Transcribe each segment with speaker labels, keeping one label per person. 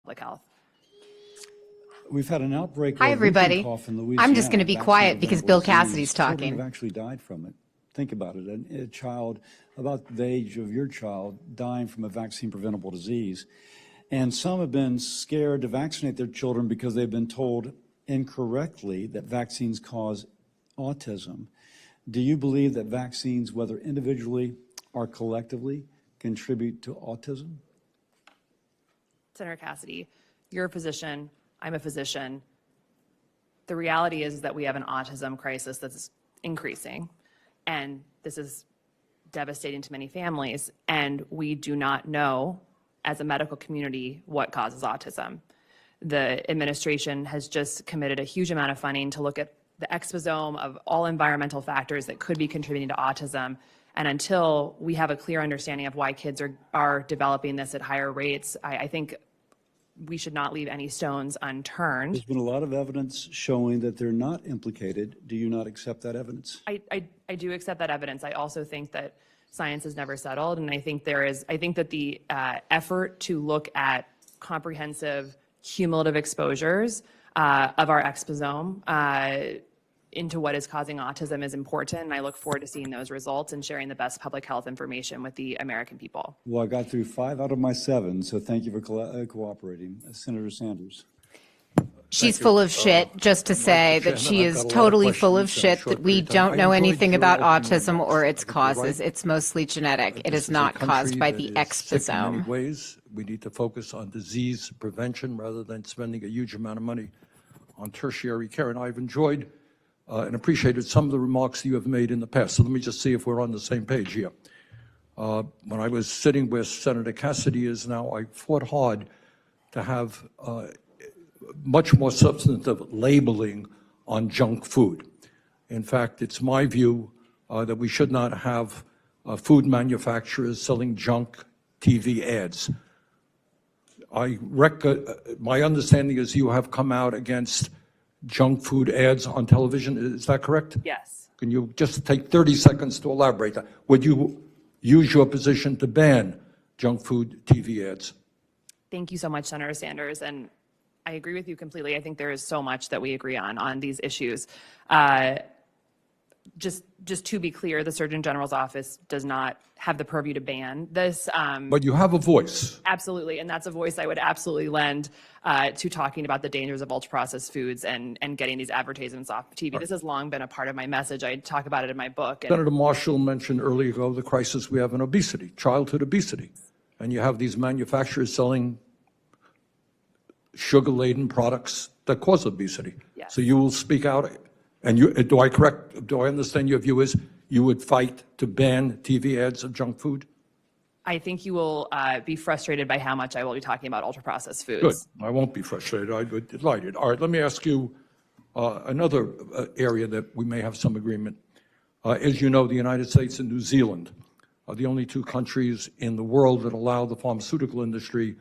Speaker 1: public health.
Speaker 2: We've had an outbreak
Speaker 3: Hi,
Speaker 2: of whooping
Speaker 3: everybody.
Speaker 2: cough in Louisiana.
Speaker 3: I'm just going to be quiet because Bill Cassidy's
Speaker 2: Children
Speaker 3: talking.
Speaker 2: have actually died from it. Think about it. A child about the age of your child dying from a vaccine-preventable disease. And some have been scared to vaccinate their children because they've been told incorrectly that vaccines cause autism. Do you believe that vaccines, whether individually or collectively, contribute to autism?
Speaker 1: Senator Cassidy, you're a physician, I'm a physician. The reality is that we have an autism crisis that's increasing, and this is devastating to many families, and we do not know, as a medical community, what causes autism. The administration has just committed a huge amount of funding to look at the exposome of all environmental factors that could be contributing to autism. And until we have a clear understanding of why kids are developing this at higher rates, I think we should not leave any stones unturned.
Speaker 2: There's been a lot of evidence showing that they're not implicated. Do you not accept that evidence?
Speaker 1: I do accept that evidence. I also think that science has never settled, and I think that the effort to look at comprehensive cumulative exposures of our exposome into what is causing autism is important, and I look forward to seeing those results and sharing the best public health information with the American people.
Speaker 2: Well, I got through 5 out of my 7, so thank you for cooperating. Senator Sanders.
Speaker 3: She's full of shit, just to say that she is totally full of shit, that we don't know anything about autism or its causes. It's mostly genetic. It is not caused by the exposome.
Speaker 4: In many ways, we need to focus on disease prevention rather than spending a huge amount of money on tertiary care. And I've enjoyed and appreciated some of the remarks you have made in the past. So let me just see if we're on the same page here. When I was sitting where Senator Cassidy is now, I fought hard to have much more substantive labeling on junk food. In fact, it's my view that we should not have food manufacturers selling junk TV ads. My understanding is you have come out against junk food ads on television. Is that correct?
Speaker 1: Yes.
Speaker 4: Can you just take 30 seconds to elaborate that? Would you use your position to ban junk food TV ads?
Speaker 1: Thank you so much, Senator Sanders. And I agree with you completely. I think there is so much that we agree on these issues. Just to be clear, the Surgeon General's office does not have the purview to ban this.
Speaker 4: But you have a voice.
Speaker 1: Absolutely, and that's a voice I would absolutely lend to talking about the dangers of ultra-processed foods and getting these advertisements off TV. Right. This has long been a part of my message. I talk about it in my book.
Speaker 4: Senator Marshall mentioned earlier ago the crisis we have in obesity, childhood obesity. And you have these manufacturers selling sugar-laden products that cause obesity.
Speaker 1: Yes.
Speaker 4: So you will speak out, and do I understand your view is you would fight to ban TV ads of junk food?
Speaker 1: I think you will be frustrated by how much I will be talking about ultra-processed foods.
Speaker 4: Good. I won't be frustrated. I'd be delighted. All right, let me ask you another area that we may have some agreement. As you know, the United States and New Zealand are the only 2 countries in the world that allow the pharmaceutical industry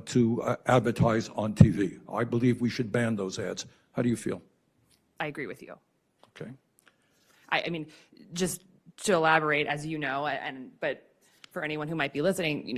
Speaker 4: to advertise on TV. I believe we should ban those ads. How do you feel?
Speaker 1: I agree with you.
Speaker 4: Okay.
Speaker 1: I mean, just to elaborate, as you know, but for anyone who might be listening,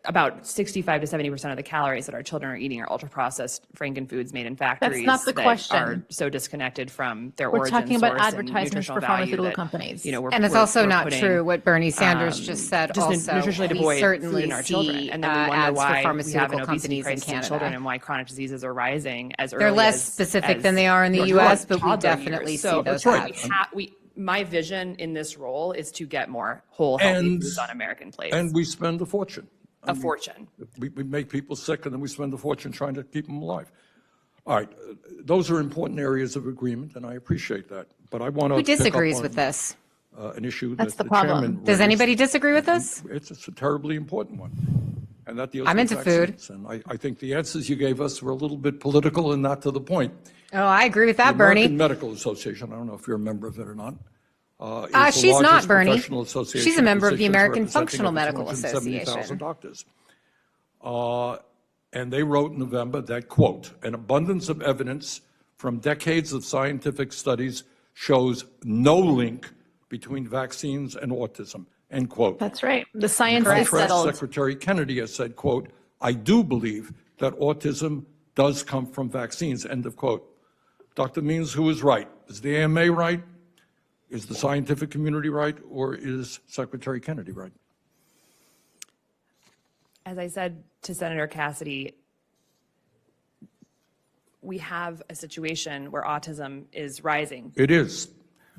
Speaker 1: about 65 to 70% of the calories that our children are eating are ultra-processed Franken-foods made in factories.
Speaker 3: That's not the question.
Speaker 1: Are so disconnected from their
Speaker 3: We're
Speaker 1: origin
Speaker 3: talking about
Speaker 1: source and
Speaker 3: advertisements
Speaker 1: nutritional
Speaker 3: for
Speaker 1: value
Speaker 3: pharmaceutical
Speaker 1: that,
Speaker 3: companies.
Speaker 1: And
Speaker 3: it's also not true what Bernie Sanders just said.
Speaker 1: Just
Speaker 3: also,
Speaker 1: nutritionally
Speaker 3: we
Speaker 1: devoid
Speaker 3: certainly
Speaker 1: food in our
Speaker 3: see
Speaker 1: children, and then we wonder
Speaker 3: ads
Speaker 1: why
Speaker 3: for pharmaceutical
Speaker 1: we have an obesity
Speaker 3: companies in
Speaker 1: crisis in
Speaker 3: Canada.
Speaker 1: children and why chronic diseases are rising as early
Speaker 3: They're less
Speaker 1: as,
Speaker 3: specific
Speaker 1: as
Speaker 3: than they are in the
Speaker 1: your
Speaker 3: U.S., but we
Speaker 1: toddler
Speaker 3: definitely
Speaker 1: years.
Speaker 3: see
Speaker 1: So
Speaker 3: those
Speaker 4: right.
Speaker 3: ads.
Speaker 1: My vision in this role is to get more whole, healthy foods on American plates.
Speaker 4: And we spend a fortune.
Speaker 1: A fortune.
Speaker 4: We make people sick, and then we spend a fortune trying to keep them alive. All right, those are important areas of agreement, and I appreciate that. But I want to.
Speaker 3: Who disagrees with this?
Speaker 4: An issue
Speaker 3: That's
Speaker 4: that
Speaker 3: the
Speaker 4: chairman
Speaker 3: problem.
Speaker 4: raised.
Speaker 3: Does anybody disagree with this?
Speaker 4: It's a terribly important one, and that deals
Speaker 3: I'm
Speaker 4: with
Speaker 3: into food.
Speaker 4: vaccines. And I think the answers you gave us were a little bit political and not to the point.
Speaker 3: Oh, I agree with that,
Speaker 4: The
Speaker 3: Bernie.
Speaker 4: American Medical Association, I don't know if you're a member of it or not. Is the
Speaker 3: She's not,
Speaker 4: largest
Speaker 3: Bernie.
Speaker 4: professional association
Speaker 3: She's a member of the
Speaker 4: physicians
Speaker 3: American
Speaker 4: representing
Speaker 3: Functional
Speaker 4: over
Speaker 3: Medical
Speaker 4: 270,000
Speaker 3: Association.
Speaker 4: doctors. And they wrote in November that, quote, an abundance of evidence from decades of scientific studies shows no link between vaccines and autism, end quote.
Speaker 5: That's right. The science is
Speaker 4: Contrast
Speaker 5: settled.
Speaker 4: Secretary Kennedy has said, quote, I do believe that autism does come from vaccines, end of quote. Dr. Means, who is right? Is the AMA right? Is the scientific community right? Or is Secretary Kennedy right?
Speaker 1: As I said to Senator Cassidy, we have a situation where autism is rising.
Speaker 4: It is.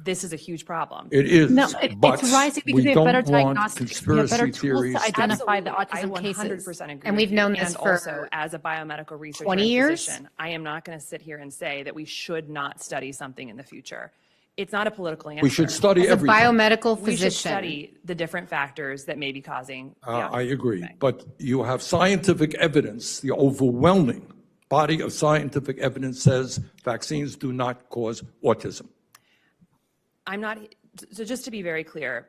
Speaker 1: This is a huge problem.
Speaker 4: It is.
Speaker 5: No,
Speaker 4: but
Speaker 5: it's rising because we have better
Speaker 4: don't want
Speaker 5: diagnostics. We have better
Speaker 4: conspiracy
Speaker 5: tools
Speaker 4: theories.
Speaker 5: to identify the
Speaker 1: Absolutely.
Speaker 5: autism
Speaker 1: I
Speaker 5: cases.
Speaker 1: 100% agree.
Speaker 3: And we've
Speaker 1: with you.
Speaker 3: known this
Speaker 1: And
Speaker 3: for
Speaker 1: also, as a biomedical researcher
Speaker 3: 20
Speaker 1: and
Speaker 3: years?
Speaker 1: physician, I am not going to sit here and say that we should not study something in the future. It's not a political answer.
Speaker 4: We should study
Speaker 3: As a
Speaker 4: everything.
Speaker 3: biomedical
Speaker 1: We should
Speaker 3: physician.
Speaker 1: study the different factors that may be causing. the
Speaker 4: I
Speaker 1: autism
Speaker 4: agree,
Speaker 1: thing.
Speaker 4: but you have scientific evidence, the overwhelming body of scientific evidence says vaccines do not cause autism.
Speaker 1: I'm not, so just to be very clear,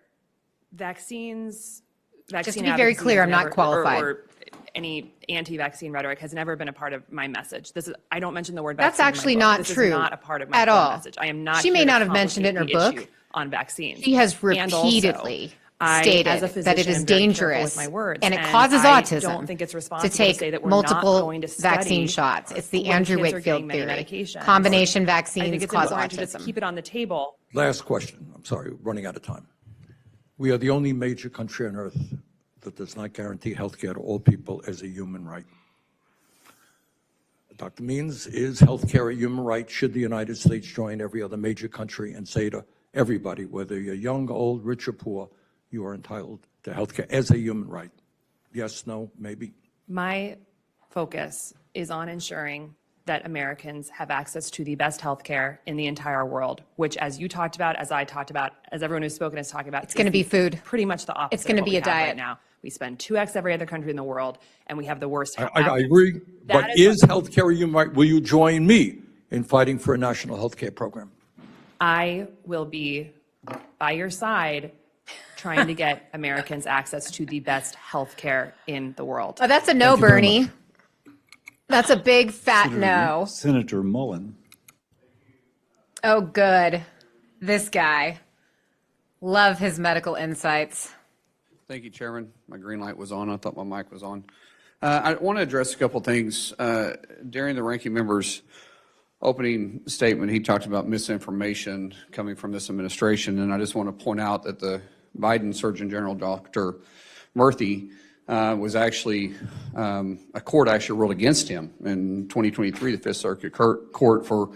Speaker 1: vaccine
Speaker 3: to be very
Speaker 1: advocacy
Speaker 3: clear,
Speaker 1: has
Speaker 3: I'm not
Speaker 1: never-
Speaker 3: qualified.
Speaker 1: Or any anti-vaccine rhetoric has never been a part of my message. I don't mention the word
Speaker 3: That's
Speaker 1: vaccine in my
Speaker 3: actually
Speaker 1: book.
Speaker 3: not
Speaker 1: This
Speaker 3: true
Speaker 1: is not a part of my
Speaker 3: at
Speaker 1: core
Speaker 3: all.
Speaker 1: message. I am not
Speaker 3: She may
Speaker 1: here to
Speaker 3: not have mentioned it in her
Speaker 1: complicate the
Speaker 3: book.
Speaker 1: issue on vaccines.
Speaker 3: She has
Speaker 1: And also,
Speaker 3: repeatedly
Speaker 1: I,
Speaker 3: stated
Speaker 1: as a
Speaker 3: that it
Speaker 1: physician,
Speaker 3: is
Speaker 1: am very careful
Speaker 3: dangerous
Speaker 1: with my words,
Speaker 3: and it causes
Speaker 1: I
Speaker 3: autism
Speaker 1: don't think it's responsible
Speaker 3: to take
Speaker 1: say that we're
Speaker 3: multiple
Speaker 1: not going to study
Speaker 3: vaccine shots. It's the
Speaker 1: when
Speaker 3: Andrew
Speaker 1: kids are getting
Speaker 3: Wakefield
Speaker 1: many
Speaker 3: theory.
Speaker 1: medications.
Speaker 3: Combination
Speaker 1: I
Speaker 3: vaccines
Speaker 1: think it's
Speaker 3: cause
Speaker 1: important to just
Speaker 3: autism.
Speaker 1: keep it on the table.
Speaker 4: Last question, I'm sorry, running out of time. We are the only major country on earth that does not guarantee health care to all people as a human right. Dr. Means, is health care a human right? Should the United States join every other major country and say to everybody, whether you're young, old, rich, or poor, you are entitled to health care as a human right? Yes, no, maybe?
Speaker 1: My focus is on ensuring that Americans have access to the best healthcare in the entire world, which, as you talked about, as I talked about, as everyone who's spoken is talking about,
Speaker 3: It's gonna be food.
Speaker 1: Pretty much the opposite.
Speaker 3: It's gonna
Speaker 1: of what
Speaker 3: be
Speaker 1: we
Speaker 3: a
Speaker 1: have right
Speaker 3: diet.
Speaker 1: now. We spend 2x every other country in the world, and we have the worst.
Speaker 4: I agree, but
Speaker 1: That
Speaker 4: is health care a human right? Will you join me in fighting for a national health care program?
Speaker 1: I will be by your side, trying to get Americans access to the best healthcare in the world.
Speaker 3: Oh, that's a no,
Speaker 4: Thank you very
Speaker 3: Bernie.
Speaker 4: much.
Speaker 3: That's a big fat no.
Speaker 2: Senator Mullen.
Speaker 3: Oh, good. This guy. Love his medical insights.
Speaker 6: Thank you, Chairman. My green light was on. I thought my mic was on. I want to address a couple things. During the ranking member's opening statement, he talked about misinformation coming from this administration, and I just want to point out that the Biden Surgeon General, Dr. Murthy, was actually, a court actually ruled against him in 2023, the Fifth Circuit Court, for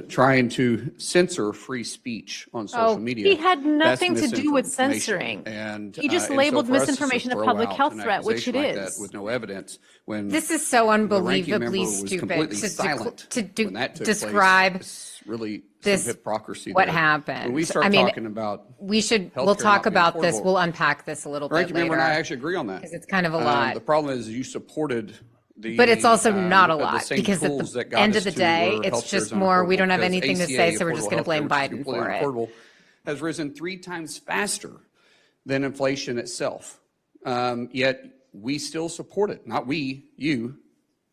Speaker 6: trying to censor free speech on social media.
Speaker 5: He had
Speaker 6: That's
Speaker 5: nothing to do with
Speaker 6: misinformation.
Speaker 5: censoring.
Speaker 6: And
Speaker 5: He just
Speaker 6: and so
Speaker 5: labeled
Speaker 6: for us to
Speaker 5: misinformation a
Speaker 6: throw
Speaker 5: public
Speaker 6: out
Speaker 5: health
Speaker 6: an
Speaker 5: threat, which it
Speaker 6: accusation like
Speaker 5: is.
Speaker 6: that with no evidence, when
Speaker 3: This is so
Speaker 6: the ranking member
Speaker 3: unbelievably
Speaker 6: was
Speaker 3: stupid
Speaker 6: completely
Speaker 3: to,
Speaker 6: silent
Speaker 3: to
Speaker 6: when that took
Speaker 3: describe.
Speaker 6: place. It's really
Speaker 3: this-
Speaker 6: some hypocrisy
Speaker 3: what
Speaker 6: there.
Speaker 3: happened.
Speaker 6: When we start
Speaker 3: I mean,
Speaker 6: talking about
Speaker 3: We'll
Speaker 6: healthcare
Speaker 3: talk
Speaker 6: not being
Speaker 3: about this.
Speaker 6: affordable.
Speaker 3: We'll unpack this a little bit
Speaker 6: ranking member
Speaker 3: later.
Speaker 6: and I actually agree on that.
Speaker 3: 'Cause it's kind of a lot.
Speaker 6: The problem is you supported the.
Speaker 3: But it's also not a
Speaker 6: the
Speaker 3: lot,
Speaker 6: same
Speaker 3: because at
Speaker 6: tools
Speaker 3: the
Speaker 6: that got
Speaker 3: end
Speaker 6: us
Speaker 3: of the
Speaker 6: to
Speaker 3: day,
Speaker 6: where
Speaker 3: it's
Speaker 6: healthcare
Speaker 3: just
Speaker 6: is
Speaker 3: more, we
Speaker 6: unaffordable,
Speaker 3: don't have
Speaker 6: because
Speaker 3: anything to
Speaker 6: ACA,
Speaker 3: say, so we're just
Speaker 6: affordable
Speaker 3: gonna blame
Speaker 6: healthcare, which is
Speaker 3: Biden
Speaker 6: completely
Speaker 3: for it.
Speaker 6: unaffordable, has risen 3 times faster than inflation itself. Yet we still support it. Not we, you,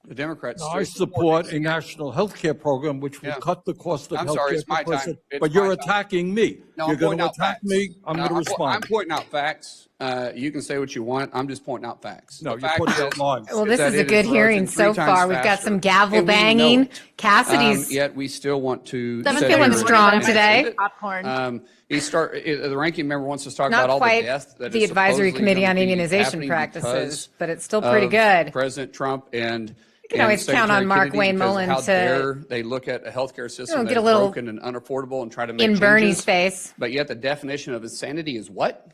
Speaker 6: the Democrats.
Speaker 4: I
Speaker 6: still
Speaker 4: support
Speaker 6: it.
Speaker 4: a national health care program which will
Speaker 6: Yeah.
Speaker 4: cut the cost of
Speaker 6: I'm
Speaker 4: health
Speaker 6: sorry,
Speaker 4: care
Speaker 6: it's my
Speaker 4: per person.
Speaker 6: time. It's
Speaker 4: But you're
Speaker 6: my time.
Speaker 4: attacking me.
Speaker 6: No,
Speaker 4: You're
Speaker 6: I'm
Speaker 4: going
Speaker 6: pointing
Speaker 4: to
Speaker 6: out
Speaker 4: attack
Speaker 6: facts.
Speaker 4: me, I'm
Speaker 6: No,
Speaker 4: going to respond.
Speaker 6: I'm pointing out facts. You can say what you want. I'm just pointing out facts.
Speaker 4: No,
Speaker 6: The
Speaker 4: you're
Speaker 6: fact
Speaker 4: putting
Speaker 6: is-
Speaker 4: out lies.
Speaker 3: Well, this
Speaker 6: that
Speaker 3: is a
Speaker 6: it
Speaker 3: good
Speaker 6: rising
Speaker 3: hearing
Speaker 6: 3
Speaker 3: so
Speaker 6: times
Speaker 3: far. We've got
Speaker 6: faster.
Speaker 3: some gavel
Speaker 6: And we know
Speaker 3: banging.
Speaker 6: it.
Speaker 3: Cassidy's
Speaker 6: Yet we still want to.
Speaker 3: Doesn't
Speaker 6: set
Speaker 3: feel
Speaker 6: your-
Speaker 3: strong today.
Speaker 5: Popcorn.
Speaker 6: The ranking member wants us to talk
Speaker 3: not
Speaker 6: about all the
Speaker 3: quite
Speaker 6: death that
Speaker 3: the
Speaker 6: is
Speaker 3: Advisory
Speaker 6: supposedly
Speaker 3: Committee on
Speaker 6: gonna be
Speaker 3: Immunization
Speaker 6: happening
Speaker 3: Practices,
Speaker 6: because
Speaker 3: but it's still pretty
Speaker 6: of
Speaker 3: good.
Speaker 6: President Trump and.
Speaker 3: You can always count on
Speaker 6: Secretary
Speaker 3: Mark
Speaker 6: Kennedy,
Speaker 3: Wayne
Speaker 6: because of
Speaker 3: Mullen
Speaker 6: how
Speaker 3: to-
Speaker 6: dare they look at a healthcare system
Speaker 3: get
Speaker 6: that
Speaker 3: a
Speaker 6: is
Speaker 3: little
Speaker 6: broken and unaffordable and try to make
Speaker 3: in
Speaker 6: changes.
Speaker 3: Bernie's face.
Speaker 6: But yet the definition of insanity is what?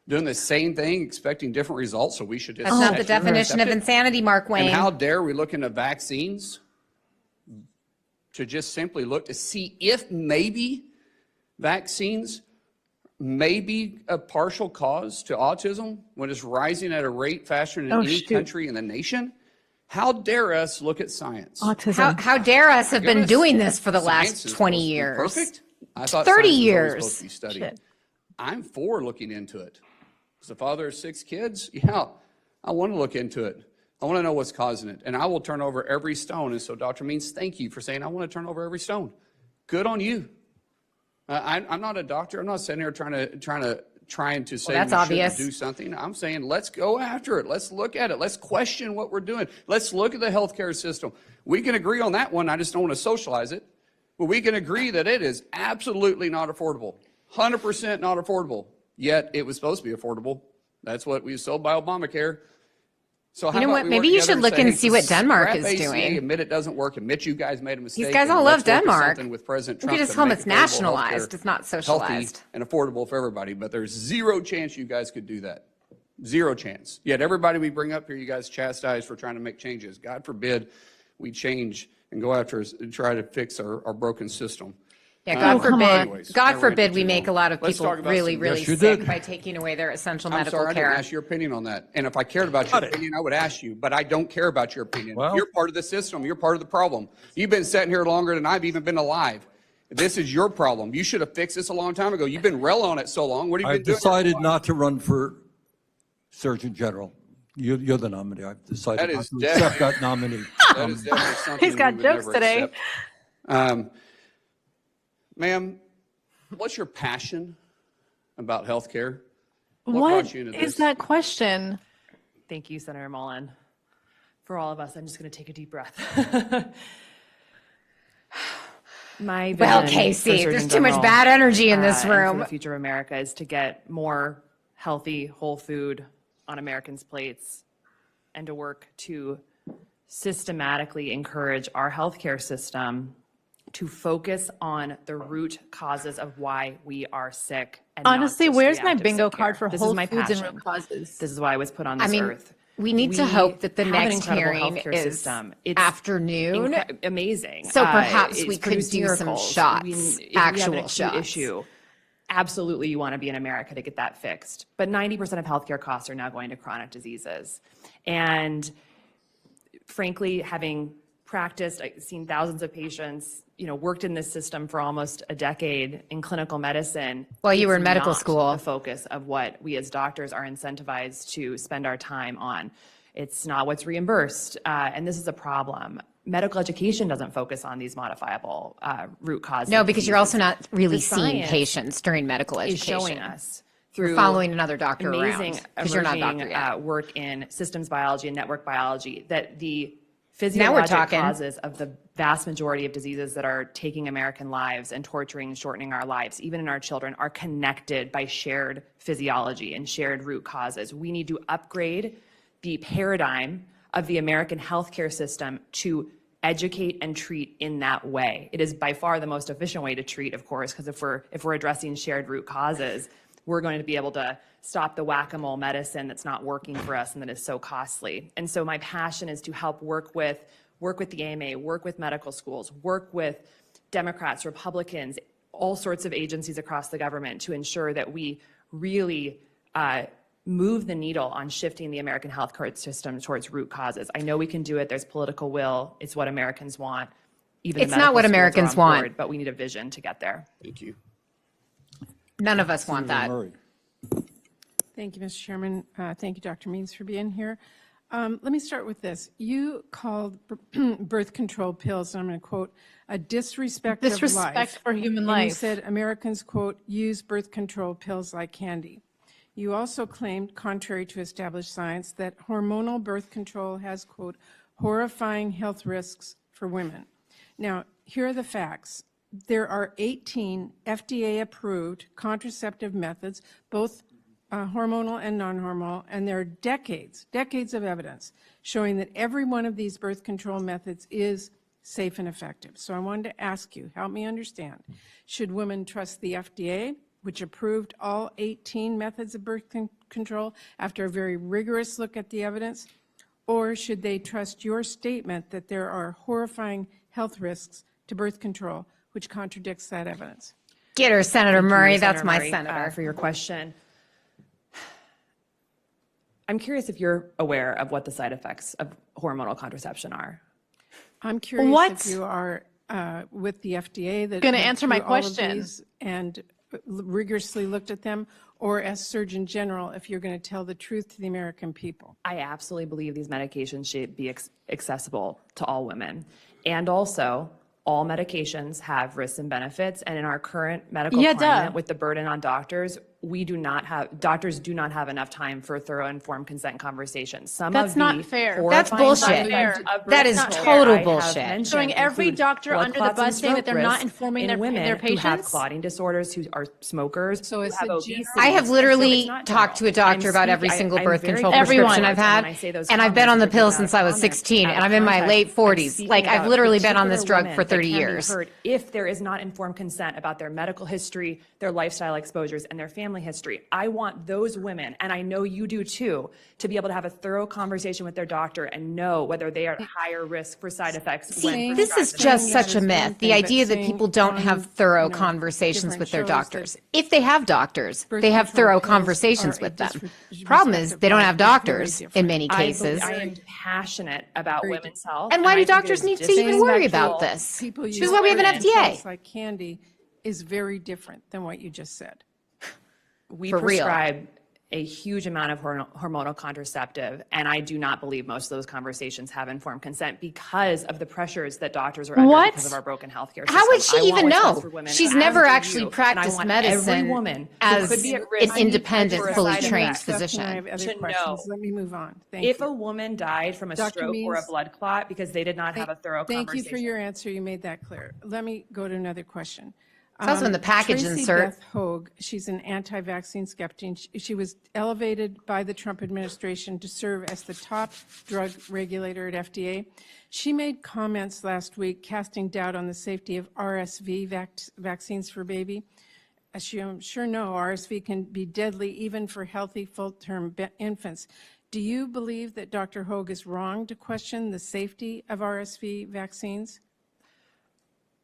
Speaker 6: Doing the same thing, expecting different results, so we should just.
Speaker 3: That's not the
Speaker 6: accept it?
Speaker 3: definition of insanity, Mark Wayne.
Speaker 6: And how dare we look into vaccines to just simply look to see if maybe vaccines may be a partial cause to autism when it's rising at a rate faster than any
Speaker 5: shoot.
Speaker 6: country in the nation? How dare us look at science?
Speaker 5: Autism.
Speaker 3: How dare us have been
Speaker 6: Goodness,
Speaker 3: doing this for the
Speaker 6: science
Speaker 3: last
Speaker 6: is
Speaker 3: 20
Speaker 6: supposed to be
Speaker 3: years?
Speaker 6: Perfect. I thought
Speaker 3: 30
Speaker 6: science was always
Speaker 3: years.
Speaker 6: supposed to be studied.
Speaker 5: Shit.
Speaker 6: I'm for looking into it. As the father of 6 kids, yeah, I want to look into it. I want to know what's causing it, and I will turn over every stone. And so, Dr. Means, thank you for saying I want to turn over every stone. Good on you. I'm not a doctor. I'm not sitting here trying to trying to say
Speaker 3: that's
Speaker 6: we
Speaker 3: obvious.
Speaker 6: shouldn't do something. I'm saying let's go after it. Let's look at it. Let's question what we're doing. Let's look at the healthcare system. We can agree on that one. I just don't want to socialize it. But we can agree that it is absolutely not affordable, 100% not affordable. Yet it was supposed to be affordable. That's what we was sold by Obamacare. So how
Speaker 3: You know
Speaker 6: about
Speaker 3: what?
Speaker 6: we
Speaker 3: Maybe
Speaker 6: work
Speaker 3: you
Speaker 6: together
Speaker 3: should look
Speaker 6: say,
Speaker 3: and
Speaker 6: hey,
Speaker 3: see what Denmark
Speaker 6: scrap
Speaker 3: is
Speaker 6: ACA,
Speaker 3: doing.
Speaker 6: Admit it doesn't work. Admit you guys made a mistake.
Speaker 3: guys all
Speaker 6: and
Speaker 3: love
Speaker 6: let's work to
Speaker 3: Denmark.
Speaker 6: something with President
Speaker 3: We
Speaker 6: Trump
Speaker 3: just
Speaker 6: to
Speaker 3: tell them
Speaker 6: make
Speaker 3: it's
Speaker 6: affordable
Speaker 3: nationalized.
Speaker 6: healthcare
Speaker 3: It's not socialized.
Speaker 6: healthy and affordable for everybody. But there's zero chance you guys could do that. Zero chance. Yet everybody we bring up here, you guys chastise for trying to make changes. God forbid we change and go after and try to fix our broken system.
Speaker 3: Yeah, God
Speaker 5: come
Speaker 3: forbid.
Speaker 5: on.
Speaker 6: Anyways, I
Speaker 3: God
Speaker 6: ranted
Speaker 3: forbid we
Speaker 6: too
Speaker 3: make a
Speaker 6: long.
Speaker 3: lot of
Speaker 6: Let's
Speaker 3: people
Speaker 6: talk about
Speaker 3: really,
Speaker 6: some-
Speaker 3: really
Speaker 4: Yes, you
Speaker 3: sick
Speaker 4: did.
Speaker 3: by taking away their essential
Speaker 6: I'm
Speaker 3: medical
Speaker 6: sorry, I didn't
Speaker 3: care.
Speaker 6: ask your opinion on that. And if I cared about your opinion, I would ask you, but I don't care about your opinion.
Speaker 4: Well-
Speaker 6: You're part of the system. You're part of the problem. You've been sitting here longer than I've even been alive. This is your problem. You should have fixed this a long time ago. You've been railing on it so long. What have you
Speaker 4: I've
Speaker 6: been doing?
Speaker 4: decided not to run for Surgeon General. You're the nominee. I've decided
Speaker 6: That
Speaker 4: not
Speaker 6: is
Speaker 4: to
Speaker 6: definitely-
Speaker 4: accept that nominee.
Speaker 6: That is definitely something
Speaker 5: He's got
Speaker 6: we would
Speaker 5: jokes
Speaker 6: never
Speaker 5: today.
Speaker 6: accept. Ma'am, what's your passion about health care?
Speaker 5: What
Speaker 6: brought you into
Speaker 5: is
Speaker 6: this?
Speaker 5: that question?
Speaker 1: Thank you, Senator Mullen. For all of us, I'm just going to take a deep breath. My
Speaker 3: Well,
Speaker 1: vision
Speaker 3: Casey,
Speaker 1: for
Speaker 3: there's
Speaker 1: Surgeon
Speaker 3: too much
Speaker 1: General,
Speaker 3: bad energy in this
Speaker 1: and for
Speaker 3: room.
Speaker 1: the future of America is to get more healthy, whole food on Americans' plates and to work to systematically encourage our healthcare system to focus on the root causes of why we are sick. And not
Speaker 5: Honestly,
Speaker 1: just
Speaker 5: where's my
Speaker 1: reactive
Speaker 5: bingo
Speaker 1: sick
Speaker 5: card
Speaker 1: care.
Speaker 5: for
Speaker 1: This
Speaker 5: Whole
Speaker 1: is my
Speaker 5: Foods and
Speaker 1: passion.
Speaker 5: root causes?
Speaker 1: This is why I was put on this
Speaker 3: I mean,
Speaker 1: earth.
Speaker 3: we need to hope that the
Speaker 1: have an
Speaker 3: next
Speaker 1: incredible
Speaker 3: hearing
Speaker 1: healthcare
Speaker 3: is
Speaker 1: system. It's
Speaker 3: afternoon.
Speaker 1: amazing.
Speaker 3: So perhaps
Speaker 1: it's
Speaker 3: we could
Speaker 1: producing
Speaker 3: do some
Speaker 1: miracles.
Speaker 3: shots,
Speaker 1: if we
Speaker 3: actual
Speaker 1: have an acute
Speaker 3: shots.
Speaker 1: issue, absolutely you want to be in America to get that fixed. But 90% of healthcare costs are now going to chronic diseases. And frankly, having practiced, I've seen thousands of patients, worked in this system for almost a decade in clinical medicine.
Speaker 3: Well, you were in
Speaker 1: it's
Speaker 3: medical
Speaker 1: not
Speaker 3: school.
Speaker 1: The focus of what we as doctors are incentivized to spend our time on. It's not what's reimbursed, and this is a problem. Medical education doesn't focus on these modifiable root causes.
Speaker 3: No, because you're also not really
Speaker 1: The
Speaker 3: seeing
Speaker 1: science
Speaker 3: patients during medical
Speaker 1: is
Speaker 3: education.
Speaker 1: showing us
Speaker 3: You're
Speaker 1: through
Speaker 3: following another doctor
Speaker 1: amazing
Speaker 3: around because you're not a doctor
Speaker 1: emerging,
Speaker 3: yet.
Speaker 1: work in systems biology and network biology that the
Speaker 3: Now we're
Speaker 1: physiologic
Speaker 3: talking.
Speaker 1: causes of the vast majority of diseases that are taking American lives and torturing and shortening our lives, even in our children, are connected by shared physiology and shared root causes. We need to upgrade the paradigm of the American healthcare system to educate and treat in that way. It is by far the most efficient way to treat, of course, because if we're addressing shared root causes, we're going to be able to stop the whack-a-mole medicine that's not working for us and that is so costly. And so my passion is to help work with the AMA, work with medical schools, work with Democrats, Republicans, all sorts of agencies across the government to ensure that we really move the needle on shifting the American healthcare system towards root causes. I know we can do it. There's political will. It's what Americans want. Even the
Speaker 3: It's not
Speaker 1: medical
Speaker 3: what
Speaker 1: schools are
Speaker 3: Americans
Speaker 1: on
Speaker 3: want.
Speaker 1: board, but we need a vision to get there.
Speaker 6: Thank you.
Speaker 3: None of us want that.
Speaker 2: Murray.
Speaker 7: Thank you, Mr. Chairman. Thank you, Dr. Means, for being here. Let me start with this. You called birth control pills, and I'm going to quote, a disrespect of life.
Speaker 5: Disrespect for human
Speaker 7: And
Speaker 5: life.
Speaker 7: you said Americans, quote, use birth control pills like candy. You also claimed, contrary to established science, that hormonal birth control has, quote, horrifying health risks for women. Now, here are the facts. There are 18 FDA-approved contraceptive methods, both hormonal and non-hormonal, and there are decades of evidence showing that every one of these birth control methods is safe and effective. So I wanted to ask you, help me understand, should women trust the FDA, which approved all 18 methods of birth control after a very rigorous look at the evidence, or should they trust your statement that there are horrifying health risks to birth control, which contradicts that evidence?
Speaker 3: Get her, Senator Murray.
Speaker 1: Senator
Speaker 3: That's my
Speaker 1: Murray,
Speaker 3: senator.
Speaker 1: for your question. I'm curious if you're aware of what the side effects of hormonal contraception are.
Speaker 7: I'm curious
Speaker 5: What?
Speaker 7: if you are with the FDA that
Speaker 5: Gonna
Speaker 7: went
Speaker 5: answer my
Speaker 7: through all of
Speaker 5: question.
Speaker 7: these and rigorously looked at them, or as Surgeon General, if you're going to tell the truth to the American people.
Speaker 1: I absolutely believe these medications should be accessible to all women. And also, all medications have risks and benefits. And in our current medical
Speaker 5: Yeah,
Speaker 1: climate,
Speaker 5: duh.
Speaker 1: with the burden on doctors, doctors do not have enough time for thorough informed consent conversations.
Speaker 5: That's not fair.
Speaker 3: That's
Speaker 1: horrifying
Speaker 3: bullshit.
Speaker 1: side effects of
Speaker 3: That
Speaker 1: birth
Speaker 3: is
Speaker 1: control
Speaker 3: total
Speaker 1: I have
Speaker 3: bullshit.
Speaker 1: mentioned
Speaker 5: Throwing every
Speaker 1: include
Speaker 5: doctor
Speaker 1: blood
Speaker 5: under the
Speaker 1: clots and
Speaker 5: bus saying that
Speaker 1: stroke
Speaker 5: they're not
Speaker 1: risk
Speaker 5: informing
Speaker 1: in
Speaker 5: their
Speaker 1: women
Speaker 5: their
Speaker 1: who have
Speaker 5: patients?
Speaker 1: clotting disorders, who are smokers,
Speaker 7: So
Speaker 1: who
Speaker 7: it's
Speaker 1: have
Speaker 7: a
Speaker 1: obesity.
Speaker 7: general-
Speaker 3: I have
Speaker 1: And so
Speaker 3: literally
Speaker 1: it's not
Speaker 3: talked to a
Speaker 1: general.
Speaker 3: doctor about every single birth control
Speaker 5: Everyone.
Speaker 3: prescription I've had, and I've been on the pill since I was 16, and I'm in my late 40s. Like, I've literally been on this drug for 30 years.
Speaker 1: If there is not informed consent about their medical history, their lifestyle exposures, and their family history, I want those women, and I know you do too, to be able to have a thorough conversation with their doctor and know whether they are at higher risk for side effects.
Speaker 3: See,
Speaker 1: when
Speaker 3: this is
Speaker 1: prescribed.
Speaker 3: just
Speaker 7: Saying
Speaker 3: such
Speaker 7: that
Speaker 3: a
Speaker 7: is one
Speaker 3: myth. The
Speaker 7: thing,
Speaker 3: idea
Speaker 7: but
Speaker 3: that
Speaker 7: saying
Speaker 3: people don't have
Speaker 7: on,
Speaker 3: thorough
Speaker 7: you know,
Speaker 3: conversations
Speaker 7: different
Speaker 3: with their
Speaker 7: shows that
Speaker 3: doctors. If they have doctors,
Speaker 7: birth
Speaker 3: they have
Speaker 7: control
Speaker 3: thorough
Speaker 7: pills
Speaker 3: conversations
Speaker 7: are
Speaker 3: with
Speaker 7: a
Speaker 3: them. Problem is,
Speaker 7: disrespectful
Speaker 3: they don't have
Speaker 7: product. It's very
Speaker 3: doctors in
Speaker 7: different.
Speaker 3: many cases.
Speaker 1: I am passionate about
Speaker 7: Very
Speaker 1: women's health.
Speaker 3: And why
Speaker 1: I
Speaker 3: do
Speaker 1: think it
Speaker 3: doctors
Speaker 1: is
Speaker 3: need to even worry about
Speaker 1: disrespectful.
Speaker 3: this?
Speaker 7: People
Speaker 3: Which
Speaker 7: use
Speaker 3: is why we have an
Speaker 7: birth
Speaker 3: FDA.
Speaker 7: controls like candy is very different than what you just said.
Speaker 1: We
Speaker 3: For real.
Speaker 1: prescribe a huge amount of hormonal contraceptive, and I do not believe most of those conversations have informed consent because of the pressures that doctors are under
Speaker 5: What?
Speaker 1: because of our broken healthcare system.
Speaker 3: How would she
Speaker 1: I want
Speaker 3: even
Speaker 1: what's best
Speaker 3: know?
Speaker 1: for women,
Speaker 3: She's
Speaker 1: as
Speaker 3: never
Speaker 1: do
Speaker 3: actually
Speaker 1: you, and I
Speaker 3: practiced
Speaker 1: want
Speaker 3: medicine
Speaker 1: every woman who
Speaker 3: as
Speaker 1: could be at
Speaker 3: an
Speaker 1: risk
Speaker 3: independent,
Speaker 1: for a
Speaker 3: fully
Speaker 1: side
Speaker 3: trained
Speaker 1: effect.
Speaker 3: physician.
Speaker 7: I have other
Speaker 1: To
Speaker 7: questions.
Speaker 1: know
Speaker 7: Let me move on. Thank
Speaker 1: If
Speaker 7: you.
Speaker 1: a woman died from a
Speaker 7: Dr.
Speaker 1: stroke or a
Speaker 7: Means-
Speaker 1: blood clot because they did not have a thorough
Speaker 7: Thank you
Speaker 1: conversation.
Speaker 7: for your answer. You made that clear. Let me go to another question.
Speaker 3: It's also in the package
Speaker 7: Tracy
Speaker 3: insert.
Speaker 7: Beth Hogue, she's an anti-vaccine skeptic. She was elevated by the Trump administration to serve as the top drug regulator at FDA. She made comments last week casting doubt on the safety of RSV vaccines for baby. As you I'm sure know, RSV can be deadly even for healthy full-term infants. Do you believe that Dr. Hogue is wrong to question the safety of RSV vaccines?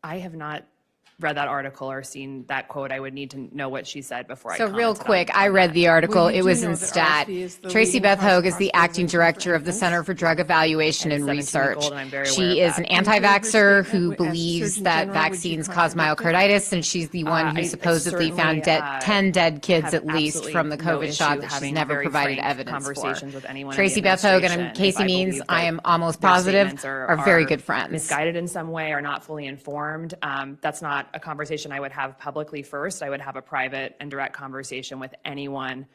Speaker 1: I have not read that article or seen that quote. I would need to know what she said before I
Speaker 3: So real
Speaker 1: commented
Speaker 3: quick,
Speaker 1: on
Speaker 3: I read
Speaker 1: that.
Speaker 3: the article.
Speaker 7: Well, you
Speaker 3: It
Speaker 7: do
Speaker 3: was
Speaker 7: know
Speaker 3: in
Speaker 7: that
Speaker 3: Stat.
Speaker 7: RSV is the
Speaker 3: Tracy
Speaker 7: leading
Speaker 3: Beth
Speaker 7: cause of
Speaker 3: Hogue is the acting
Speaker 7: hospitalization for
Speaker 3: director of the
Speaker 7: infants.
Speaker 3: Center for Drug Evaluation
Speaker 1: I'm
Speaker 3: and
Speaker 1: 17 years
Speaker 3: Research.
Speaker 1: old and I'm very aware
Speaker 3: She
Speaker 1: of
Speaker 3: is
Speaker 1: that.
Speaker 3: an
Speaker 7: And her
Speaker 3: anti-vaxxer who
Speaker 7: statement as
Speaker 3: believes
Speaker 7: Surgeon
Speaker 3: that
Speaker 7: General, would you
Speaker 3: vaccines cause
Speaker 7: contradict it?
Speaker 3: myocarditis, and she's the one who
Speaker 1: I
Speaker 3: supposedly found
Speaker 1: certainly,
Speaker 3: 10 dead kids
Speaker 1: have
Speaker 3: at least
Speaker 1: absolutely
Speaker 3: from the
Speaker 1: no
Speaker 3: COVID shot
Speaker 1: issue
Speaker 3: that she's
Speaker 1: having
Speaker 3: never
Speaker 1: very
Speaker 3: provided
Speaker 1: frank
Speaker 3: evidence for.
Speaker 1: conversations with anyone in the
Speaker 3: Tracy Beth Hogue and
Speaker 1: administration
Speaker 3: Casey
Speaker 1: if I
Speaker 3: Means,
Speaker 1: believe
Speaker 3: I
Speaker 1: that
Speaker 3: am almost
Speaker 1: their
Speaker 3: positive,
Speaker 1: statements
Speaker 3: are very good friends.
Speaker 1: misguided in some way, are not fully informed. That's not a conversation I would have publicly first. I would have a private and direct conversation with anyone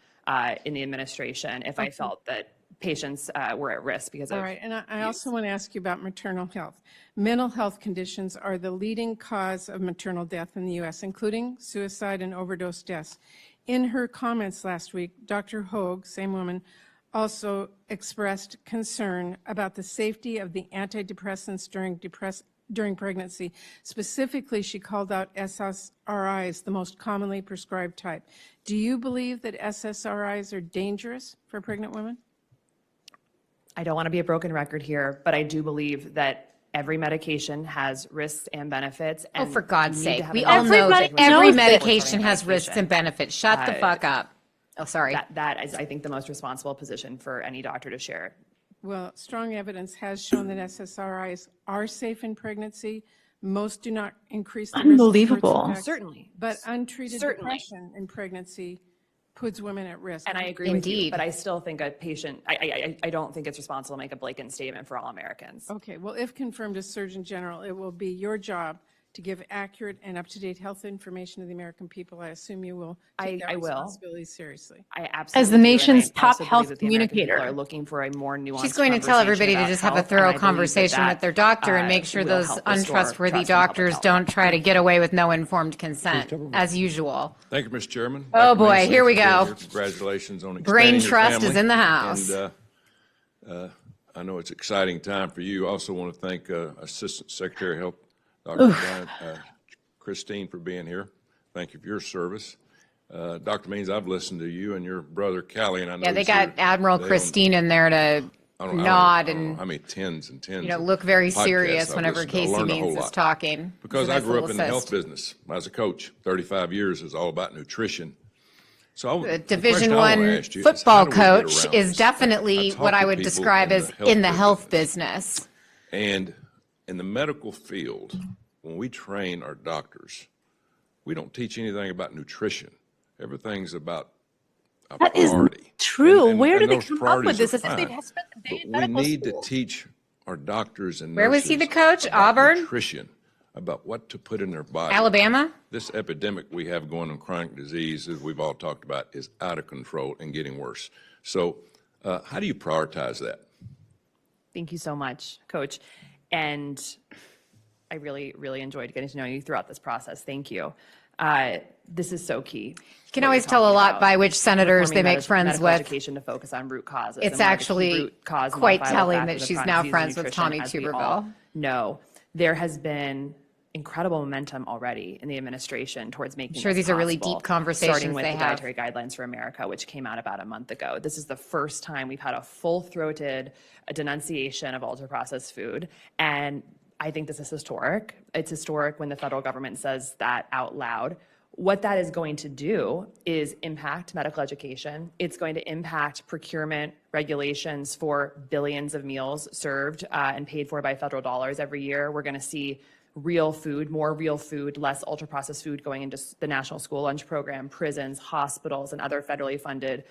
Speaker 1: in the administration if I felt that patients were at risk because of.
Speaker 7: All right, and I also want to ask you about maternal health. Mental health conditions are the leading cause of maternal death in the U.S., including suicide and overdose deaths. In her comments last week, Dr. Hogue, same woman, also expressed concern about the safety of the antidepressants during pregnancy. Specifically, she called out SSRIs, the most commonly prescribed type. Do you believe that SSRIs are dangerous for pregnant women?
Speaker 1: I don't want to be a broken record here, but I do believe that every medication has risks and benefits.
Speaker 3: Oh,
Speaker 1: And
Speaker 3: for God's
Speaker 1: you need to
Speaker 3: sake.
Speaker 1: have
Speaker 3: We
Speaker 1: a
Speaker 3: all know
Speaker 5: Everybody
Speaker 3: that every
Speaker 5: knows this.
Speaker 3: medication has risks and benefits. Shut the
Speaker 1: Uh,
Speaker 3: fuck up. Oh, sorry.
Speaker 1: That is, I think, the most responsible position for any doctor to share.
Speaker 7: Well, strong evidence has shown that SSRIs are safe in pregnancy. Most do not increase the risk of birth
Speaker 5: Unbelievable.
Speaker 7: defects,
Speaker 1: Certainly.
Speaker 7: but untreated
Speaker 1: Certainly.
Speaker 7: depression in pregnancy puts women at risk.
Speaker 1: And I agree with you,
Speaker 3: Indeed.
Speaker 1: but I still think a patient, I don't think it's responsible to make a blatant statement for all Americans.
Speaker 7: Okay, well, if confirmed as Surgeon General, it will be your job to give accurate and up-to-date health information to the American people. I assume you will take that
Speaker 1: I will.
Speaker 7: responsibility seriously.
Speaker 1: I absolutely
Speaker 5: As the
Speaker 1: do, and
Speaker 5: nation's
Speaker 1: I
Speaker 5: top
Speaker 1: also believe
Speaker 5: health
Speaker 1: that the American people
Speaker 5: communicator.
Speaker 1: are looking for a more nuanced
Speaker 3: She's going to tell
Speaker 1: conversation
Speaker 3: everybody to
Speaker 1: about
Speaker 3: just have a
Speaker 1: health, and I
Speaker 3: thorough
Speaker 1: believe that
Speaker 3: conversation
Speaker 1: that,
Speaker 3: with their doctor and make sure
Speaker 1: will
Speaker 3: those
Speaker 1: help restore
Speaker 3: untrustworthy
Speaker 1: trust in public
Speaker 3: doctors
Speaker 1: health.
Speaker 3: don't try to get away with no informed consent, as usual.
Speaker 8: Thank you, Mr. Chairman.
Speaker 3: Oh,
Speaker 8: Dr.
Speaker 3: boy,
Speaker 8: Mason,
Speaker 3: here we
Speaker 8: for being
Speaker 3: go.
Speaker 8: here. Congratulations on
Speaker 3: Brain
Speaker 8: expanding your
Speaker 3: trust
Speaker 8: family.
Speaker 3: is in the house.
Speaker 8: And I know it's an exciting time for you. I also want to thank Assistant Secretary of Health, Dr. Brian, Christine, for being here. Thank you for your service. Dr. Means, I've listened to you and your brother Callie, and I know
Speaker 3: Yeah, they
Speaker 8: that
Speaker 3: got Admiral
Speaker 8: they own-
Speaker 3: Christine in there to
Speaker 8: I don't
Speaker 3: nod
Speaker 8: know
Speaker 3: and,
Speaker 8: how many tens and tens.
Speaker 3: you know,
Speaker 8: of
Speaker 3: look very
Speaker 8: podcasts
Speaker 3: serious
Speaker 8: I've
Speaker 3: whenever
Speaker 8: listened to. I
Speaker 3: Casey
Speaker 8: learned a whole
Speaker 3: Means is
Speaker 8: lot.
Speaker 3: talking.
Speaker 8: Because
Speaker 3: He's a
Speaker 8: I
Speaker 3: nice
Speaker 8: grew up
Speaker 3: little
Speaker 8: in the health
Speaker 3: assist.
Speaker 8: business as a coach. 35 years is all about nutrition. So
Speaker 3: The
Speaker 8: the
Speaker 3: Division
Speaker 8: question I wanna
Speaker 3: I
Speaker 8: ask you is, how
Speaker 3: football
Speaker 8: do we get
Speaker 3: coach
Speaker 8: around
Speaker 3: is
Speaker 8: this?
Speaker 3: definitely
Speaker 8: talk
Speaker 3: what I
Speaker 8: to
Speaker 3: would
Speaker 8: people
Speaker 3: describe as in the health business.
Speaker 8: And in the medical field, when we train our doctors, we don't teach anything about nutrition. Everything's about a
Speaker 5: That is
Speaker 8: priority.
Speaker 5: true.
Speaker 8: And
Speaker 5: Where do they
Speaker 8: those
Speaker 5: come up with
Speaker 8: priorities
Speaker 5: this?
Speaker 8: are
Speaker 5: As if they've
Speaker 8: fine.
Speaker 5: spent the day
Speaker 8: But
Speaker 5: in
Speaker 8: we
Speaker 5: medical
Speaker 8: need
Speaker 5: school.
Speaker 8: to teach our doctors and
Speaker 3: Where was he
Speaker 8: nurses
Speaker 3: the coach?
Speaker 8: about
Speaker 3: Auburn?
Speaker 8: nutrition, about what to put in their body.
Speaker 3: Alabama?
Speaker 8: This epidemic we have going on chronic disease, as we've all talked about, is out of control and getting worse. So how do you prioritize that?
Speaker 1: Thank you so much, Coach. And I really, really enjoyed getting to know you throughout this process. Thank you. This is so key.
Speaker 3: You can always tell a lot by which senators they make friends with.
Speaker 1: Education to focus on root causes.
Speaker 3: It's
Speaker 1: and one of the key
Speaker 3: actually
Speaker 1: root cause and
Speaker 3: quite
Speaker 1: vital
Speaker 3: telling
Speaker 1: factors
Speaker 3: that
Speaker 1: of
Speaker 3: she's
Speaker 1: chronic
Speaker 3: now
Speaker 1: disease
Speaker 3: friends with
Speaker 1: nutrition,
Speaker 3: Tommy
Speaker 1: as we
Speaker 3: Tuberville.
Speaker 1: all know, there has been incredible momentum already in the administration towards making
Speaker 3: Sure,
Speaker 1: this
Speaker 3: these are really
Speaker 1: possible,
Speaker 3: deep conversations
Speaker 1: starting with
Speaker 3: they
Speaker 1: the
Speaker 3: have.
Speaker 1: Dietary Guidelines for America, which came out about a month ago. This is the first time we've had a full-throated denunciation of ultra-processed food, and I think this is historic. It's historic when the federal government says that out loud. What that is going to do is impact medical education. It's going to impact procurement regulations for billions of meals served and paid for by federal dollars every year. We're going to see real food, more real food, less ultra-processed food going into the National School Lunch Program, prisons, hospitals, and other federally funded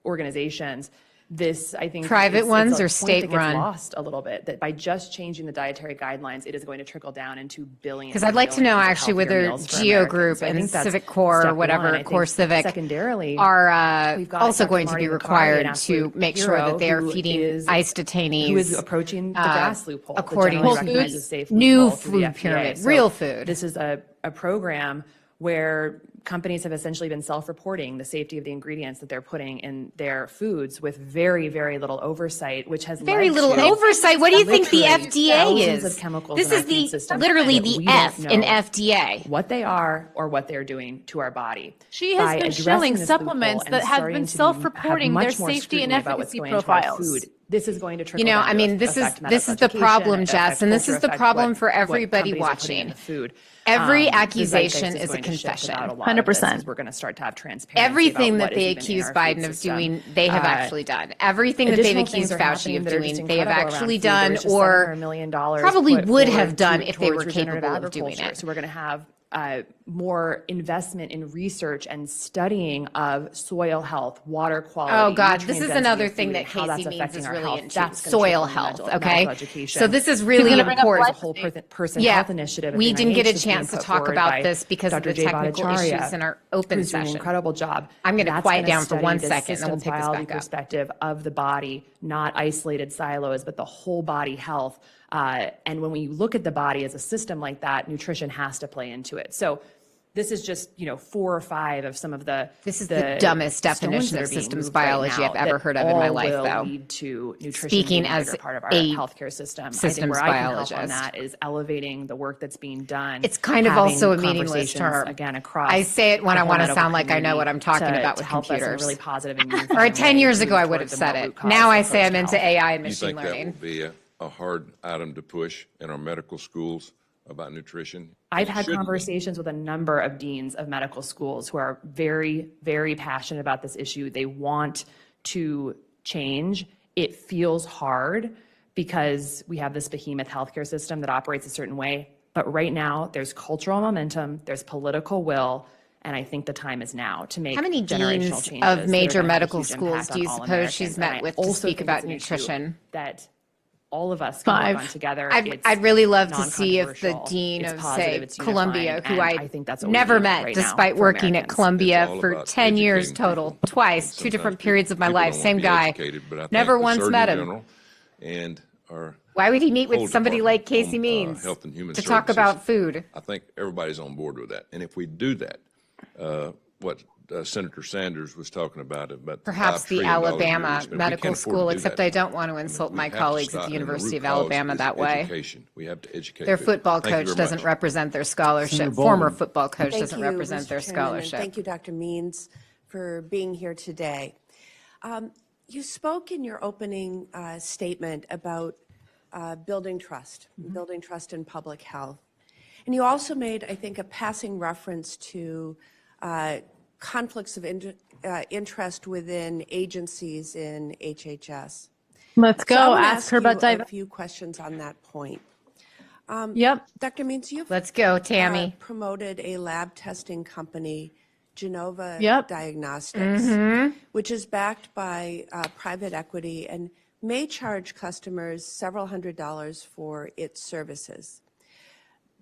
Speaker 1: organizations. This, I think,
Speaker 3: Private ones
Speaker 1: a
Speaker 3: or
Speaker 1: point that
Speaker 3: state
Speaker 1: gets
Speaker 3: run?
Speaker 1: lost a little bit, that by just changing the dietary guidelines, it is going to trickle down into billions.
Speaker 3: Because I'd like to know actually whether Geo Group and Civic Corps or whatever, Core Civic,
Speaker 1: secondarily
Speaker 3: are
Speaker 1: we've got
Speaker 3: also
Speaker 1: Dr.
Speaker 3: going to
Speaker 1: Marty
Speaker 3: be
Speaker 1: Makary,
Speaker 3: required
Speaker 1: an
Speaker 3: to
Speaker 1: absolute
Speaker 3: make sure
Speaker 1: hero
Speaker 3: that they are
Speaker 1: who
Speaker 3: feeding
Speaker 1: is-
Speaker 3: ICE detainees.
Speaker 1: who is approaching the grass loophole, that
Speaker 3: according
Speaker 1: generally
Speaker 3: to
Speaker 1: recognizes safe
Speaker 3: new
Speaker 1: loophole through the
Speaker 3: food
Speaker 1: FDA.
Speaker 3: pyramid,
Speaker 1: So
Speaker 3: real food.
Speaker 1: This is a program where companies have essentially been self-reporting the safety of the ingredients that they're putting in their foods with very, very little oversight, which has
Speaker 3: Very
Speaker 1: led
Speaker 3: little
Speaker 1: to
Speaker 3: oversight. What do you think the
Speaker 1: literally
Speaker 3: FDA
Speaker 1: thousands
Speaker 3: is?
Speaker 1: of chemicals
Speaker 3: This
Speaker 1: in
Speaker 3: is
Speaker 1: our food
Speaker 3: the
Speaker 1: system
Speaker 3: literally
Speaker 1: that
Speaker 3: the
Speaker 1: we don't
Speaker 3: F in
Speaker 1: know
Speaker 3: FDA.
Speaker 1: what they are or what they're doing to our body.
Speaker 5: She has
Speaker 1: By
Speaker 5: been
Speaker 1: addressing
Speaker 5: shilling
Speaker 1: this
Speaker 5: supplements
Speaker 1: loophole and
Speaker 5: that have
Speaker 1: starting
Speaker 5: been
Speaker 1: to
Speaker 5: self-reporting
Speaker 1: have
Speaker 5: their
Speaker 1: much more
Speaker 5: safety and
Speaker 1: scrutiny about what's
Speaker 5: efficacy
Speaker 1: going into our
Speaker 5: profiles.
Speaker 1: food, this is going to trickle
Speaker 3: You know,
Speaker 1: down
Speaker 3: I
Speaker 1: to
Speaker 3: mean, this
Speaker 1: affect
Speaker 3: is the
Speaker 1: medical
Speaker 3: problem,
Speaker 1: education,
Speaker 3: Jess,
Speaker 1: affect
Speaker 3: and this
Speaker 1: culture,
Speaker 3: is the
Speaker 1: affect
Speaker 3: problem
Speaker 1: what-
Speaker 3: for
Speaker 1: what
Speaker 3: everybody
Speaker 1: companies are putting in
Speaker 3: watching.
Speaker 1: the food.
Speaker 3: Every
Speaker 1: The zeitgeist
Speaker 3: accusation is a
Speaker 1: going to shift
Speaker 3: confession.
Speaker 1: about a lot of this
Speaker 5: 100%.
Speaker 1: as we're going to start to have transparency
Speaker 3: Everything
Speaker 1: about
Speaker 3: that
Speaker 1: what
Speaker 3: they
Speaker 1: is even in
Speaker 3: accuse
Speaker 1: our
Speaker 3: Biden
Speaker 1: food
Speaker 3: of
Speaker 1: system.
Speaker 3: doing, they have actually done. Everything that they've
Speaker 1: Additional
Speaker 3: accused
Speaker 1: things are
Speaker 3: Fauci
Speaker 1: happening
Speaker 3: of
Speaker 1: that are just
Speaker 3: doing, they have
Speaker 1: incredible around
Speaker 3: actually
Speaker 1: food. There
Speaker 3: done
Speaker 1: was just
Speaker 3: or
Speaker 1: $700 million
Speaker 3: probably
Speaker 1: put
Speaker 3: would have
Speaker 1: forward
Speaker 3: done if they were
Speaker 1: towards regenerative
Speaker 3: capable of doing
Speaker 1: agriculture.
Speaker 3: it.
Speaker 1: So we're going to have more investment in research and studying of soil health, water quality.
Speaker 3: Oh God, this
Speaker 1: nutrient
Speaker 3: is
Speaker 1: density
Speaker 3: anher
Speaker 1: of
Speaker 3: thing
Speaker 1: food,
Speaker 3: that
Speaker 1: and how that's
Speaker 3: Casey Means
Speaker 1: affecting
Speaker 3: is
Speaker 1: our
Speaker 3: really
Speaker 1: health.
Speaker 3: into,
Speaker 1: That's gonna
Speaker 3: soil
Speaker 1: trickle
Speaker 3: health,
Speaker 1: into
Speaker 3: okay?
Speaker 1: medical education.
Speaker 3: So this is really
Speaker 5: gonna bring up
Speaker 3: important.
Speaker 1: There's a whole person
Speaker 3: Yeah,
Speaker 1: health initiative. at
Speaker 3: we
Speaker 1: the
Speaker 3: didn't get a
Speaker 1: NIH that's being
Speaker 3: chance to
Speaker 1: put
Speaker 3: talk
Speaker 1: forward
Speaker 3: about
Speaker 1: by
Speaker 3: this because of
Speaker 1: Dr.
Speaker 3: the
Speaker 1: Jay
Speaker 3: technical
Speaker 1: Bhattacharya,
Speaker 3: issues in our open
Speaker 1: who's doing an
Speaker 3: session.
Speaker 1: incredible job.
Speaker 3: I'm gonna
Speaker 1: That's
Speaker 3: quiet
Speaker 1: gonna
Speaker 3: down for
Speaker 1: study
Speaker 3: 1
Speaker 1: the
Speaker 3: second, and then we'll
Speaker 1: systems
Speaker 3: pick this
Speaker 1: biology
Speaker 3: back up.
Speaker 1: perspective of the body, not isolated silos, but the whole body health. And when we look at the body as a system like that, nutrition has to play into it. So this is just, 4 or 5 of some of the.
Speaker 3: This is the dumbest
Speaker 1: stones
Speaker 3: definition
Speaker 1: that
Speaker 3: of
Speaker 1: are being
Speaker 3: systems
Speaker 1: moved right
Speaker 3: biology
Speaker 1: now
Speaker 3: I've ever
Speaker 1: that
Speaker 3: heard of in my
Speaker 1: all
Speaker 3: life,
Speaker 1: will
Speaker 3: though.
Speaker 1: lead to nutrition
Speaker 3: Speaking
Speaker 1: being a
Speaker 3: as
Speaker 1: bigger part of our
Speaker 3: a
Speaker 1: healthcare system. I think
Speaker 3: systems
Speaker 1: where I can help on
Speaker 3: biologist.
Speaker 1: that is elevating the work that's being done.
Speaker 3: It's kind of
Speaker 1: having
Speaker 3: also a meaningless
Speaker 1: conversations,
Speaker 3: term.
Speaker 1: Again, across.
Speaker 3: I say it when
Speaker 1: the
Speaker 3: I
Speaker 1: whole
Speaker 3: wanna
Speaker 1: medical
Speaker 3: sound like I know what I'm talking
Speaker 1: community
Speaker 3: about
Speaker 1: to
Speaker 3: with
Speaker 1: help us in a
Speaker 3: computers.
Speaker 1: really positive and
Speaker 3: Or
Speaker 1: unifying
Speaker 3: 10
Speaker 1: way
Speaker 3: years
Speaker 1: move
Speaker 3: ago, I would
Speaker 1: toward
Speaker 3: have
Speaker 1: the more
Speaker 3: said it.
Speaker 1: root cause
Speaker 3: Now I say I'm
Speaker 1: approach
Speaker 3: into
Speaker 1: to health.
Speaker 3: AI and
Speaker 8: Do you
Speaker 3: machine
Speaker 8: think that will
Speaker 3: learning.
Speaker 8: be a hard item to push in our medical schools about nutrition?
Speaker 1: I've
Speaker 8: It
Speaker 1: had
Speaker 8: shouldn't be.
Speaker 1: conversations with a number of deans of medical schools who are very, very passionate about this issue. They want to change. It feels hard because we have this behemoth healthcare system that operates a certain way. But right now, there's cultural momentum, there's political will, and I think the time is now to make
Speaker 3: How many
Speaker 1: generational
Speaker 3: deans
Speaker 1: changes
Speaker 3: of
Speaker 1: that are
Speaker 3: major
Speaker 1: gonna have a
Speaker 3: medical
Speaker 1: huge
Speaker 3: schools
Speaker 1: impact
Speaker 3: do you
Speaker 1: on all
Speaker 3: suppose
Speaker 1: Americans.
Speaker 3: she's
Speaker 1: And
Speaker 3: met
Speaker 1: I
Speaker 3: with to
Speaker 1: also
Speaker 3: speak
Speaker 1: think
Speaker 3: about
Speaker 1: it's an issue
Speaker 3: nutrition?
Speaker 1: that all of us can work
Speaker 5: 5.
Speaker 1: on together.
Speaker 3: I'd really love to see if the
Speaker 1: non-controversial,
Speaker 3: dean
Speaker 1: it's
Speaker 3: of,
Speaker 1: positive,
Speaker 3: say,
Speaker 1: it's
Speaker 3: Columbia,
Speaker 1: unifying,
Speaker 3: who
Speaker 1: and
Speaker 3: I
Speaker 1: think that's what we
Speaker 3: never
Speaker 1: need
Speaker 3: met
Speaker 1: right now
Speaker 3: despite
Speaker 1: for
Speaker 3: working at
Speaker 1: Americans.
Speaker 3: Columbia
Speaker 8: It's all
Speaker 3: for
Speaker 8: about
Speaker 3: 10 years
Speaker 8: educating
Speaker 3: total,
Speaker 8: people.
Speaker 3: twice, 2
Speaker 8: Sometimes
Speaker 3: different periods of my
Speaker 8: people
Speaker 3: life,
Speaker 8: don't
Speaker 3: same
Speaker 8: wanna be
Speaker 3: guy.
Speaker 8: educated, but I think
Speaker 3: Never
Speaker 8: the
Speaker 3: once
Speaker 8: Surgeon
Speaker 3: met him.
Speaker 8: General and our
Speaker 3: Why would he meet with
Speaker 8: whole
Speaker 3: somebody
Speaker 8: department
Speaker 3: like Casey
Speaker 8: on,
Speaker 3: Means
Speaker 8: Health and Human
Speaker 3: to talk
Speaker 8: Services,
Speaker 3: about food?
Speaker 8: I think everybody's on board with that. And if we do that, what Senator Sanders was talking about
Speaker 3: Perhaps
Speaker 8: $5
Speaker 3: the
Speaker 8: trillion a year
Speaker 3: Alabama
Speaker 8: we spend, we
Speaker 3: Medical
Speaker 8: can't afford to
Speaker 3: School,
Speaker 8: do
Speaker 3: except
Speaker 8: that.
Speaker 3: I don't want to insult
Speaker 8: We
Speaker 3: my
Speaker 8: have to
Speaker 3: colleagues
Speaker 8: stop,
Speaker 3: at the
Speaker 8: and
Speaker 3: University
Speaker 8: root
Speaker 3: of Alabama
Speaker 8: cause
Speaker 3: that
Speaker 8: is
Speaker 3: way.
Speaker 8: education. We have to educate
Speaker 3: Their
Speaker 8: people.
Speaker 3: football
Speaker 8: Thank you
Speaker 3: coach
Speaker 8: very
Speaker 3: doesn't
Speaker 8: much.
Speaker 3: represent their scholarship.
Speaker 2: Senator
Speaker 3: Former
Speaker 2: Baldwin.
Speaker 3: football coach
Speaker 9: Thank
Speaker 3: doesn't
Speaker 9: you,
Speaker 3: represent
Speaker 9: Mr.
Speaker 3: their
Speaker 9: Chairman, and
Speaker 3: scholarship.
Speaker 9: thank you, Dr. Means, for being here today. You spoke in your opening statement about building trust in public health. And you also made, I think, a passing reference to conflicts of interest within agencies in HHS.
Speaker 5: Let's go.
Speaker 9: So I wanna
Speaker 5: Ask her about
Speaker 9: you a few questions on that point.
Speaker 5: Yep.
Speaker 9: Dr. Means, you've
Speaker 3: Let's go, Tammy.
Speaker 9: promoted a lab testing company, Genova
Speaker 5: Yep.
Speaker 9: Diagnostics, which is backed by private equity and may charge customers several $100s for its services.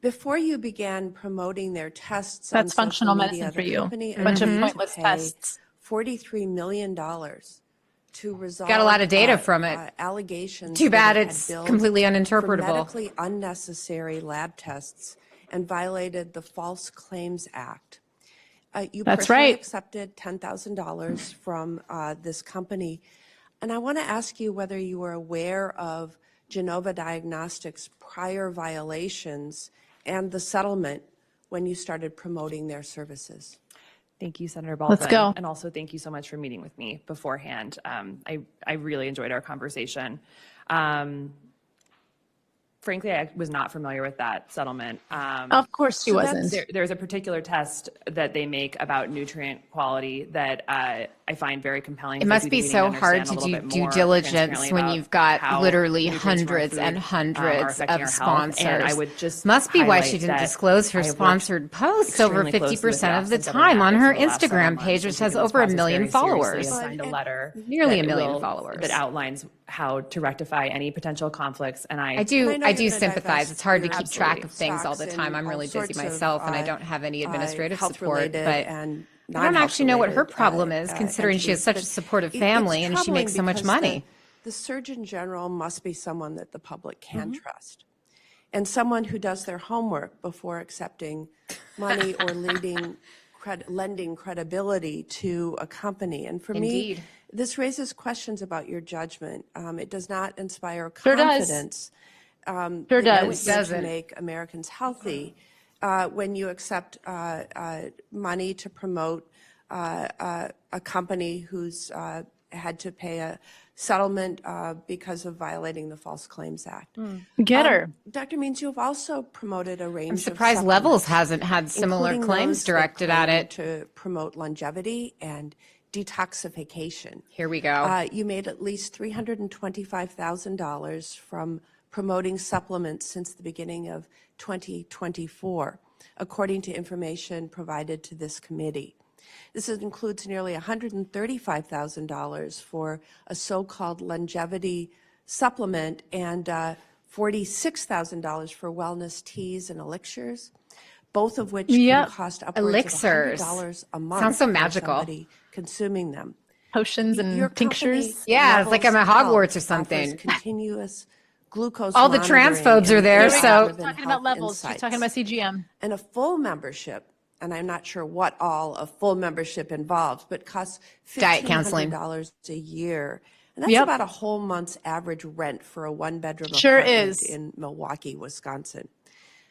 Speaker 9: Before you began promoting their tests on
Speaker 5: That's functional
Speaker 9: social media,
Speaker 5: medicine for
Speaker 9: the
Speaker 5: you.
Speaker 9: company
Speaker 5: A bunch of
Speaker 9: agreed to
Speaker 5: pointless
Speaker 9: pay
Speaker 5: tests.
Speaker 9: $43 million to resolve
Speaker 3: Got a lot of data from it.
Speaker 9: Allegations.
Speaker 3: Too bad
Speaker 9: that it had
Speaker 3: it's
Speaker 9: billed
Speaker 3: completely
Speaker 9: for
Speaker 3: uninterpretable.
Speaker 9: medically unnecessary lab tests and violated the False Claims Act. You
Speaker 5: That's
Speaker 9: personally
Speaker 5: right.
Speaker 9: accepted $10,000 from this company. And I want to ask you whether you were aware of Genova Diagnostics' prior violations and the settlement when you started promoting their services.
Speaker 1: Thank you, Senator Baldwin.
Speaker 5: Let's go.
Speaker 1: And also thank you so much for meeting with me beforehand. I really enjoyed our conversation. Frankly, I was not familiar with that settlement.
Speaker 5: Of course she wasn't.
Speaker 1: There's a particular test that they make about nutrient quality that I find very compelling.
Speaker 3: It must be so hard to do due diligence when you've got literally hundreds and hundreds of sponsors.
Speaker 1: And I would just
Speaker 3: must be why she
Speaker 1: highlight
Speaker 3: didn't
Speaker 1: that
Speaker 3: disclose her
Speaker 1: I have worked
Speaker 3: sponsored posts over
Speaker 1: extremely closely with
Speaker 3: 50% of the
Speaker 1: Office of
Speaker 3: time on her
Speaker 1: Government Ethics for the last several
Speaker 3: Instagram page,
Speaker 1: months,
Speaker 3: which
Speaker 1: and
Speaker 3: has
Speaker 1: taken this
Speaker 3: over 1
Speaker 1: process
Speaker 3: million
Speaker 1: very seriously
Speaker 3: followers.
Speaker 1: and signed a letter
Speaker 3: Nearly
Speaker 1: that
Speaker 3: 1 million
Speaker 1: will-
Speaker 3: followers.
Speaker 1: that outlines how to rectify any potential conflicts. And
Speaker 3: I
Speaker 9: I
Speaker 3: do
Speaker 9: know you're gonna
Speaker 3: sympathize.
Speaker 9: divest
Speaker 3: It's hard to
Speaker 9: your
Speaker 3: keep track of things all the
Speaker 9: stocks
Speaker 3: time.
Speaker 9: in
Speaker 3: I'm really
Speaker 9: all
Speaker 3: busy
Speaker 9: sorts of,
Speaker 3: myself and I don't have any administrative support,
Speaker 9: health-related
Speaker 3: but
Speaker 9: and
Speaker 3: I don't actually know what her
Speaker 9: non-health-related,
Speaker 3: problem is, considering she has such a
Speaker 9: entities.
Speaker 3: supportive
Speaker 9: But
Speaker 3: family
Speaker 9: it's
Speaker 3: and she
Speaker 9: troubling
Speaker 3: makes so much
Speaker 9: because
Speaker 3: money.
Speaker 9: The Surgeon General must be someone that the public can
Speaker 3: Mm-hmm.
Speaker 9: trust, and someone who does their homework before accepting money or lending credibility to a company. And for me,
Speaker 3: Indeed.
Speaker 9: this raises questions about your judgment. It does not inspire
Speaker 5: Sure does.
Speaker 9: confidence.
Speaker 5: Sure
Speaker 9: that
Speaker 5: does.
Speaker 9: you're
Speaker 3: It
Speaker 9: here
Speaker 3: doesn't.
Speaker 9: to make Americans healthy when you accept money to promote a company who's had to pay a settlement because of violating the False Claims Act.
Speaker 5: Get her.
Speaker 9: Dr. Means, you have also promoted a range
Speaker 3: I'm
Speaker 9: of
Speaker 3: surprised Levels
Speaker 9: supplements,
Speaker 3: hasn't had similar
Speaker 9: including
Speaker 3: claims
Speaker 9: those that
Speaker 3: directed at
Speaker 9: claim
Speaker 3: it.
Speaker 9: to promote longevity and detoxification.
Speaker 3: Here we go.
Speaker 9: You made at least $325,000 from promoting supplements since the beginning of 2024, according to information provided to this committee. This includes nearly $135,000 for a so-called longevity supplement and $46,000 for wellness teas and elixirs, both of which
Speaker 5: Yep.
Speaker 9: can cost upwards
Speaker 3: Elixirs.
Speaker 9: of $100 a month.
Speaker 3: Sounds so
Speaker 9: for
Speaker 3: magical.
Speaker 9: somebody consuming them.
Speaker 5: Potions and
Speaker 9: Your company,
Speaker 5: tinctures.
Speaker 3: Yeah, it's like I'm at
Speaker 9: Levels
Speaker 3: Hogwarts or
Speaker 9: Health,
Speaker 3: something.
Speaker 9: offers continuous glucose
Speaker 3: All the
Speaker 9: monitoring
Speaker 3: transphobes are
Speaker 9: and
Speaker 3: there,
Speaker 5: Here we go.
Speaker 3: so-
Speaker 5: She's talking about levels. She's talking about CGM.
Speaker 9: And a full membership, and I'm not sure what all a full membership involves, but costs
Speaker 3: Diet counseling.
Speaker 9: $1,500 a year. And that's
Speaker 5: Yep.
Speaker 9: about a whole month's average rent for a one-bedroom
Speaker 5: Sure
Speaker 9: apartment
Speaker 5: is.
Speaker 9: in Milwaukee, Wisconsin.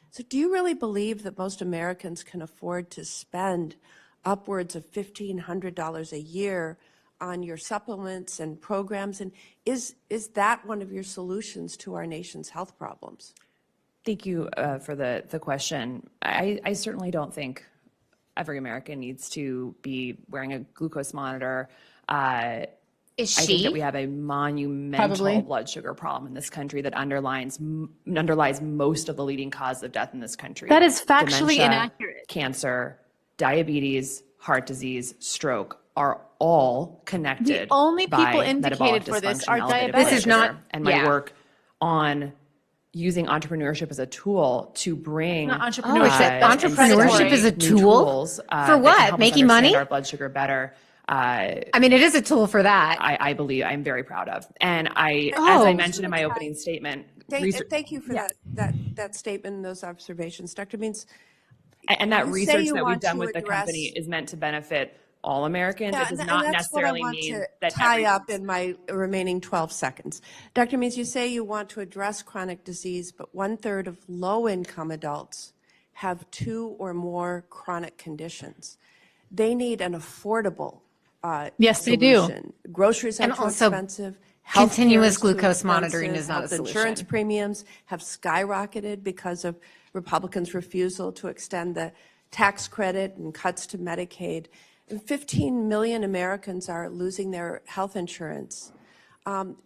Speaker 9: So do you really believe that most Americans can afford to spend upwards of $1,500 a year on your supplements and programs? And is that one of your solutions to our nation's health problems?
Speaker 1: Thank you for the question. I certainly don't think every American needs to be wearing a glucose monitor.
Speaker 3: Is
Speaker 1: I think that
Speaker 3: she?
Speaker 1: we have a monumental
Speaker 5: Probably.
Speaker 1: blood sugar problem in this country that underlies most of the leading cause of death in this country.
Speaker 5: That is factually
Speaker 1: Dementia,
Speaker 5: inaccurate.
Speaker 1: Cancer, diabetes, heart disease, stroke are all connected.
Speaker 5: The only people
Speaker 1: by
Speaker 5: indicated
Speaker 1: metabolic
Speaker 5: for this
Speaker 1: dysfunction
Speaker 5: are
Speaker 1: and elevated
Speaker 5: diabetics.
Speaker 1: blood
Speaker 3: This is
Speaker 1: sugar.
Speaker 3: not-
Speaker 1: And my
Speaker 3: yeah.
Speaker 1: work on using entrepreneurship as a tool to bring
Speaker 5: Not
Speaker 3: Oh,
Speaker 5: entrepreneurship.
Speaker 3: is it
Speaker 5: That's
Speaker 3: entrepreneurship is a
Speaker 1: new
Speaker 3: tool?
Speaker 1: tools,
Speaker 3: For
Speaker 1: that can
Speaker 3: what?
Speaker 1: help us
Speaker 3: Making
Speaker 1: understand
Speaker 3: money?
Speaker 1: our blood sugar better.
Speaker 3: I mean, it is a tool for that.
Speaker 1: I believe I'm very proud of. And as I
Speaker 3: Oh.
Speaker 1: mentioned in my opening statement, research,
Speaker 9: Thank you for that statement and those observations, Dr. Means.
Speaker 1: and that
Speaker 9: you say
Speaker 1: research
Speaker 9: you
Speaker 1: that we've
Speaker 9: want
Speaker 1: done
Speaker 9: to
Speaker 1: with the
Speaker 9: address-
Speaker 1: company is meant to benefit all Americans.
Speaker 9: Yeah,
Speaker 1: It does
Speaker 9: and
Speaker 1: not
Speaker 9: that's what I
Speaker 1: necessarily
Speaker 9: want
Speaker 1: mean
Speaker 9: to
Speaker 1: that
Speaker 9: tie up
Speaker 1: everyone's-
Speaker 9: in my remaining 12 seconds. Dr. Means, you say you want to address chronic disease, but 1/3 of low-income adults have 2 or more chronic conditions. They need an affordable
Speaker 5: Yes, they do.
Speaker 9: solution. Groceries are
Speaker 3: And
Speaker 9: too
Speaker 3: also,
Speaker 9: expensive. Healthcare
Speaker 3: continuous
Speaker 9: is too
Speaker 3: glucose monitoring
Speaker 9: expensive.
Speaker 3: is not a
Speaker 9: Health
Speaker 3: solution.
Speaker 9: Insurance premiums have skyrocketed because of Republicans' refusal to extend the tax credit and cuts to Medicaid. And 15 million Americans are losing their health insurance.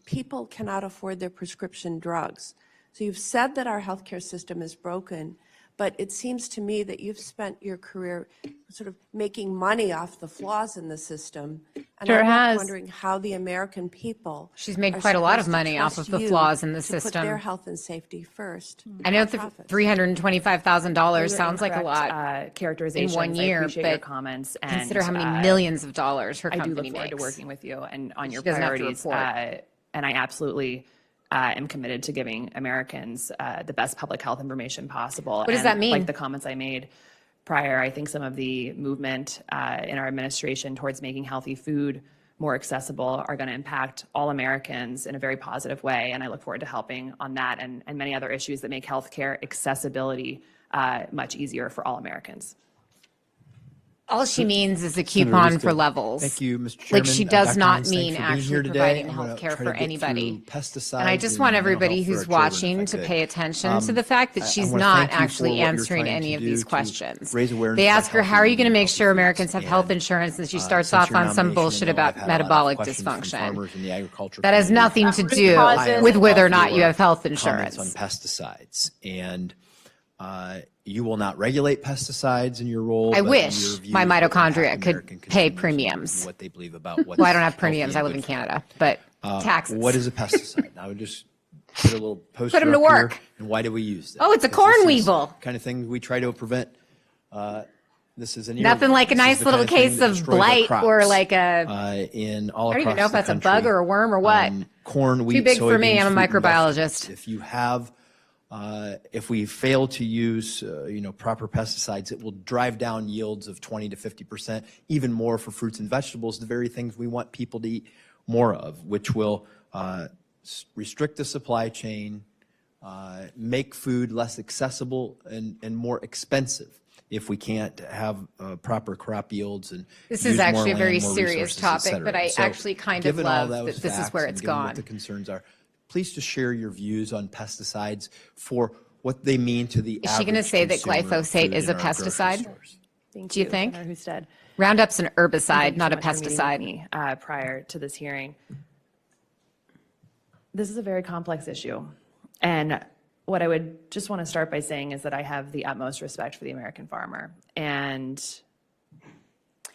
Speaker 9: People cannot afford their prescription drugs. So you've said that our healthcare system is broken, but it seems to me that you've spent your career sort of making money off the flaws in the system. And
Speaker 5: Sure
Speaker 9: I'm
Speaker 5: has.
Speaker 9: wondering how the American people.
Speaker 3: She's made
Speaker 9: are
Speaker 3: quite a lot of
Speaker 9: supposed to
Speaker 3: money off
Speaker 9: trust
Speaker 3: of the
Speaker 9: you
Speaker 3: flaws in the
Speaker 9: to put
Speaker 3: system.
Speaker 9: their health and safety first.
Speaker 3: I know
Speaker 9: not
Speaker 3: the
Speaker 9: profits.
Speaker 3: $325,000 sounds like a lot
Speaker 1: Characterizations.
Speaker 3: in 1 year,
Speaker 1: I appreciate your
Speaker 3: but
Speaker 1: comments. And,
Speaker 3: consider how many millions of dollars her
Speaker 1: I do
Speaker 3: company
Speaker 1: look forward to
Speaker 3: makes.
Speaker 1: working with you and on your
Speaker 3: doesn't have to
Speaker 1: priorities.
Speaker 3: report.
Speaker 1: And I absolutely am committed to giving Americans the best public health information possible. What
Speaker 3: does that mean?
Speaker 1: Like the comments I made prior, I think some of the movement in our administration towards making healthy food more accessible are going to impact all Americans in a very positive way. And I look forward to helping on that and many other issues that make healthcare accessibility much easier for all Americans.
Speaker 3: All she means is a coupon for levels.
Speaker 10: Thank you, Mr. Chairman.
Speaker 3: Like she does
Speaker 10: Dr.
Speaker 3: not
Speaker 10: Hines, thanks
Speaker 3: mean
Speaker 10: for being
Speaker 3: actually
Speaker 10: here today.
Speaker 3: providing
Speaker 10: I'm gonna
Speaker 3: health care
Speaker 10: try to
Speaker 3: for
Speaker 10: get
Speaker 3: anybody.
Speaker 10: through pesticides
Speaker 3: And I just want
Speaker 10: mental
Speaker 3: everybody
Speaker 10: health for
Speaker 3: who's
Speaker 10: our children,
Speaker 3: watching
Speaker 10: if I
Speaker 3: to
Speaker 10: could.
Speaker 3: pay attention to the fact that
Speaker 10: I
Speaker 3: she's
Speaker 10: wanna
Speaker 3: not
Speaker 10: thank you for
Speaker 3: actually
Speaker 10: what you're
Speaker 3: answering
Speaker 10: trying
Speaker 3: any
Speaker 10: to
Speaker 3: of
Speaker 10: do
Speaker 3: these
Speaker 10: to
Speaker 3: questions.
Speaker 10: raise awareness
Speaker 3: They
Speaker 10: about
Speaker 3: ask her,
Speaker 10: healthy
Speaker 3: how are you going to
Speaker 10: eating,
Speaker 3: make sure
Speaker 10: healthy
Speaker 3: Americans
Speaker 10: foods?
Speaker 3: have health
Speaker 10: And,
Speaker 3: insurance? And she
Speaker 10: since
Speaker 3: starts
Speaker 10: your
Speaker 3: off on some
Speaker 10: nomination,
Speaker 3: bullshit
Speaker 10: I know
Speaker 3: about
Speaker 10: I've had a lot of
Speaker 3: metabolic
Speaker 10: questions from
Speaker 3: dysfunction.
Speaker 10: farmers in the agriculture
Speaker 3: That has
Speaker 10: community.
Speaker 3: nothing to
Speaker 5: Root
Speaker 3: do
Speaker 5: causes.
Speaker 3: with whether or not you
Speaker 10: Your
Speaker 3: have health
Speaker 10: comments
Speaker 3: insurance.
Speaker 10: on pesticides, and you will not regulate pesticides in your role.
Speaker 3: I
Speaker 10: but
Speaker 3: wish
Speaker 10: your views
Speaker 3: my
Speaker 10: will impact
Speaker 3: mitochondria could
Speaker 10: American
Speaker 3: pay
Speaker 10: consumers
Speaker 3: premiums.
Speaker 10: and what they believe about what's
Speaker 3: Well, I don't have
Speaker 10: healthy
Speaker 3: premiums.
Speaker 10: and
Speaker 3: I live
Speaker 10: good
Speaker 3: in
Speaker 10: for them.
Speaker 3: Canada, but taxes.
Speaker 10: What is a pesticide? I would just put a little poster
Speaker 3: Put 'em to
Speaker 10: up here,
Speaker 3: work.
Speaker 10: and why do we use that?
Speaker 3: Oh, it's a
Speaker 10: Because this
Speaker 3: corn
Speaker 10: is
Speaker 3: weevil.
Speaker 10: Kind of thing we try to prevent. This is an
Speaker 3: Nothing like a
Speaker 10: this is
Speaker 3: nice
Speaker 10: the
Speaker 3: little
Speaker 10: kind of thing
Speaker 3: case
Speaker 10: that
Speaker 3: of
Speaker 10: destroys our
Speaker 3: blight or
Speaker 10: crops,
Speaker 3: like a.
Speaker 10: in all
Speaker 3: I don't even
Speaker 10: across
Speaker 3: know if
Speaker 10: the
Speaker 3: that's a
Speaker 10: country.
Speaker 3: bug or a worm or what.
Speaker 10: Corn, wheat,
Speaker 3: Too big for me.
Speaker 10: soybeans,
Speaker 3: I'm a
Speaker 10: fruit and
Speaker 3: microbiologist.
Speaker 10: vegetables. If you have, if we fail to use, proper pesticides, it will drive down yields of 20 to 50%, even more for fruits and vegetables, the very things we want people to eat more of, which will restrict the supply chain, make food less accessible and more expensive if we can't have proper crop yields and
Speaker 3: This
Speaker 10: use
Speaker 3: is
Speaker 10: more
Speaker 3: actually a
Speaker 10: land,
Speaker 3: very
Speaker 10: more
Speaker 3: serious
Speaker 10: resources, et
Speaker 3: topic,
Speaker 10: cetera.
Speaker 3: but I
Speaker 10: So,
Speaker 3: actually kind of
Speaker 10: given all
Speaker 3: love
Speaker 10: those
Speaker 3: that this is
Speaker 10: facts
Speaker 3: where
Speaker 10: and
Speaker 3: it's
Speaker 10: given
Speaker 3: gone.
Speaker 10: what the concerns are, please just share your views on pesticides for what they mean to the
Speaker 3: Is she going to
Speaker 10: average
Speaker 3: say that
Speaker 10: consumer of
Speaker 3: glyphosate
Speaker 10: food
Speaker 3: in a
Speaker 10: our grocery
Speaker 3: pesticide?
Speaker 10: stores.
Speaker 1: Thank
Speaker 3: Do you think?
Speaker 1: Senator Husted.
Speaker 3: Roundup's an herbicide,
Speaker 1: Thank you
Speaker 3: not
Speaker 1: so
Speaker 3: a
Speaker 1: much for meeting with
Speaker 3: pesticide.
Speaker 1: me, prior to this hearing. This is a very complex issue. And what I would just want to start by saying is that I have the utmost respect for the American farmer. And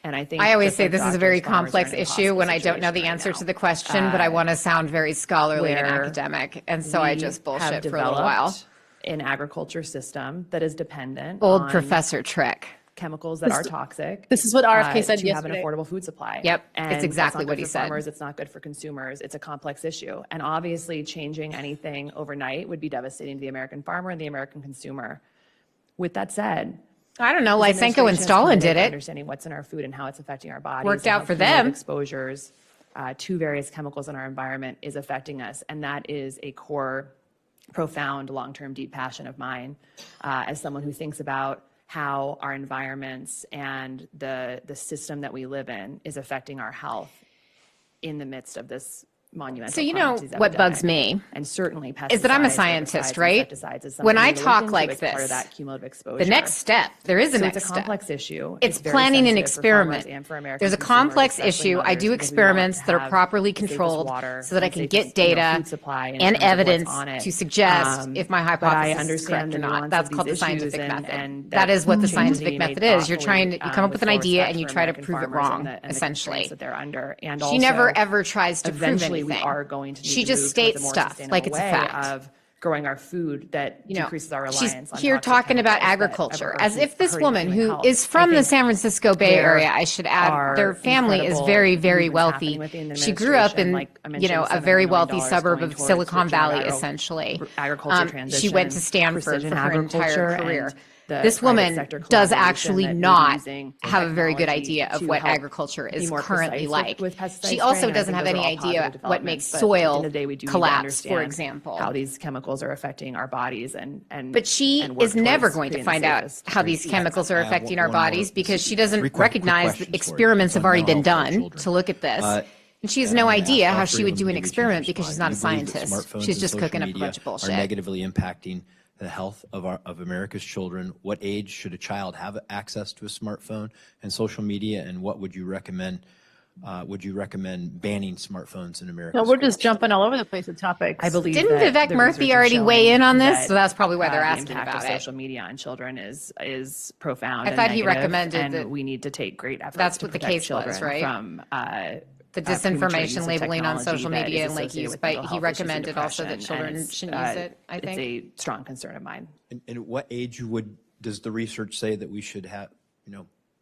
Speaker 1: I think
Speaker 3: I always
Speaker 1: just
Speaker 3: say
Speaker 1: like
Speaker 3: this is a
Speaker 1: doctors,
Speaker 3: very
Speaker 1: farmers are
Speaker 3: complex
Speaker 1: in an
Speaker 3: issue when
Speaker 1: impossible
Speaker 3: I don't know the
Speaker 1: situation
Speaker 3: answer
Speaker 1: right
Speaker 3: to
Speaker 1: now.
Speaker 3: the question, but I want to sound very scholarly and
Speaker 1: where
Speaker 3: academic. And so I
Speaker 1: we
Speaker 3: just
Speaker 1: have
Speaker 3: bullshit for a little while.
Speaker 1: developed an agriculture system that is dependent
Speaker 3: Old
Speaker 1: on
Speaker 3: Professor Trick.
Speaker 1: chemicals that are toxic.
Speaker 5: This is what RFK said
Speaker 1: to have an
Speaker 5: yesterday.
Speaker 1: affordable food supply.
Speaker 3: Yep, it's
Speaker 1: And that's
Speaker 3: exactly
Speaker 1: not
Speaker 3: what
Speaker 1: good
Speaker 3: he
Speaker 1: for
Speaker 3: said.
Speaker 1: Farmers, it's not good for consumers. It's a complex issue, and obviously, changing anything overnight would be devastating to the American farmer and the American consumer. With that said,
Speaker 3: I don't know,
Speaker 1: this
Speaker 3: Lysenko and
Speaker 1: administration is
Speaker 3: Stalin
Speaker 1: committed
Speaker 3: did
Speaker 1: to
Speaker 3: it.
Speaker 1: Understanding what's in our food and how it's affecting our bodies.
Speaker 3: Worked
Speaker 1: and
Speaker 3: out
Speaker 1: how
Speaker 3: for
Speaker 1: cumulative
Speaker 3: them.
Speaker 1: Exposures to various chemicals in our environment is affecting us, and that is a core, profound, long-term, deep passion of mine as someone who thinks about how our environments and the system that we live in is affecting our health in the midst of this monumental
Speaker 3: So you
Speaker 1: chronic
Speaker 3: know
Speaker 1: disease
Speaker 3: what bugs
Speaker 1: epidemic.
Speaker 3: me
Speaker 1: And certainly pesticides,
Speaker 3: is that I'm a
Speaker 1: herbicides,
Speaker 3: scientist, right?
Speaker 1: insecticides is
Speaker 3: When
Speaker 1: something
Speaker 3: I
Speaker 1: we need to
Speaker 3: talk
Speaker 1: look into
Speaker 3: like
Speaker 1: as part
Speaker 3: this,
Speaker 1: of that cumulative exposure.
Speaker 3: The next step, there is a
Speaker 1: So
Speaker 3: next
Speaker 1: it's a
Speaker 3: step.
Speaker 1: complex issue.
Speaker 3: It's
Speaker 1: very
Speaker 3: planning an
Speaker 1: sensitive for farmers
Speaker 3: experiment.
Speaker 1: and for American
Speaker 3: There's a
Speaker 1: consumers,
Speaker 3: complex
Speaker 1: especially
Speaker 3: issue. I
Speaker 1: mothers,
Speaker 3: do
Speaker 1: because we want
Speaker 3: experiments
Speaker 1: to
Speaker 3: that are
Speaker 1: have
Speaker 3: properly
Speaker 1: the safest
Speaker 3: controlled
Speaker 1: water
Speaker 3: so that I
Speaker 1: and
Speaker 3: can
Speaker 1: safest,
Speaker 3: get data
Speaker 1: food supply in
Speaker 3: and
Speaker 1: terms of what's
Speaker 3: evidence
Speaker 1: on it.
Speaker 3: to suggest if my
Speaker 1: But I
Speaker 3: hypothesis is
Speaker 1: understand
Speaker 3: correct or
Speaker 1: the
Speaker 3: not.
Speaker 1: nuance
Speaker 3: That's
Speaker 1: of
Speaker 3: called the
Speaker 1: these
Speaker 3: scientific
Speaker 1: issues
Speaker 3: method.
Speaker 1: and
Speaker 3: That is what the
Speaker 1: changes
Speaker 3: scientific
Speaker 1: need to be
Speaker 3: method
Speaker 1: made
Speaker 3: is. You're trying to, you come up with an
Speaker 1: full
Speaker 3: idea
Speaker 1: respect
Speaker 3: and you
Speaker 1: for
Speaker 3: try to
Speaker 1: American
Speaker 3: prove it
Speaker 1: farmers
Speaker 3: wrong,
Speaker 1: and the
Speaker 3: essentially.
Speaker 1: constraints that they're under. And
Speaker 3: She never
Speaker 1: also,
Speaker 3: ever tries to prove
Speaker 1: eventually
Speaker 3: anything.
Speaker 1: we are going to need
Speaker 3: She
Speaker 1: to
Speaker 3: just
Speaker 1: move towards
Speaker 3: states
Speaker 1: a more
Speaker 3: stuff
Speaker 1: sustainable
Speaker 3: like it's a
Speaker 1: way
Speaker 3: fact.
Speaker 1: of growing our food that
Speaker 3: You know,
Speaker 1: decreases our
Speaker 3: she's
Speaker 1: reliance on
Speaker 3: here
Speaker 1: toxic
Speaker 3: talking about
Speaker 1: chemicals that
Speaker 3: agriculture
Speaker 1: are
Speaker 3: as if this
Speaker 1: hurting
Speaker 3: woman
Speaker 1: human
Speaker 3: who
Speaker 1: health.
Speaker 3: is
Speaker 1: I
Speaker 3: from the
Speaker 1: think
Speaker 3: San Francisco Bay
Speaker 1: there
Speaker 3: Area, I should add,
Speaker 1: are
Speaker 3: their family is
Speaker 1: incredible
Speaker 3: very, very
Speaker 1: movements happening
Speaker 3: wealthy.
Speaker 1: within the
Speaker 3: She grew up in,
Speaker 1: administration, like I mentioned,
Speaker 3: a
Speaker 1: $700
Speaker 3: very
Speaker 1: million
Speaker 3: wealthy suburb
Speaker 1: going
Speaker 3: of
Speaker 1: towards
Speaker 3: Silicon
Speaker 1: switching our
Speaker 3: Valley, essentially.
Speaker 1: agriculture
Speaker 3: She
Speaker 1: transition,
Speaker 3: went to Stanford
Speaker 1: precision
Speaker 3: for her entire
Speaker 1: agriculture,
Speaker 3: career.
Speaker 1: and the
Speaker 3: This
Speaker 1: private
Speaker 3: woman
Speaker 1: sector
Speaker 3: does
Speaker 1: collaboration
Speaker 3: actually
Speaker 1: that we're
Speaker 3: not
Speaker 1: using
Speaker 3: have a very good
Speaker 1: technology
Speaker 3: idea of
Speaker 1: to
Speaker 3: what
Speaker 1: help
Speaker 3: agriculture
Speaker 1: be
Speaker 3: is
Speaker 1: more
Speaker 3: currently
Speaker 1: precise
Speaker 3: like.
Speaker 1: with pesticide
Speaker 3: She also
Speaker 1: spraying, and I
Speaker 3: doesn't
Speaker 1: think
Speaker 3: have
Speaker 1: those
Speaker 3: any
Speaker 1: are all
Speaker 3: idea
Speaker 1: positive
Speaker 3: what makes
Speaker 1: developments, but at the end
Speaker 3: soil
Speaker 1: of the day, we do need to
Speaker 3: collapse, for
Speaker 1: understand
Speaker 3: example.
Speaker 1: how these chemicals are affecting our bodies and
Speaker 3: But she
Speaker 1: and work
Speaker 3: is never
Speaker 1: towards
Speaker 3: going to
Speaker 1: creating
Speaker 3: find
Speaker 1: the
Speaker 3: out
Speaker 1: safest
Speaker 3: how these
Speaker 1: food
Speaker 3: chemicals are
Speaker 10: I have
Speaker 3: affecting our
Speaker 10: one more.
Speaker 3: bodies because she doesn't
Speaker 10: Three quick
Speaker 3: recognize
Speaker 10: questions
Speaker 3: the
Speaker 10: for you.
Speaker 3: experiments
Speaker 10: It's
Speaker 3: have
Speaker 10: on
Speaker 3: already been
Speaker 10: mental health for
Speaker 3: done
Speaker 10: children.
Speaker 3: to look at this. And she has no
Speaker 10: And
Speaker 3: idea
Speaker 10: all
Speaker 3: how
Speaker 10: three
Speaker 3: she
Speaker 10: of
Speaker 3: would
Speaker 10: them
Speaker 3: do
Speaker 10: can
Speaker 3: an
Speaker 10: give you a chance
Speaker 3: experiment
Speaker 10: to
Speaker 3: because she's
Speaker 10: respond.
Speaker 3: not a
Speaker 10: You believe that
Speaker 3: scientist.
Speaker 10: smartphones
Speaker 3: She's
Speaker 10: and
Speaker 3: just
Speaker 10: social
Speaker 3: cooking up a
Speaker 10: media
Speaker 3: bunch of
Speaker 10: are
Speaker 3: bullshit.
Speaker 10: negatively impacting the health of America's children. What age should a child have access to a smartphone and social media, and what would you recommend would you recommend banning smartphones in America?
Speaker 5: No, we're just jumping all over the place with topics.
Speaker 1: I believe
Speaker 3: Didn't
Speaker 1: that
Speaker 3: Vivek
Speaker 1: the
Speaker 3: Murthy
Speaker 1: research is
Speaker 3: already weigh
Speaker 1: showing
Speaker 3: in on this?
Speaker 1: that,
Speaker 3: So that's probably why they're
Speaker 1: the
Speaker 3: asking
Speaker 1: impact
Speaker 3: about
Speaker 1: of
Speaker 3: it.
Speaker 1: social media on children is profound.
Speaker 3: I
Speaker 1: and
Speaker 3: thought he
Speaker 1: negative,
Speaker 3: recommended
Speaker 1: and
Speaker 3: that-
Speaker 1: we need to take great efforts
Speaker 3: That's
Speaker 1: to
Speaker 3: what the
Speaker 1: protect
Speaker 3: case was,
Speaker 1: children
Speaker 3: right?
Speaker 1: from
Speaker 3: The
Speaker 1: premature
Speaker 3: disinformation
Speaker 1: use of
Speaker 3: labeling on
Speaker 1: technology
Speaker 3: social
Speaker 1: that
Speaker 3: media
Speaker 1: is
Speaker 3: and lake
Speaker 1: associated
Speaker 3: use,
Speaker 1: with
Speaker 3: but
Speaker 1: mental
Speaker 3: he
Speaker 1: health issues and
Speaker 3: recommended also that
Speaker 1: depression,
Speaker 3: children
Speaker 1: and
Speaker 3: shouldn't use it, I think.
Speaker 1: It's a strong concern of mine.
Speaker 10: And at what age does the research say that we should have,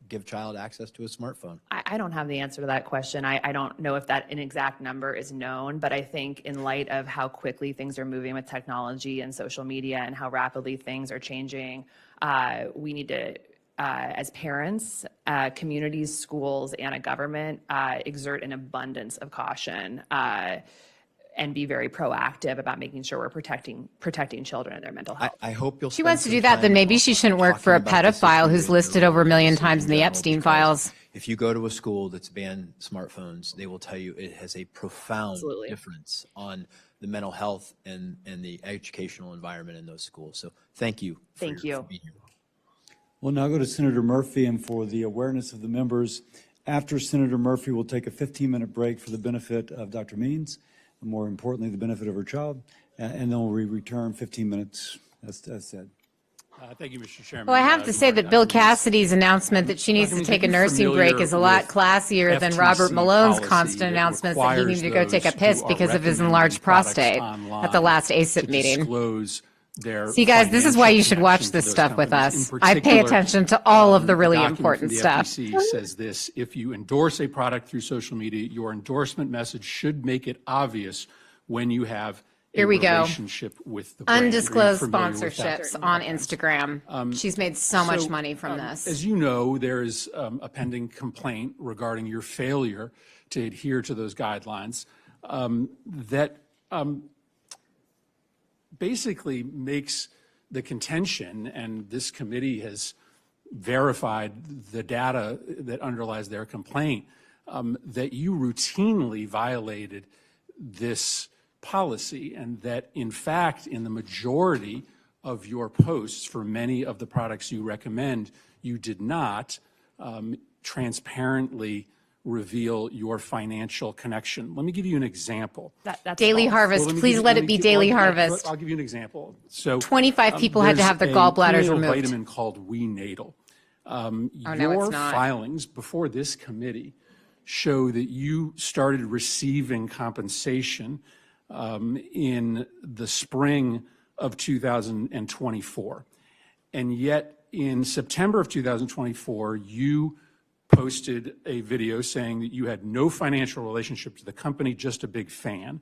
Speaker 10: give child access to a smartphone?
Speaker 1: I don't have the answer to that question. I don't know if that an exact number is known, but I think in light of how quickly things are moving with technology and social media and how rapidly things are changing, we need to, as parents, communities, schools, and a government, exert an abundance of caution and be very proactive about making sure we're protecting children and their mental health.
Speaker 10: I hope you'll.
Speaker 3: She wants to do that, then maybe she shouldn't work for a pedophile who's listed over 1 million times in the Epstein files.
Speaker 10: If you go to a school that's banned smartphones, they will tell you it has a profound
Speaker 1: Absolutely.
Speaker 10: difference on the mental health and the educational environment in those schools. So thank you.
Speaker 1: Thank you.
Speaker 10: For being here.
Speaker 2: We'll now go to Senator Murphy, and for the awareness of the members, after Senator Murphy, we'll take a 15-minute break for the benefit of Dr. Means, and more importantly, the benefit of her child, and then we'll return 15 minutes, as said.
Speaker 11: Thank you, Mr. Chairman.
Speaker 3: Well, I have to say that Bill Cassidy's announcement that she needs to take a nursing break is a lot classier than Robert Malone's constant announcements that he needed to go take a piss because of his enlarged prostate at the last ACIP meeting. See, guys, this is why you should watch this stuff with us. I pay attention to all of the really important stuff.
Speaker 11: The FTC says this: if you endorse a product through social media, your endorsement message should make it obvious when you have a
Speaker 3: Here we go.
Speaker 11: relationship with the brand. Are you
Speaker 3: Undisclosed
Speaker 11: familiar with that?
Speaker 3: sponsorships on Instagram. She's made so much money from this.
Speaker 11: As you know, there is a pending complaint regarding your failure to adhere to those guidelines that basically makes the contention, and this committee has verified the data that underlies their complaint, that you routinely violated this policy, and that in fact, in the majority of your posts for many of the products you recommend, you did not transparently reveal your financial connection. Let me give you an example.
Speaker 1: That's
Speaker 3: Daily
Speaker 1: false.
Speaker 3: Harvest,
Speaker 11: Well,
Speaker 3: please let it be Daily Harvest.
Speaker 11: I'll give you an example. So
Speaker 3: 25 people had to have their gallbladders
Speaker 11: there's a
Speaker 3: removed.
Speaker 11: vitamin called Wenatal.
Speaker 3: no,
Speaker 11: Your
Speaker 3: it's not.
Speaker 11: filings before this committee show that you started receiving compensation in the spring of 2024. And yet in September of 2024, you posted a video saying that you had no financial relationship to the company, just a big fan.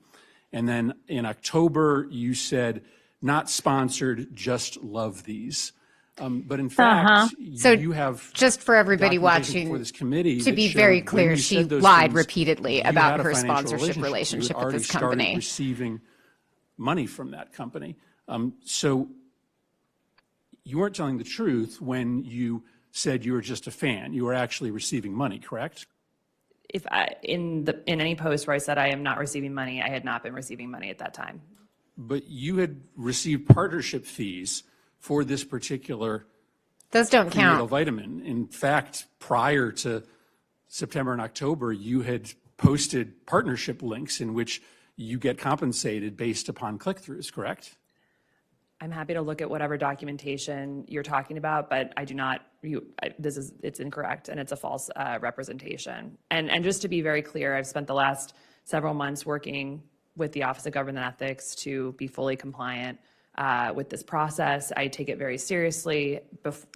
Speaker 11: And then in October, you said, not sponsored, just love these. But in fact,
Speaker 3: So
Speaker 11: you have
Speaker 3: just for everybody
Speaker 11: documentation
Speaker 3: watching,
Speaker 11: before this committee
Speaker 3: to
Speaker 11: that
Speaker 3: be
Speaker 11: showed
Speaker 3: very
Speaker 11: when
Speaker 3: clear,
Speaker 11: you
Speaker 3: she
Speaker 11: said those
Speaker 3: lied
Speaker 11: things,
Speaker 3: repeatedly
Speaker 11: you
Speaker 3: about
Speaker 11: had a
Speaker 3: her
Speaker 11: financial
Speaker 3: sponsorship
Speaker 11: You
Speaker 3: relationship
Speaker 11: had
Speaker 3: with
Speaker 11: already
Speaker 3: this
Speaker 11: started
Speaker 3: company.
Speaker 11: receiving money from that company. So you weren't telling the truth when you said you were just a fan. You were actually receiving money, correct?
Speaker 1: If in any post where I said I am not receiving money, I had not been receiving money at that time.
Speaker 11: But you had received partnership fees for this particular
Speaker 3: Those don't
Speaker 11: prenatal
Speaker 3: count.
Speaker 11: vitamin. In fact, prior to September and October, you had posted partnership links in which you get compensated based upon click-throughs, correct?
Speaker 1: I'm happy to look at whatever documentation you're talking about, but I do not, it's incorrect and it's a false representation. And just to be very clear, I've spent the last several months working with the Office of Government Ethics to be fully compliant with this process. I take it very seriously.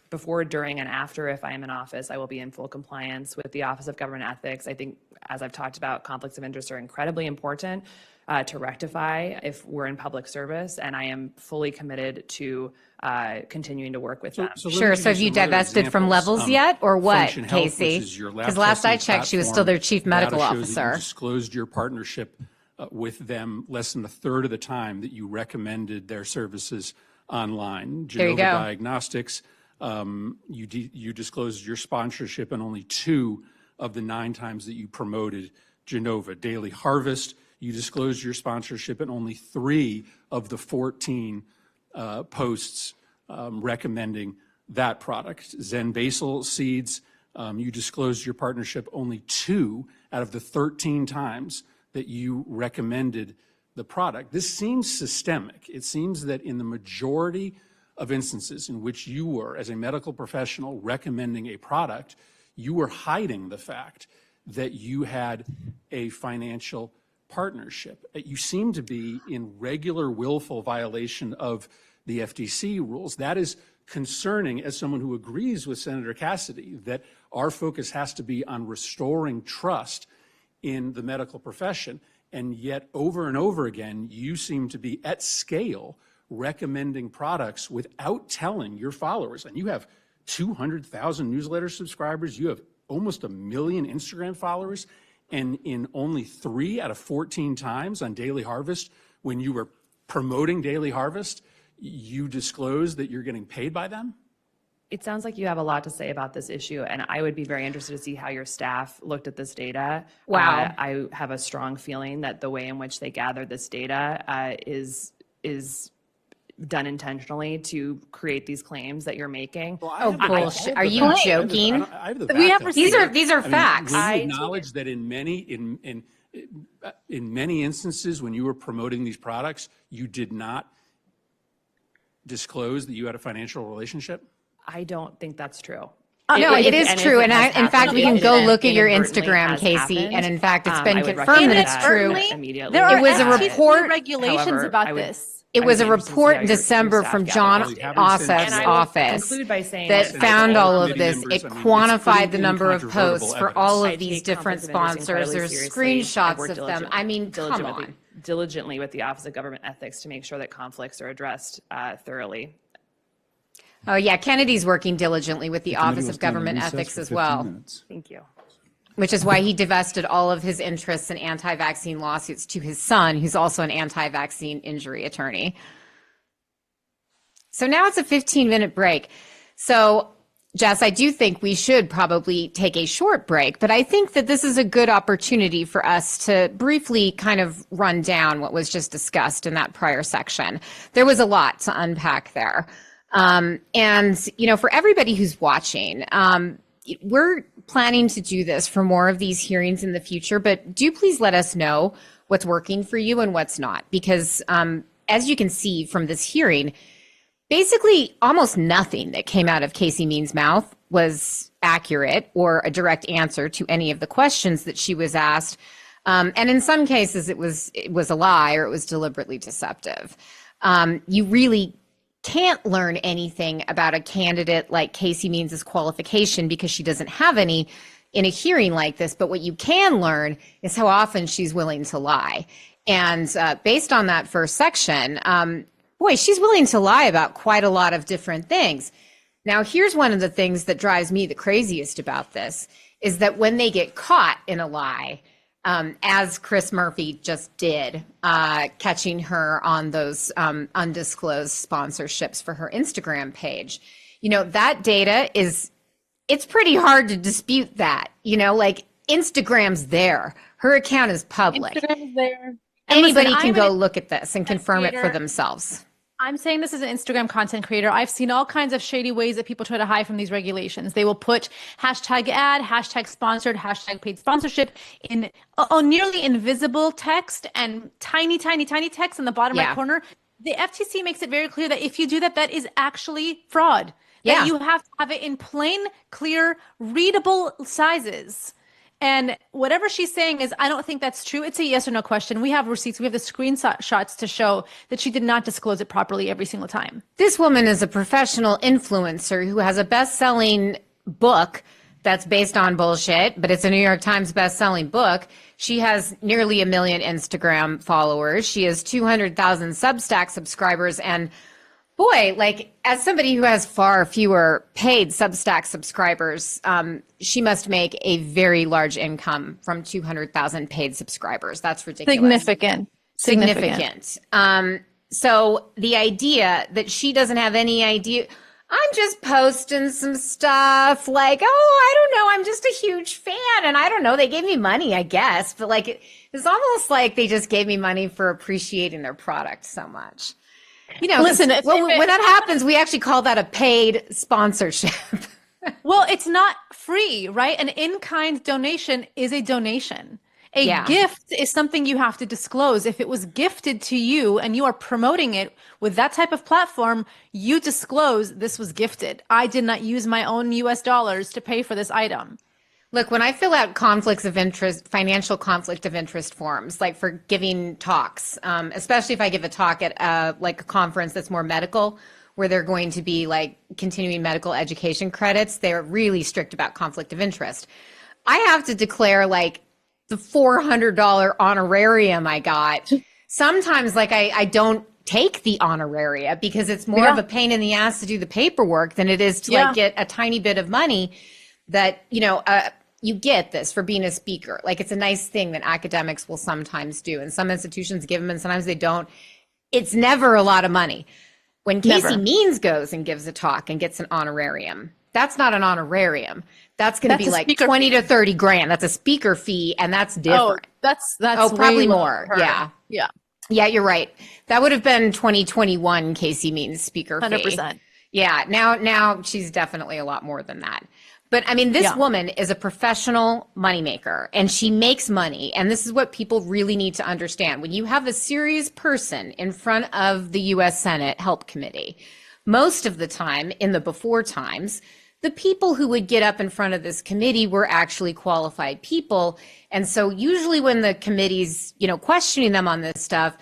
Speaker 1: Before, during, and after, if I am in office, I will be in full compliance with the Office of Government Ethics. I think, as I've talked about, conflicts of interest are incredibly important to rectify if we're in public service, and I am fully committed to continuing to work with them.
Speaker 11: So let me
Speaker 3: Sure,
Speaker 11: give
Speaker 3: so have you
Speaker 11: some other
Speaker 3: divested from
Speaker 11: examples.
Speaker 3: Levels yet, or what,
Speaker 11: Function Health, which
Speaker 3: Casey?
Speaker 11: is your lab
Speaker 3: Because last I
Speaker 11: testing
Speaker 3: checked, she was still their
Speaker 11: platform.
Speaker 3: chief medical
Speaker 11: Data shows that
Speaker 3: officer.
Speaker 11: You disclosed your partnership with them less than a third of the time that you recommended their services online.
Speaker 3: There you
Speaker 11: Genova
Speaker 3: go.
Speaker 11: Diagnostics, you disclosed your sponsorship in only 2 of the 9 times that you promoted Genova. Daily Harvest, you disclosed your sponsorship in only 3 of the 14 posts recommending that product. Zen Basal Seeds, You disclosed your partnership only 2 out of the 13 times that you recommended the product. This seems systemic. It seems that in the majority of instances in which you were, as a medical professional, recommending a product, you were hiding the fact that you had a financial partnership. You seem to be in regular willful violation of the FTC rules. That is concerning, as someone who agrees with Senator Cassidy that our focus has to be on restoring trust in the medical profession. And yet, over and over again, you seem to be at scale recommending products without telling your followers. And you have 200,000 newsletter subscribers. You have almost 1 million Instagram followers. And in only 3 out of 14 times on Daily Harvest, when you were promoting Daily Harvest, you disclosed that you're getting paid by them?
Speaker 1: It sounds like you have a lot to say about this issue, and I would be very interested to see how your staff looked at this data.
Speaker 3: Wow.
Speaker 1: I have a strong feeling that the way in which they gathered this data is done intentionally to create these claims that you're making.
Speaker 3: Oh, bullshit. Are you joking?
Speaker 11: We have
Speaker 3: These are facts.
Speaker 11: I acknowledge that in many instances when you were promoting these products, you did not disclose that you had a financial relationship?
Speaker 1: I don't think that's true.
Speaker 3: No, it is true. And in fact, we can go look at your Instagram, Casey. And in fact, it's been confirmed that it's true.
Speaker 5: There are
Speaker 3: It was a report.
Speaker 5: regulations
Speaker 1: However,
Speaker 5: about
Speaker 1: I would-
Speaker 5: this.
Speaker 3: It was a
Speaker 1: I'm interested to see
Speaker 3: report
Speaker 1: how
Speaker 3: in
Speaker 1: your
Speaker 3: December
Speaker 1: staff
Speaker 3: from
Speaker 1: gathered
Speaker 3: John
Speaker 11: this. And
Speaker 3: Ossoff's
Speaker 1: And I will
Speaker 3: office
Speaker 1: conclude by saying
Speaker 3: that
Speaker 1: that
Speaker 3: found
Speaker 11: all
Speaker 3: all of
Speaker 11: committee
Speaker 3: this.
Speaker 11: members,
Speaker 3: It
Speaker 11: I mean, it's
Speaker 3: quantified
Speaker 11: pretty
Speaker 3: the number of
Speaker 11: incontrovertible
Speaker 3: posts for
Speaker 11: evidence.
Speaker 3: all
Speaker 1: I
Speaker 3: of these
Speaker 1: take
Speaker 3: different
Speaker 1: conflicts of interest
Speaker 3: sponsors.
Speaker 1: entirely
Speaker 3: There's
Speaker 1: seriously. I've
Speaker 3: screenshots
Speaker 1: worked
Speaker 3: of them. I mean, come on.
Speaker 1: diligently with the Office of Government Ethics to make sure that conflicts are addressed thoroughly.
Speaker 3: Oh, yeah. Kennedy's working diligently with the
Speaker 2: Committee
Speaker 3: Office
Speaker 2: will
Speaker 3: of
Speaker 2: stand in
Speaker 3: Government
Speaker 2: recess
Speaker 3: Ethics
Speaker 2: for
Speaker 3: as
Speaker 2: 15
Speaker 3: well,
Speaker 2: minutes.
Speaker 1: Thank you.
Speaker 3: which is why he divested all of his interests in anti-vaccine lawsuits to his son, who's also an anti-vaccine injury attorney. So now it's a 15-minute break. So, Jess, I do think we should probably take a short break, but I think that this is a good opportunity for us to briefly kind of run down what was just discussed in that prior section. There was a lot to unpack there. And, for everybody who's watching, we're planning to do this for more of these hearings in the future, but do please let us know what's working for you and what's not, because as you can see from this hearing, basically almost nothing that came out of Casey Means' mouth was accurate or a direct answer to any of the questions that she was asked. And in some cases, it was a lie or it was deliberately deceptive. You really can't learn anything about a candidate like Casey Means' qualification because she doesn't have any in a hearing like this. But what you can learn is how often she's willing to lie. And based on that first section, boy, she's willing to lie about quite a lot of different things. Now, here's one of the things that drives me the craziest about this is that when they get caught in a lie, as Chris Murphy just did, catching her on those undisclosed sponsorships for her Instagram page, that data it's pretty hard to dispute that. Like Instagram's there. Her account is public.
Speaker 5: Instagram's there.
Speaker 3: Anybody can go look at this and confirm it for themselves.
Speaker 5: I'm saying this as an Instagram content creator. I've seen all kinds of shady ways that people try to hide from these regulations. They will put hashtag ad, hashtag sponsored, hashtag paid sponsorship in nearly invisible text and tiny, tiny, tiny text in the bottom right corner. The FTC makes it very clear that if you do that, that is actually fraud. That you have to have it in plain, clear, readable sizes. And whatever she's saying is, I don't think that's true. It's a yes or no question. We have receipts. We have the screenshots to show that she did not disclose it properly every single time.
Speaker 3: This woman is a professional influencer who has a best-selling book that's based on bullshit, but it's a New York Times best-selling book. She has nearly 1 million Instagram followers. She has 200,000 Substack subscribers. And boy, as somebody who has far fewer paid Substack subscribers, she must make a very large income from 200,000 paid subscribers. That's ridiculous. Significant. So the idea that she doesn't have any idea, I'm just posting some stuff I don't know, I'm just a huge fan. And I don't know, they gave me money, I guess. But it's almost like they just gave me money for appreciating their product so much.
Speaker 5: Listen,
Speaker 3: when that happens, we actually call that a paid sponsorship.
Speaker 5: Well, it's not free, right? An in-kind donation is a donation. A
Speaker 3: Yeah.
Speaker 5: gift is something you have to disclose. If it was gifted to you and you are promoting it with that type of platform, you disclose this was gifted. I did not use my own US dollars to pay for this item.
Speaker 3: Look, when I fill out conflicts of interest, financial conflict of interest forms, like for giving talks, especially if I give a talk at like a conference that's more medical, where they're going to be like continuing medical education credits, they're really strict about conflict of interest. I have to declare like the $400 honorarium I got. Sometimes like I don't take the honoraria because it's more of a pain in the ass to do the paperwork than it is to like get a tiny bit of money that, you get this for being a speaker. Like it's a nice thing that academics will sometimes do. And some institutions give them and sometimes they don't. It's never a lot of money. When Casey Means goes and gives a talk and gets an honorarium, that's not an honorarium. That's going to be like 20 to 30 grand. That's a speaker fee, and that's different.
Speaker 5: That's
Speaker 3: probably
Speaker 5: way
Speaker 3: more.
Speaker 5: lower.
Speaker 3: Yeah. Yeah, you're right. That would have been 2021 Casey Means speaker fee.
Speaker 5: 100%.
Speaker 3: Yeah, now she's definitely a lot more than that. But I mean, this woman is a professional moneymaker and she makes money. And this is what people really need to understand. When you have a serious person in front of the US Senate Help Committee, most of the time in the before times, the people who would get up in front of this committee were actually qualified people. And so usually when the committee's, questioning them on this stuff,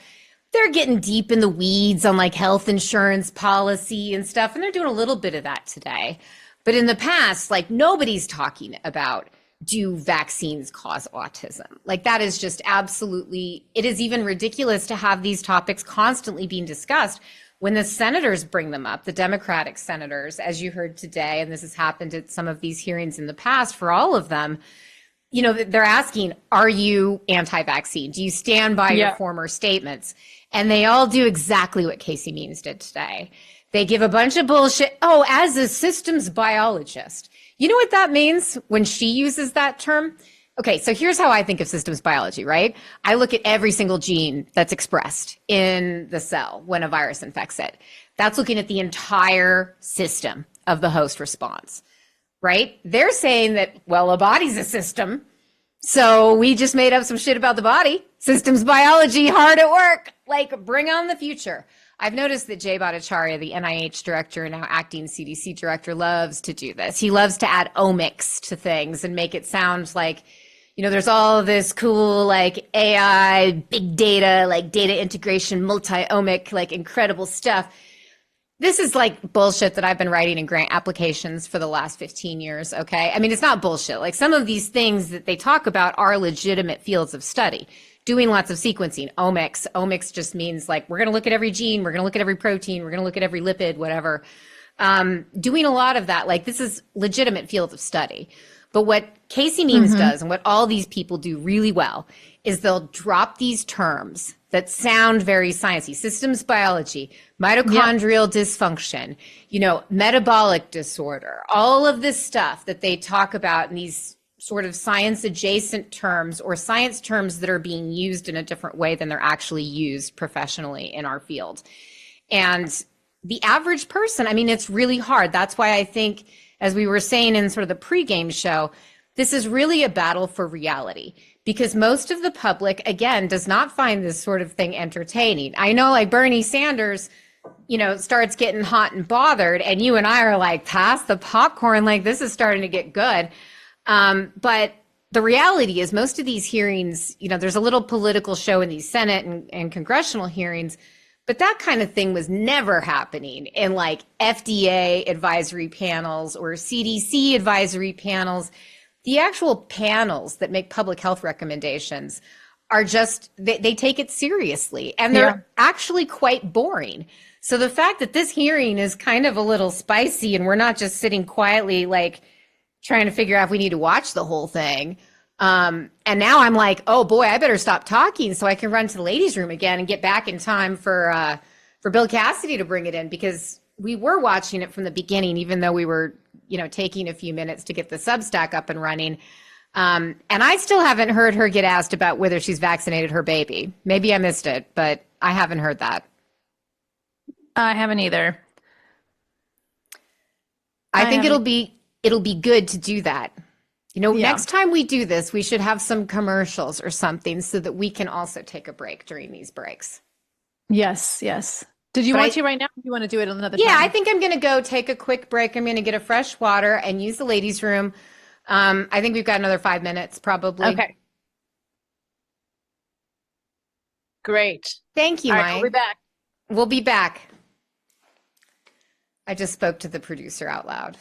Speaker 3: they're getting deep in the weeds on like health insurance policy and stuff. And they're doing a little bit of that today. But in the past, like nobody's talking about, do vaccines cause autism? Like that is just absolutely, it is even ridiculous to have these topics constantly being discussed when the senators bring them up, the Democratic senators, as you heard today, and this has happened at some of these hearings in the past for all of them, they're asking, are you anti-vaccine? Do you stand by your former statements? And they all do exactly what Casey Means did today. They give a bunch of bullshit. Oh, as a systems biologist. You know what that means when she uses that term? Okay, so here's how I think of systems biology, right? I look at every single gene that's expressed in the cell when a virus infects it. That's looking at the entire system of the host response, right? They're saying that, well, a body's a system, so we just made up some shit about the body. Systems biology, hard at work. Like, bring on the future. I've noticed that Jay Bhattacharya, the NIH director and now acting CDC director, loves to do this. He loves to add omics to things and make it sound like, there's all this cool, like AI, big data, like data integration, multi-omic, like incredible stuff. This is like bullshit that I've been writing in grant applications for the last 15 years, okay? I mean, it's not bullshit. Like some of these things that they talk about are legitimate fields of study. Doing lots of sequencing, omics. Omics just means like, we're going to look at every gene, we're going to look at every protein, we're going to look at every lipid, whatever. Doing a lot of that, like this is legitimate field of study. But what Casey Means does and what all these people do really well is they'll drop these terms that sound very sciencey: systems biology, mitochondrial dysfunction, metabolic disorder, all of this stuff that they talk about in these sort of science adjacent terms or science terms that are being used in a different way than they're actually used professionally in our field. And the average person, I mean, it's really hard. That's why I think, as we were saying in sort of the pregame show, this is really a battle for reality because most of the public, again, does not find this sort of thing entertaining. I know like Bernie Sanders, starts getting hot and bothered and you and I are like, pass the popcorn, like this is starting to get good. But the reality is most of these hearings, there's a little political show in these Senate and congressional hearings, but that kind of thing was never happening in like FDA advisory panels or CDC advisory panels. The actual panels that make public health recommendations are just, they take it seriously and they're actually quite boring. So the fact that this hearing is kind of a little spicy and we're not just sitting quietly like trying to figure out if we need to watch the whole thing. And now I'm like, oh boy, I better stop talking so I can run to the ladies' room again and get back in time for Bill Cassidy to bring it in, because we were watching it from the beginning, even though we were, taking a few minutes to get the Substack up and running. And I still haven't heard her get asked about whether she's vaccinated her baby. Maybe I missed it, but I haven't heard that. I
Speaker 5: haven't either.
Speaker 3: I think it'll be it'll be good to do that.
Speaker 5: Yeah.
Speaker 3: Next time we do this, we should have some commercials or something so that we can also take a break during these breaks.
Speaker 5: Yes, yes. Did you
Speaker 3: But
Speaker 5: want to right now? Or do you want to do it another
Speaker 3: Yeah,
Speaker 5: time?
Speaker 3: I think I'm going to go take a quick break. I'm going to get a fresh water and use the ladies' room. I think we've got another 5 minutes probably.
Speaker 5: Okay. Great.
Speaker 3: Thank you,
Speaker 5: All
Speaker 3: Mike.
Speaker 5: right, we'll be back.
Speaker 3: We'll be back. I just spoke to the producer out loud.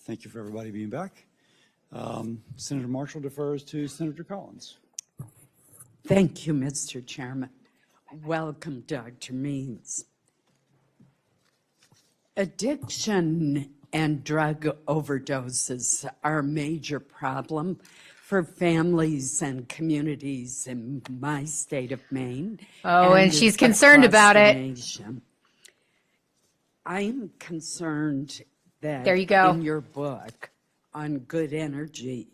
Speaker 2: Thank you for everybody being back. Senator Marshall defers to Senator Collins.
Speaker 12: Thank you, Mr. Chairman. Welcome, Dr. Means. Addiction and drug overdoses are a major problem for families and communities in my state of Maine.
Speaker 3: Oh, and she's concerned
Speaker 12: across
Speaker 3: about
Speaker 12: the
Speaker 3: it.
Speaker 12: nation. I am concerned that
Speaker 3: There you go.
Speaker 12: in your book on good energy,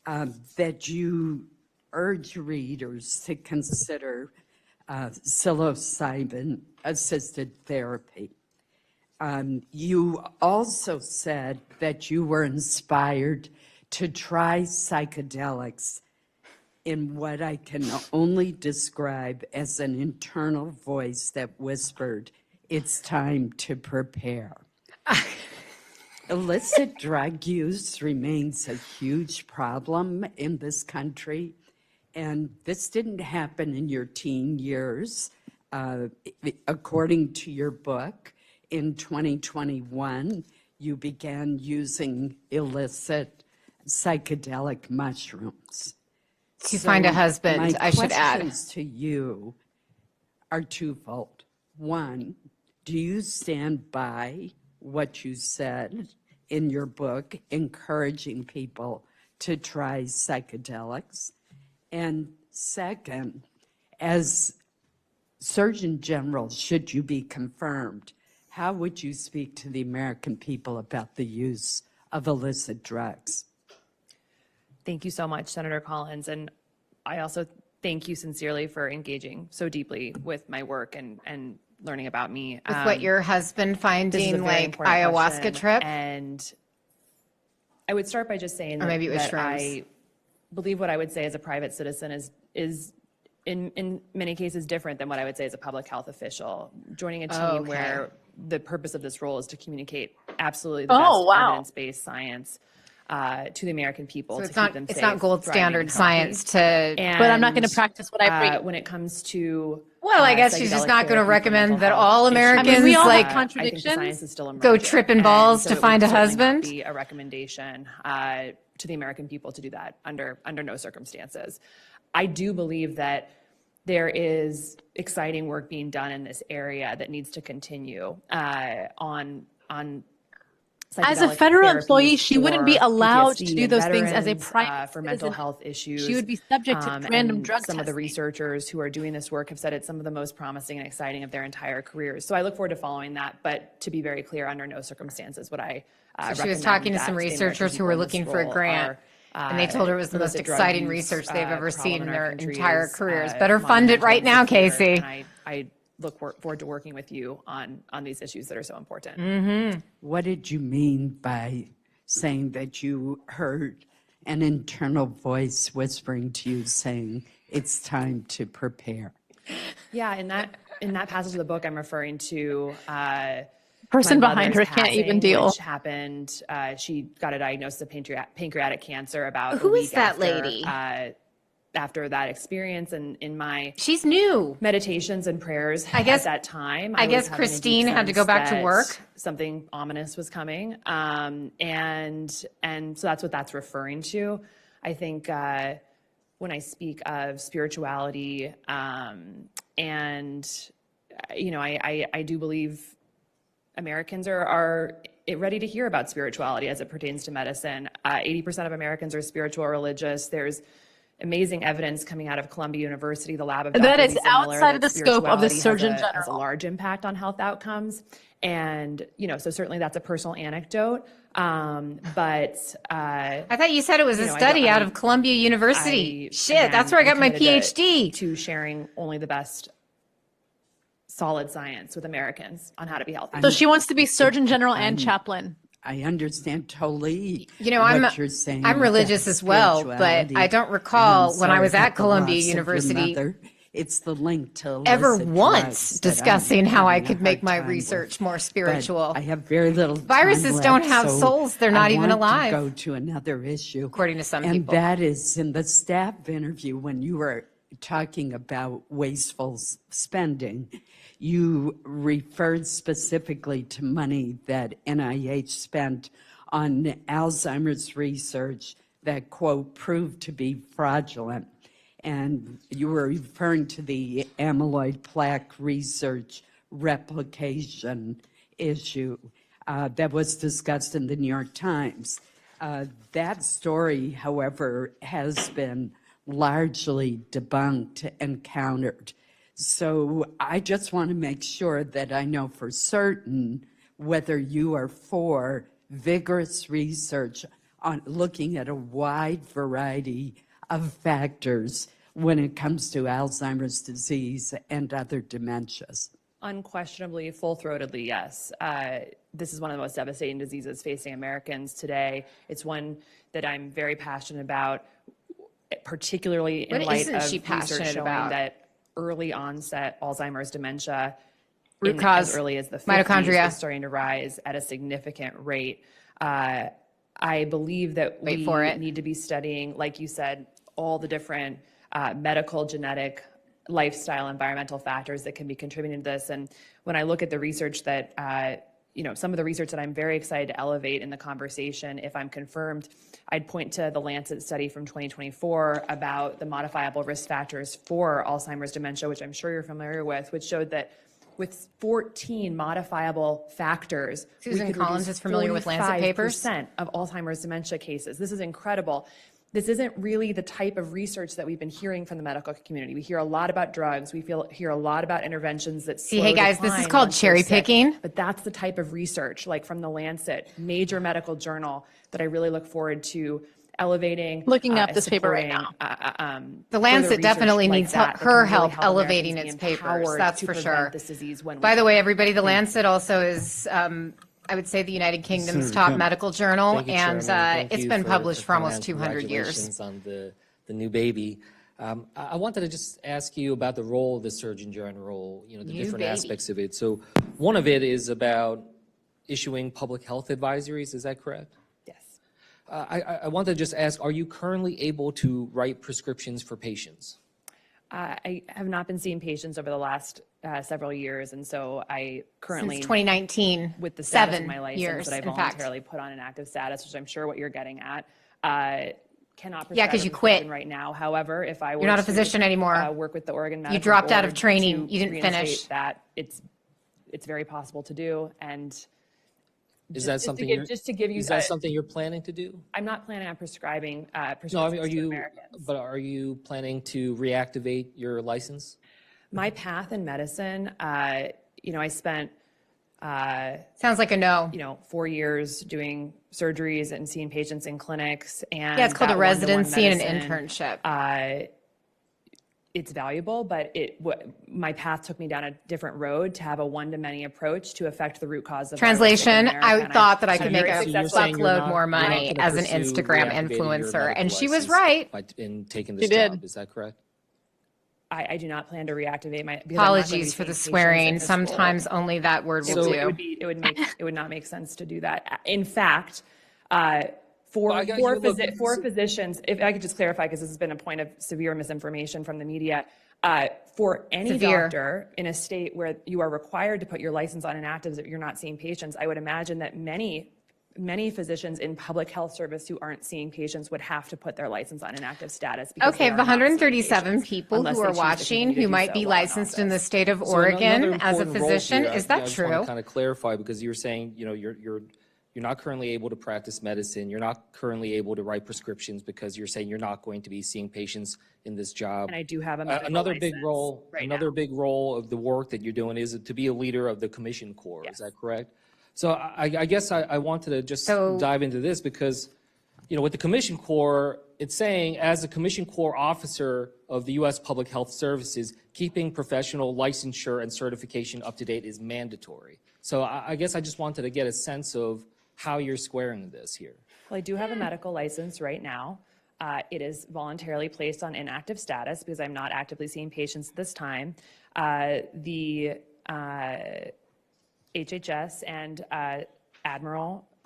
Speaker 12: that you urge readers to consider psilocybin-assisted therapy. You also said that you were inspired to try psychedelics in what I can only describe as an internal voice that whispered, "It's time to prepare." Illicit drug use remains a huge problem in this country, and this didn't happen in your teen years. According to your book, in 2021, you began using illicit psychedelic mushrooms.
Speaker 3: To find a husband,
Speaker 12: my
Speaker 3: I should add.
Speaker 12: questions to you are twofold. One, do you stand by what you said in your book, encouraging people to try psychedelics? And second, as Surgeon General, should you be confirmed, how would you speak to the American people about the use of illicit drugs?
Speaker 1: Thank you so much, Senator Collins. And I also thank you sincerely for engaging so deeply with my work and learning about me.
Speaker 3: With what your husband
Speaker 1: This is a
Speaker 3: finding,
Speaker 1: very
Speaker 3: like
Speaker 1: important
Speaker 3: ayahuasca
Speaker 1: question,
Speaker 3: trip?
Speaker 1: And I would start by just saying
Speaker 3: Or
Speaker 1: that,
Speaker 3: maybe it was
Speaker 1: that I
Speaker 3: shrooms.
Speaker 1: believe what I would say as a private citizen is in many cases different than what I would say as a public health official. Joining a team
Speaker 3: Okay.
Speaker 1: where the purpose of this role is to communicate absolutely the
Speaker 5: Oh,
Speaker 1: best
Speaker 5: wow.
Speaker 1: evidence-based science to the American people
Speaker 3: So
Speaker 1: to
Speaker 3: it's
Speaker 1: keep
Speaker 3: not,
Speaker 1: them
Speaker 3: it's
Speaker 1: safe,
Speaker 3: not gold
Speaker 1: thriving,
Speaker 3: standard
Speaker 1: and healthy.
Speaker 3: science to,
Speaker 5: But I'm not going
Speaker 1: And,
Speaker 5: to practice what I preach.
Speaker 1: when it comes to
Speaker 3: well, I guess she's just
Speaker 1: psychedelic
Speaker 3: not going to
Speaker 1: therapy for
Speaker 3: recommend
Speaker 1: mental
Speaker 3: that
Speaker 1: health
Speaker 3: all
Speaker 1: issues,
Speaker 3: Americans
Speaker 5: we all have
Speaker 3: like
Speaker 1: I think the
Speaker 5: contradictions.
Speaker 1: science is still
Speaker 3: go
Speaker 1: emerging,
Speaker 3: tripping
Speaker 1: and
Speaker 3: balls
Speaker 1: so
Speaker 3: to
Speaker 1: it
Speaker 3: find
Speaker 1: would
Speaker 3: a
Speaker 1: certainly not
Speaker 3: husband?
Speaker 1: be a recommendation to the American people to do that under no circumstances. I do believe that there is exciting work being done in this area that needs to continue on
Speaker 5: As a
Speaker 1: psychedelic
Speaker 5: federal
Speaker 1: therapies
Speaker 5: employee, she wouldn't be
Speaker 1: for
Speaker 5: allowed to
Speaker 1: PTSD
Speaker 5: do
Speaker 1: and
Speaker 5: those things as a
Speaker 1: veterans,
Speaker 5: private
Speaker 1: for mental
Speaker 5: citizen.
Speaker 1: health issues.
Speaker 5: She would be subject to random
Speaker 1: and
Speaker 5: drug
Speaker 1: some of the
Speaker 5: testing.
Speaker 1: researchers who are doing this work have said it's some of the most promising and exciting of their entire careers. So I look forward to following that. But to be very clear, under no circumstances would I
Speaker 3: So she was
Speaker 1: recommend
Speaker 3: talking to
Speaker 1: that
Speaker 3: some
Speaker 1: the American
Speaker 3: researchers who
Speaker 1: people
Speaker 3: were
Speaker 1: in this
Speaker 3: looking for a
Speaker 1: role
Speaker 3: grant,
Speaker 1: are,
Speaker 3: and they told her it was the most
Speaker 1: illicit drug
Speaker 3: exciting
Speaker 1: use,
Speaker 3: research they've ever
Speaker 1: problem
Speaker 3: seen in
Speaker 1: our
Speaker 3: their
Speaker 1: country
Speaker 3: entire
Speaker 1: is,
Speaker 3: careers. Better fund it
Speaker 1: monumental
Speaker 3: right
Speaker 1: and
Speaker 3: now,
Speaker 1: severe,
Speaker 3: Casey.
Speaker 1: And I look forward to working with you on these issues that are so important.
Speaker 3: Mm-hmm.
Speaker 12: What did you mean by saying that you heard an internal voice whispering to you saying, "It's time to prepare"?
Speaker 1: Yeah, in that passage of the book, I'm referring to
Speaker 5: Person
Speaker 1: my
Speaker 5: behind her
Speaker 1: mother's
Speaker 5: can't even
Speaker 1: passing,
Speaker 5: deal.
Speaker 1: Which happened. She got a diagnosis of pancreatic cancer about
Speaker 3: Who
Speaker 1: a week
Speaker 3: is that
Speaker 1: after,
Speaker 3: lady?
Speaker 1: After that experience, and in my
Speaker 3: She's new.
Speaker 1: meditations and prayers
Speaker 3: I guess-
Speaker 1: at that time,
Speaker 3: I
Speaker 1: was
Speaker 3: guess
Speaker 1: having a deep
Speaker 3: Christine had to go
Speaker 1: sense
Speaker 3: back to
Speaker 1: that
Speaker 3: work.
Speaker 1: Something ominous was coming, and so that's what that's referring to. I think when I speak of spirituality, and I do believe Americans are ready to hear about spirituality as it pertains to medicine. 80% of Americans are spiritual or religious. There's amazing evidence coming out of Columbia University, the lab of Dr.
Speaker 5: That is
Speaker 1: Lisa Miller,
Speaker 5: outside of
Speaker 1: that
Speaker 5: the scope of the
Speaker 1: spirituality
Speaker 5: Surgeon
Speaker 1: has a
Speaker 5: General.
Speaker 1: large impact on health outcomes. And, so certainly that's a personal anecdote. But
Speaker 3: I thought you said it was a
Speaker 1: know, I
Speaker 3: study
Speaker 1: don't-
Speaker 3: out
Speaker 1: I-
Speaker 3: of Columbia University. Shit,
Speaker 1: again,
Speaker 3: that's where I got
Speaker 1: I'm
Speaker 3: my
Speaker 1: committed
Speaker 3: PhD.
Speaker 1: to sharing only the best solid science with Americans on how to be healthy.
Speaker 5: So she wants to be Surgeon General and chaplain.
Speaker 12: I understand totally
Speaker 3: I'm
Speaker 12: what you're saying.
Speaker 3: I'm religious
Speaker 12: about
Speaker 3: as well, but
Speaker 12: spirituality.
Speaker 3: I don't recall
Speaker 12: And
Speaker 3: when I
Speaker 12: sorry
Speaker 3: was at
Speaker 12: about the
Speaker 3: Columbia
Speaker 12: loss of your
Speaker 3: University
Speaker 12: mother. It's the link to
Speaker 3: ever
Speaker 12: illicit
Speaker 3: once
Speaker 12: drugs that
Speaker 3: discussing
Speaker 12: I'm
Speaker 3: how I
Speaker 12: having a
Speaker 3: could make
Speaker 12: hard
Speaker 3: my
Speaker 12: time
Speaker 3: research
Speaker 12: with.
Speaker 3: more
Speaker 12: But
Speaker 3: spiritual.
Speaker 12: I have very little time
Speaker 3: Viruses don't
Speaker 12: left,
Speaker 3: have
Speaker 12: so
Speaker 3: souls. They're not
Speaker 12: I
Speaker 3: even
Speaker 12: want
Speaker 3: alive.
Speaker 12: To go to another issue,
Speaker 3: According to some
Speaker 12: and
Speaker 3: people.
Speaker 12: that is in the staff interview when you were talking about wasteful spending. You referred specifically to money that NIH spent on Alzheimer's research that, quote, proved to be fraudulent. And you were referring to the amyloid plaque research replication issue that was discussed in the New York Times. That story, however, has been largely debunked and countered. So I just want to make sure that I know for certain whether you are for vigorous research on looking at a wide variety of factors when it comes to Alzheimer's disease and other dementias.
Speaker 1: Unquestionably, full-throatedly, yes. This is one of the most devastating diseases facing Americans today. It's one that I'm very passionate about, particularly in
Speaker 3: What
Speaker 1: light
Speaker 3: isn't
Speaker 1: of
Speaker 3: she
Speaker 1: research
Speaker 3: passionate
Speaker 1: showing
Speaker 3: about?
Speaker 1: that early onset Alzheimer's dementia
Speaker 3: Root cause,
Speaker 1: as early as the 50s
Speaker 3: mitochondria.
Speaker 1: is starting to rise at a significant rate. I believe that
Speaker 3: Wait
Speaker 1: we
Speaker 3: for it.
Speaker 1: need to be studying, like you said, all the different medical, genetic, lifestyle, environmental factors that can be contributing to this. And when I look at the research that, some of the research that I'm very excited to elevate in the conversation, if I'm confirmed, I'd point to the Lancet study from 2024 about the modifiable risk factors for Alzheimer's dementia, which I'm sure you're familiar with, which showed that with 14 modifiable factors,
Speaker 3: Susan
Speaker 1: we could
Speaker 3: Collins
Speaker 1: reduce
Speaker 3: is familiar with Lancet papers.
Speaker 1: 45% of Alzheimer's dementia cases. This is incredible. This isn't really the type of research that we've been hearing from the medical community. We hear a lot about drugs. We hear a lot about interventions that slow
Speaker 3: hey guys, this is
Speaker 1: decline
Speaker 3: called
Speaker 1: once they're
Speaker 3: cherry
Speaker 1: sick.
Speaker 3: picking.
Speaker 1: But that's the type of research, like from the Lancet, major medical journal, that I really look forward to elevating.
Speaker 5: Looking up this paper right now.
Speaker 3: The Lancet
Speaker 1: further
Speaker 3: definitely
Speaker 1: research like
Speaker 3: needs
Speaker 1: that that
Speaker 3: her
Speaker 1: can really
Speaker 3: help
Speaker 1: help
Speaker 3: elevating
Speaker 1: Americans
Speaker 3: its
Speaker 1: be
Speaker 3: papers,
Speaker 1: empowered
Speaker 3: that's
Speaker 1: to
Speaker 3: for
Speaker 1: prevent
Speaker 3: sure.
Speaker 1: this disease when we
Speaker 3: By the
Speaker 1: can.
Speaker 3: way, everybody, the Lancet also is, I would say, the United Kingdom's
Speaker 2: Senator
Speaker 3: top
Speaker 2: Kemp.
Speaker 3: medical journal,
Speaker 13: Thank you,
Speaker 3: and
Speaker 13: Chairman. Thank
Speaker 3: it's
Speaker 13: you
Speaker 3: been
Speaker 13: for
Speaker 3: published for
Speaker 13: coming
Speaker 3: almost
Speaker 13: out.
Speaker 3: 200 years.
Speaker 13: Congratulations on the new baby. I wanted to just ask you about the role of the Surgeon General, the
Speaker 3: New
Speaker 13: different
Speaker 3: baby.
Speaker 13: aspects of it. So one of it is about issuing public health advisories, is that correct?
Speaker 1: Yes.
Speaker 13: I want to just ask, are you currently able to write prescriptions for patients?
Speaker 1: I have not been seeing patients over the last several years, and so I currently,
Speaker 3: Since 2019,
Speaker 1: with the status of
Speaker 3: 7
Speaker 1: my license
Speaker 3: years,
Speaker 1: that I
Speaker 3: in fact.
Speaker 1: voluntarily put on an active status, which I'm sure what you're getting at, cannot
Speaker 3: Yeah,
Speaker 1: prescribe
Speaker 3: 'cause
Speaker 1: a
Speaker 3: you
Speaker 1: prescription
Speaker 3: quit.
Speaker 1: right now. However, if I were
Speaker 3: You're not a
Speaker 1: to,
Speaker 3: physician anymore.
Speaker 1: work with the Oregon Medical
Speaker 3: You dropped out of
Speaker 1: Board
Speaker 3: training.
Speaker 1: to
Speaker 3: You didn't
Speaker 1: reinstate
Speaker 3: finish.
Speaker 1: that, it's very possible to do. And
Speaker 13: Is that something you're,
Speaker 1: just to give you,
Speaker 13: is that something you're planning to do?
Speaker 1: I'm not planning on prescribing
Speaker 13: No, I
Speaker 1: prescriptions
Speaker 13: mean, are
Speaker 1: to
Speaker 13: you,
Speaker 1: Americans.
Speaker 13: but are you planning to reactivate your license?
Speaker 1: My path in medicine, I spent
Speaker 3: Sounds like a no.
Speaker 1: 4 years doing surgeries and seeing patients in clinics. And
Speaker 3: Yeah, it's called a
Speaker 1: that one-to-one
Speaker 3: residency and an
Speaker 1: medicine,
Speaker 3: internship.
Speaker 1: It's valuable, but my path took me down a different road to have a one-to-many approach to affect the root cause of
Speaker 3: Translation,
Speaker 1: virus in America,
Speaker 3: I
Speaker 1: and
Speaker 3: thought that I
Speaker 1: I'm
Speaker 3: could make
Speaker 1: very
Speaker 3: a
Speaker 1: successful.
Speaker 13: saying you're
Speaker 3: fuckload
Speaker 13: not-
Speaker 3: more
Speaker 13: you're not
Speaker 3: money
Speaker 13: gonna
Speaker 3: as an
Speaker 13: pursue
Speaker 3: Instagram
Speaker 13: reactivating your
Speaker 3: influencer.
Speaker 13: medical
Speaker 3: And she was
Speaker 13: license
Speaker 3: right.
Speaker 13: in taking this
Speaker 5: She did.
Speaker 13: job, is that correct?
Speaker 1: I do not plan to reactivate my. because I'm not gonna be
Speaker 3: Apologies for
Speaker 1: seeing
Speaker 3: the
Speaker 1: patients
Speaker 3: swearing.
Speaker 1: in this
Speaker 3: Sometimes
Speaker 1: role.
Speaker 3: only that word will
Speaker 1: So
Speaker 3: do.
Speaker 1: it would not make sense to do that. In fact, for
Speaker 13: Well, I got you, look,
Speaker 1: for physicians, if I could just clarify, because this has been a point of severe misinformation from the media, for any
Speaker 3: Severe.
Speaker 1: doctor in a state where you are required to put your license on inactives if you're not seeing patients, I would imagine that many physicians in public health service who aren't seeing patients would have to put their license on inactive status. Because
Speaker 3: Okay,
Speaker 1: they
Speaker 3: of
Speaker 1: are
Speaker 3: the
Speaker 1: not seeing
Speaker 3: 137
Speaker 1: patients
Speaker 3: people
Speaker 1: unless
Speaker 3: who
Speaker 1: they
Speaker 3: are
Speaker 1: choose to
Speaker 3: watching
Speaker 1: continue to
Speaker 3: who
Speaker 1: do
Speaker 3: might
Speaker 1: so
Speaker 3: be
Speaker 1: while in
Speaker 3: licensed in the
Speaker 1: office.
Speaker 3: state of
Speaker 13: So
Speaker 3: Oregon
Speaker 13: another
Speaker 3: as a
Speaker 13: important role
Speaker 3: physician,
Speaker 13: here,
Speaker 3: is
Speaker 13: I
Speaker 3: that
Speaker 13: just want to
Speaker 3: true?
Speaker 13: kind of clarify, because you're saying, you're not currently able to practice medicine. You're not currently able to write prescriptions because you're saying you're not going to be seeing patients in this job.
Speaker 1: And I do have a medical
Speaker 13: Another big
Speaker 1: license
Speaker 13: role,
Speaker 1: right
Speaker 13: another
Speaker 1: now.
Speaker 13: big role of the work that you're doing is to be a leader of the Commission Corps. Is that correct? So I guess I wanted to just
Speaker 3: So-
Speaker 13: dive into this because, with the Commission Corps, it's saying as a Commission Corps officer of the U.S. Public Health Services, keeping professional licensure and certification up to date is mandatory. So I guess I just wanted to get a sense of how you're squaring this here.
Speaker 1: Well, I do have a medical license right now. It is voluntarily placed on inactive status because I'm not actively seeing patients at this time. The HHS and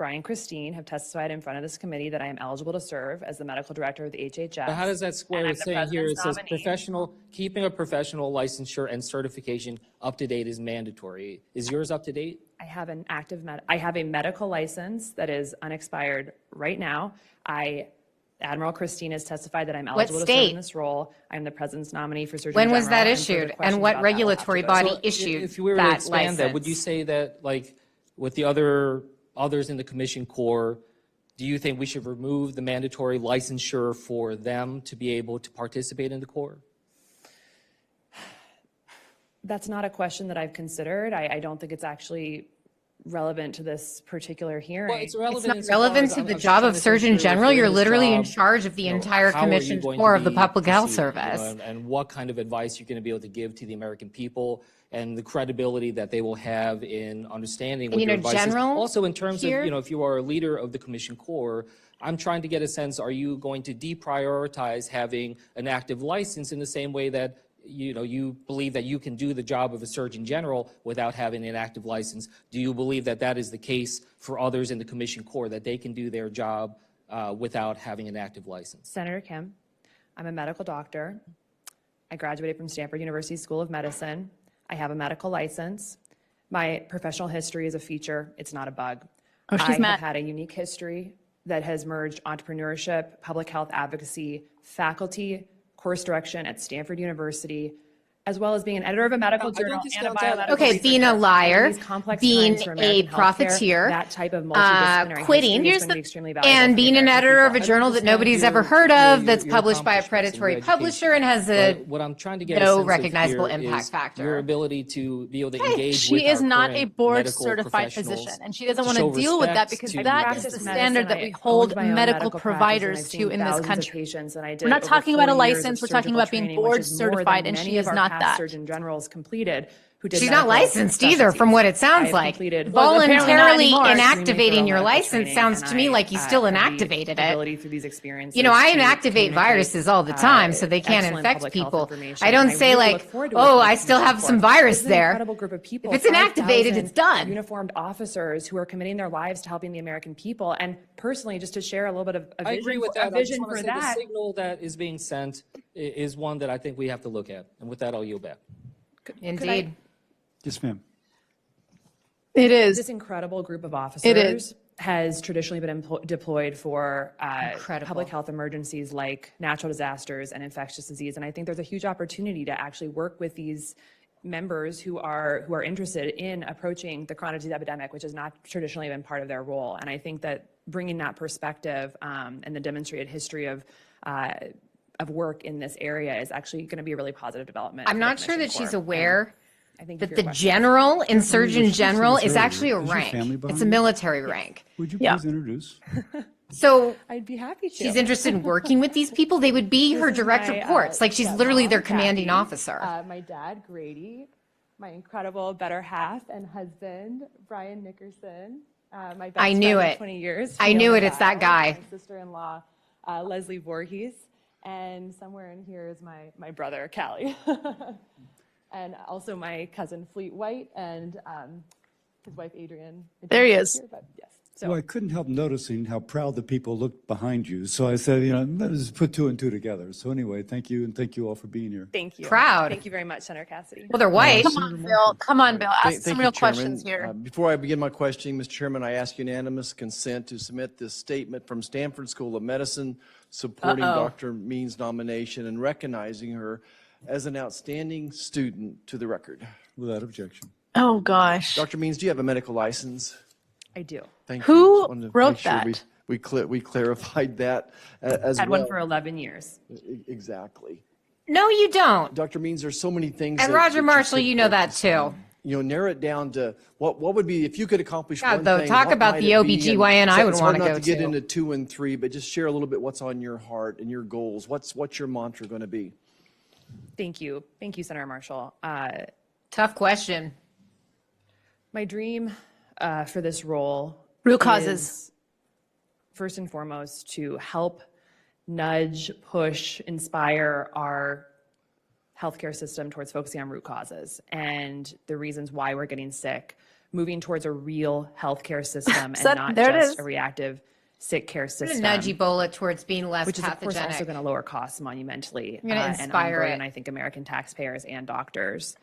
Speaker 1: Brian Christine have testified in front of this committee that I am eligible to serve as the medical director of the HHS.
Speaker 13: But how does that square
Speaker 1: and I'm
Speaker 13: with
Speaker 1: the
Speaker 13: saying here, it
Speaker 1: president's
Speaker 13: says
Speaker 1: nominee.
Speaker 13: professional, keeping a professional licensure and certification up to date is mandatory. Is yours up to date?
Speaker 1: I have an I have a medical license that is unexpired right now. Admiral Christine has testified that I'm eligible to serve
Speaker 3: state?
Speaker 1: in this role. I'm the president's nominee for Surgeon
Speaker 3: When
Speaker 1: General.
Speaker 3: was that
Speaker 1: and further
Speaker 3: issued?
Speaker 1: questions
Speaker 3: And what
Speaker 1: about that, I'll have to
Speaker 3: regulatory
Speaker 1: go.
Speaker 3: body
Speaker 13: So
Speaker 3: issued
Speaker 13: if we were to
Speaker 3: that
Speaker 13: expand that, would you
Speaker 3: license?
Speaker 13: say that, like, with the others in the commission core, do you think we should remove the mandatory licensure for them to be able to participate in the core?
Speaker 1: That's not a question that I've considered. I don't think it's actually relevant to this particular hearing.
Speaker 13: Well, it's relevant.
Speaker 3: It's not relevant to the job of Surgeon General. You're literally in charge of the entire commission core of the Public Health Service.
Speaker 13: And what kind of advice you're going to be able to give to the American people and the credibility that they will have in understanding what your advice is.
Speaker 3: General
Speaker 13: Also, in terms
Speaker 3: here-
Speaker 13: of, if you are a leader of the commission core, I'm trying to get a sense, are you going to deprioritize having an active license in the same way that you believe that you can do the job of a Surgeon General without having an active license? Do you believe that that is the case for others in the commission core, that they can do their job without having an active license?
Speaker 1: Senator Kim, I'm a medical doctor. I graduated from Stanford University School of Medicine. I have a medical license. My professional history is a feature. It's not a bug.
Speaker 5: Oh, she's
Speaker 1: I
Speaker 5: mad.
Speaker 1: have had a unique history that has merged entrepreneurship, public health advocacy, faculty, course direction at Stanford University, as well as being an editor of a medical
Speaker 13: I don't
Speaker 1: journal
Speaker 13: think
Speaker 1: and a
Speaker 13: that's all-
Speaker 1: biomedical
Speaker 3: Okay, being a
Speaker 1: researcher.
Speaker 3: liar,
Speaker 1: In these complex
Speaker 3: being
Speaker 1: times for
Speaker 3: a
Speaker 1: American healthcare,
Speaker 3: profiteer,
Speaker 1: that type of multidisciplinary
Speaker 3: quitting,
Speaker 1: history is going to be extremely valuable
Speaker 3: and
Speaker 1: for
Speaker 3: being
Speaker 1: the
Speaker 3: an
Speaker 1: American
Speaker 3: editor of a
Speaker 1: people.
Speaker 3: journal that
Speaker 13: understand
Speaker 3: nobody's
Speaker 13: your-
Speaker 3: ever heard
Speaker 13: your-
Speaker 3: of, that's
Speaker 13: your
Speaker 3: published by a
Speaker 13: accomplishments in
Speaker 3: predatory
Speaker 13: your
Speaker 3: publisher and has
Speaker 13: But
Speaker 3: a
Speaker 13: what I'm trying to get a
Speaker 3: no
Speaker 13: sense of
Speaker 3: recognizable
Speaker 13: here
Speaker 3: impact
Speaker 13: is
Speaker 3: factor.
Speaker 13: your ability to be able to engage
Speaker 5: She
Speaker 13: with
Speaker 5: is
Speaker 13: our
Speaker 5: not a
Speaker 13: current
Speaker 5: board
Speaker 13: medical
Speaker 5: certified
Speaker 13: professionals
Speaker 5: physician, and she doesn't
Speaker 13: to
Speaker 5: want
Speaker 13: show
Speaker 5: to deal with that
Speaker 13: respect
Speaker 5: because
Speaker 13: to
Speaker 5: that
Speaker 1: practiced
Speaker 5: is the
Speaker 1: medicine.
Speaker 5: standard that
Speaker 1: I
Speaker 5: we hold
Speaker 1: owned my own
Speaker 5: medical
Speaker 1: practice, and
Speaker 5: providers
Speaker 1: I've
Speaker 5: to
Speaker 1: seen
Speaker 5: in this
Speaker 1: thousands of
Speaker 5: country.
Speaker 1: patients, and I did
Speaker 5: We're not
Speaker 1: over
Speaker 5: talking about a
Speaker 1: 40 years
Speaker 5: license,
Speaker 1: of
Speaker 5: we're talking
Speaker 1: surgical
Speaker 5: about being
Speaker 1: training,
Speaker 5: board
Speaker 1: which is more than
Speaker 5: certified, and
Speaker 1: many
Speaker 5: she
Speaker 1: of
Speaker 5: is
Speaker 1: our
Speaker 5: not
Speaker 1: past
Speaker 5: that.
Speaker 1: Surgeon Generals completed. Who did
Speaker 3: She's not
Speaker 1: medical
Speaker 3: licensed either, from what it sounds
Speaker 1: I've
Speaker 3: like.
Speaker 1: completed
Speaker 5: Well, apparently not
Speaker 3: Voluntarily
Speaker 5: anymore.
Speaker 3: inactivating your
Speaker 1: medical
Speaker 3: license
Speaker 1: training,
Speaker 3: sounds
Speaker 1: and
Speaker 3: to me
Speaker 1: I,
Speaker 3: like you still
Speaker 1: have the
Speaker 3: inactivated it.
Speaker 1: ability through these experiences
Speaker 3: You know, I
Speaker 1: to
Speaker 3: inactivate
Speaker 1: communicate,
Speaker 3: viruses all the time, so they can't
Speaker 1: excellent
Speaker 3: infect
Speaker 1: public health
Speaker 3: people.
Speaker 1: information,
Speaker 3: I don't
Speaker 1: and
Speaker 3: say
Speaker 1: really
Speaker 3: like,
Speaker 1: look forward to
Speaker 3: oh,
Speaker 1: working
Speaker 3: I
Speaker 1: with
Speaker 3: still
Speaker 1: the
Speaker 3: have
Speaker 1: Commission
Speaker 3: some
Speaker 1: Corps.
Speaker 3: virus
Speaker 1: This is an
Speaker 3: there.
Speaker 1: incredible group of people.
Speaker 3: If it's inactivated,
Speaker 1: 5,000
Speaker 3: it's done.
Speaker 1: Uniformed officers who are committing their lives to helping the American people. And personally, just to share a little bit of a
Speaker 13: I
Speaker 1: vision,
Speaker 13: agree with
Speaker 1: a
Speaker 13: that. I just
Speaker 1: vision
Speaker 13: want to
Speaker 1: for
Speaker 13: say the
Speaker 1: that.
Speaker 13: signal that is being sent is one that I think we have to look at. And with that, I'll yield back.
Speaker 3: Indeed.
Speaker 2: Yes, ma'am.
Speaker 5: It is.
Speaker 1: This incredible group of officers
Speaker 5: It is.
Speaker 1: has traditionally been deployed for
Speaker 3: Incredible.
Speaker 1: public health emergencies like natural disasters and infectious disease. And I think there's a huge opportunity to actually work with these members who are interested in approaching the chronic disease epidemic, which has not traditionally been part of their role. And I think that bringing that perspective and the demonstrated history of work in this area is actually going to be a really positive development.
Speaker 3: I'm
Speaker 1: for the
Speaker 3: not sure
Speaker 1: Commission
Speaker 3: that she's
Speaker 1: Corps.
Speaker 3: aware
Speaker 1: I think
Speaker 3: that the general and Surgeon General is actually a rank. It's a military rank.
Speaker 2: Would you
Speaker 5: Yeah.
Speaker 2: please introduce?
Speaker 3: So
Speaker 1: I'd be happy to.
Speaker 3: she's interested in working with these people. They would be her
Speaker 1: This is
Speaker 3: direct
Speaker 1: my,
Speaker 3: reports. Like she's literally their
Speaker 1: stepmom,
Speaker 3: commanding
Speaker 1: Kathy,
Speaker 3: officer.
Speaker 1: My dad, Grady, my incredible better half and husband, Brian Nickerson, my best
Speaker 3: I knew
Speaker 1: friend of
Speaker 3: it.
Speaker 1: 20 years.
Speaker 3: I knew
Speaker 1: Fiona
Speaker 3: it. It's that
Speaker 1: Giles,
Speaker 3: guy.
Speaker 1: My sister-in-law, Leslie Voorhees, and somewhere in here is my brother, Callie. And also my cousin, Fleet White, and his wife, Adrienne.
Speaker 5: There he is.
Speaker 1: Here, but yes. So
Speaker 2: Well, I couldn't help noticing how proud the people looked behind you. So I said, let's put two and two together. So anyway, thank you, and thank you all for being here.
Speaker 1: thank you.
Speaker 3: Proud.
Speaker 1: Thank you very much, Senator Cassidy.
Speaker 3: Well, they're white.
Speaker 5: Come on, Bill. Come on, Bill. Ask
Speaker 10: Thank
Speaker 5: some
Speaker 10: you,
Speaker 5: real
Speaker 10: Chairman.
Speaker 5: questions here.
Speaker 10: Before I begin my questioning, Mr. Chairman, I ask unanimous consent to submit this statement from Stanford School of Medicine supporting Dr. Means' nomination and recognizing her as an outstanding student to the record.
Speaker 2: Without objection.
Speaker 5: Oh, gosh.
Speaker 10: Dr. Means, do you have a medical license?
Speaker 1: I do.
Speaker 10: Thank
Speaker 5: Who
Speaker 10: you. Just wanted to
Speaker 5: wrote
Speaker 10: make sure
Speaker 5: that?
Speaker 10: We clarified that as
Speaker 1: Had
Speaker 10: well.
Speaker 1: one for 11 years.
Speaker 10: Exactly.
Speaker 3: No, you don't.
Speaker 10: Dr. Means, there's so many things.
Speaker 3: And
Speaker 10: that
Speaker 3: Roger
Speaker 10: you
Speaker 3: Marshall,
Speaker 10: could
Speaker 3: you know that
Speaker 10: focus
Speaker 3: too.
Speaker 10: on. Narrow it down to what would be, if you could accomplish
Speaker 3: God,
Speaker 10: one
Speaker 3: though,
Speaker 10: thing.
Speaker 3: talk
Speaker 10: what
Speaker 3: about
Speaker 10: might
Speaker 3: the
Speaker 10: it be? And
Speaker 3: OBGYN I
Speaker 10: so
Speaker 3: would
Speaker 10: it's
Speaker 3: wanna
Speaker 10: hard not
Speaker 3: go
Speaker 10: to get
Speaker 3: to.
Speaker 10: into 2 and 3, but just share a little bit what's on your heart and your goals. What's your mantra going to be?
Speaker 1: Thank you. Thank you, Senator Marshall.
Speaker 3: Tough question.
Speaker 1: My dream for this role
Speaker 5: Root causes.
Speaker 1: is, first and foremost, to help nudge, push, inspire our healthcare system towards focusing on root causes and the reasons why we're getting sick moving towards a real healthcare system and
Speaker 5: So
Speaker 1: not
Speaker 5: there it
Speaker 1: just
Speaker 5: is.
Speaker 1: a reactive sick care system.
Speaker 3: Nudge Ebola towards being less
Speaker 1: Which is, of course, also
Speaker 3: pathogenic.
Speaker 1: going to lower costs monumentally
Speaker 3: You're gonna
Speaker 1: and
Speaker 3: inspire
Speaker 1: unburden,
Speaker 3: it.
Speaker 1: I think, American taxpayers and doctors.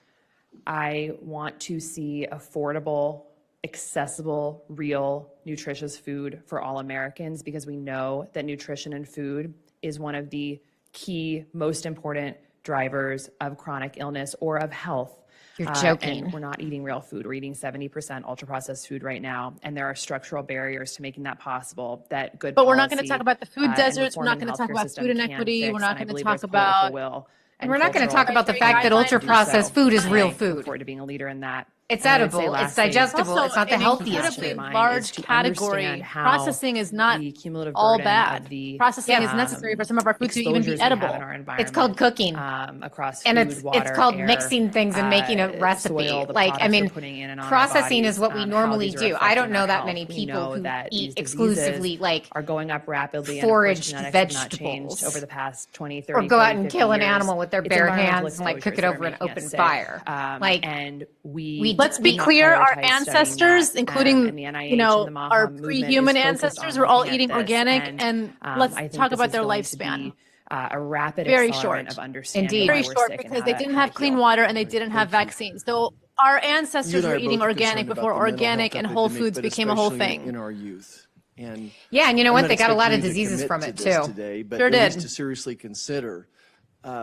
Speaker 1: I want to see affordable, accessible, real, nutritious food for all Americans because we know that nutrition and food is one of the key, most important drivers of chronic illness or of health.
Speaker 3: You're joking.
Speaker 1: And we're not eating real food. We're eating 70% ultra-processed food right now, and there are structural barriers to making that possible that good
Speaker 5: But we're not going to
Speaker 1: policy,
Speaker 5: talk about the food
Speaker 1: and
Speaker 5: deserts. We're not
Speaker 1: reforming
Speaker 5: going to talk
Speaker 1: healthcare
Speaker 5: about
Speaker 1: system
Speaker 5: food
Speaker 1: can
Speaker 5: inequity. We're
Speaker 1: fix,
Speaker 5: not
Speaker 1: and I
Speaker 5: going to
Speaker 1: believe
Speaker 5: talk
Speaker 1: there's political
Speaker 5: about.
Speaker 1: will
Speaker 3: And we're not going to
Speaker 1: cultural
Speaker 3: talk about the
Speaker 5: Right,
Speaker 3: fact that
Speaker 5: right,
Speaker 3: ultra processed food is real
Speaker 1: I look
Speaker 3: food.
Speaker 1: forward to being a leader in that.
Speaker 3: It's
Speaker 1: And I would say
Speaker 3: edible, it's
Speaker 1: lastly,
Speaker 3: digestible,
Speaker 5: Also,
Speaker 3: it's not the
Speaker 5: an
Speaker 3: healthiest
Speaker 5: incredibly
Speaker 3: food.
Speaker 1: mine
Speaker 5: large
Speaker 1: is to
Speaker 5: category.
Speaker 1: understand how
Speaker 5: Processing is not
Speaker 1: the cumulative
Speaker 5: all
Speaker 1: burden
Speaker 5: bad.
Speaker 1: of the,
Speaker 5: Processing is necessary for some of our foods to even
Speaker 1: exposures
Speaker 5: be
Speaker 1: we have
Speaker 5: edible.
Speaker 1: in our
Speaker 3: It's called
Speaker 1: environment,
Speaker 3: cooking.
Speaker 1: across
Speaker 3: And
Speaker 1: food,
Speaker 3: it's
Speaker 1: water,
Speaker 3: called
Speaker 1: air,
Speaker 3: mixing things and making a recipe.
Speaker 1: soil, the
Speaker 3: Like, I
Speaker 1: products
Speaker 3: mean,
Speaker 1: we're putting in and on our
Speaker 3: processing
Speaker 1: bodies,
Speaker 3: is what we
Speaker 1: how
Speaker 3: normally
Speaker 1: these are
Speaker 3: do. I
Speaker 1: affecting
Speaker 3: don't know
Speaker 1: our
Speaker 3: that
Speaker 1: health.
Speaker 3: many
Speaker 1: We
Speaker 3: people
Speaker 1: know
Speaker 3: who
Speaker 1: that these
Speaker 3: eat exclusively
Speaker 1: diseases
Speaker 3: like
Speaker 1: are going up rapidly, and of course,
Speaker 3: foraged
Speaker 1: genetics have not
Speaker 3: vegetables.
Speaker 1: changed over the past 20, 30,
Speaker 3: or go out
Speaker 1: 40,
Speaker 3: and
Speaker 1: 50
Speaker 3: kill an
Speaker 1: years.
Speaker 3: animal with their
Speaker 1: It's
Speaker 3: bare
Speaker 1: environmental
Speaker 3: hands and like cook
Speaker 1: exposures
Speaker 3: it
Speaker 1: that are
Speaker 3: over an
Speaker 1: making us
Speaker 3: open
Speaker 1: sick.
Speaker 3: fire. Like,
Speaker 1: and
Speaker 5: Let's be
Speaker 1: do not
Speaker 5: clear, our
Speaker 1: prioritize studying
Speaker 5: ancestors,
Speaker 1: that,
Speaker 5: including,
Speaker 1: and the NIH
Speaker 5: you know,
Speaker 1: and the MAHA
Speaker 5: our
Speaker 1: movement
Speaker 5: pre-human
Speaker 1: is focused
Speaker 5: ancestors
Speaker 1: on
Speaker 5: were all
Speaker 1: looking at
Speaker 5: eating
Speaker 1: this.
Speaker 5: organic, and let's
Speaker 1: I think
Speaker 5: talk
Speaker 1: this
Speaker 5: about
Speaker 1: is
Speaker 5: their
Speaker 1: going to
Speaker 5: lifespan.
Speaker 1: be, a rapid
Speaker 5: Very
Speaker 1: accelerant
Speaker 5: short.
Speaker 1: of understanding
Speaker 3: Indeed.
Speaker 1: why
Speaker 5: Very
Speaker 1: we're
Speaker 5: short
Speaker 1: sick and
Speaker 5: because
Speaker 1: how
Speaker 5: they
Speaker 1: to-
Speaker 5: didn't
Speaker 1: how
Speaker 5: have
Speaker 1: to
Speaker 5: clean
Speaker 1: heal.
Speaker 5: water and they didn't have vaccines. So our ancestors were eating organic before organic and Whole Foods became a whole thing.
Speaker 14: In our youth. And
Speaker 3: yeah, and you know
Speaker 14: I'm
Speaker 3: what?
Speaker 14: not
Speaker 3: They got a lot of
Speaker 14: expecting you to
Speaker 3: diseases
Speaker 14: commit
Speaker 3: from
Speaker 14: to
Speaker 3: it
Speaker 14: this
Speaker 3: too.
Speaker 14: Today, but
Speaker 5: Sure
Speaker 14: at least
Speaker 5: did.
Speaker 14: to seriously consider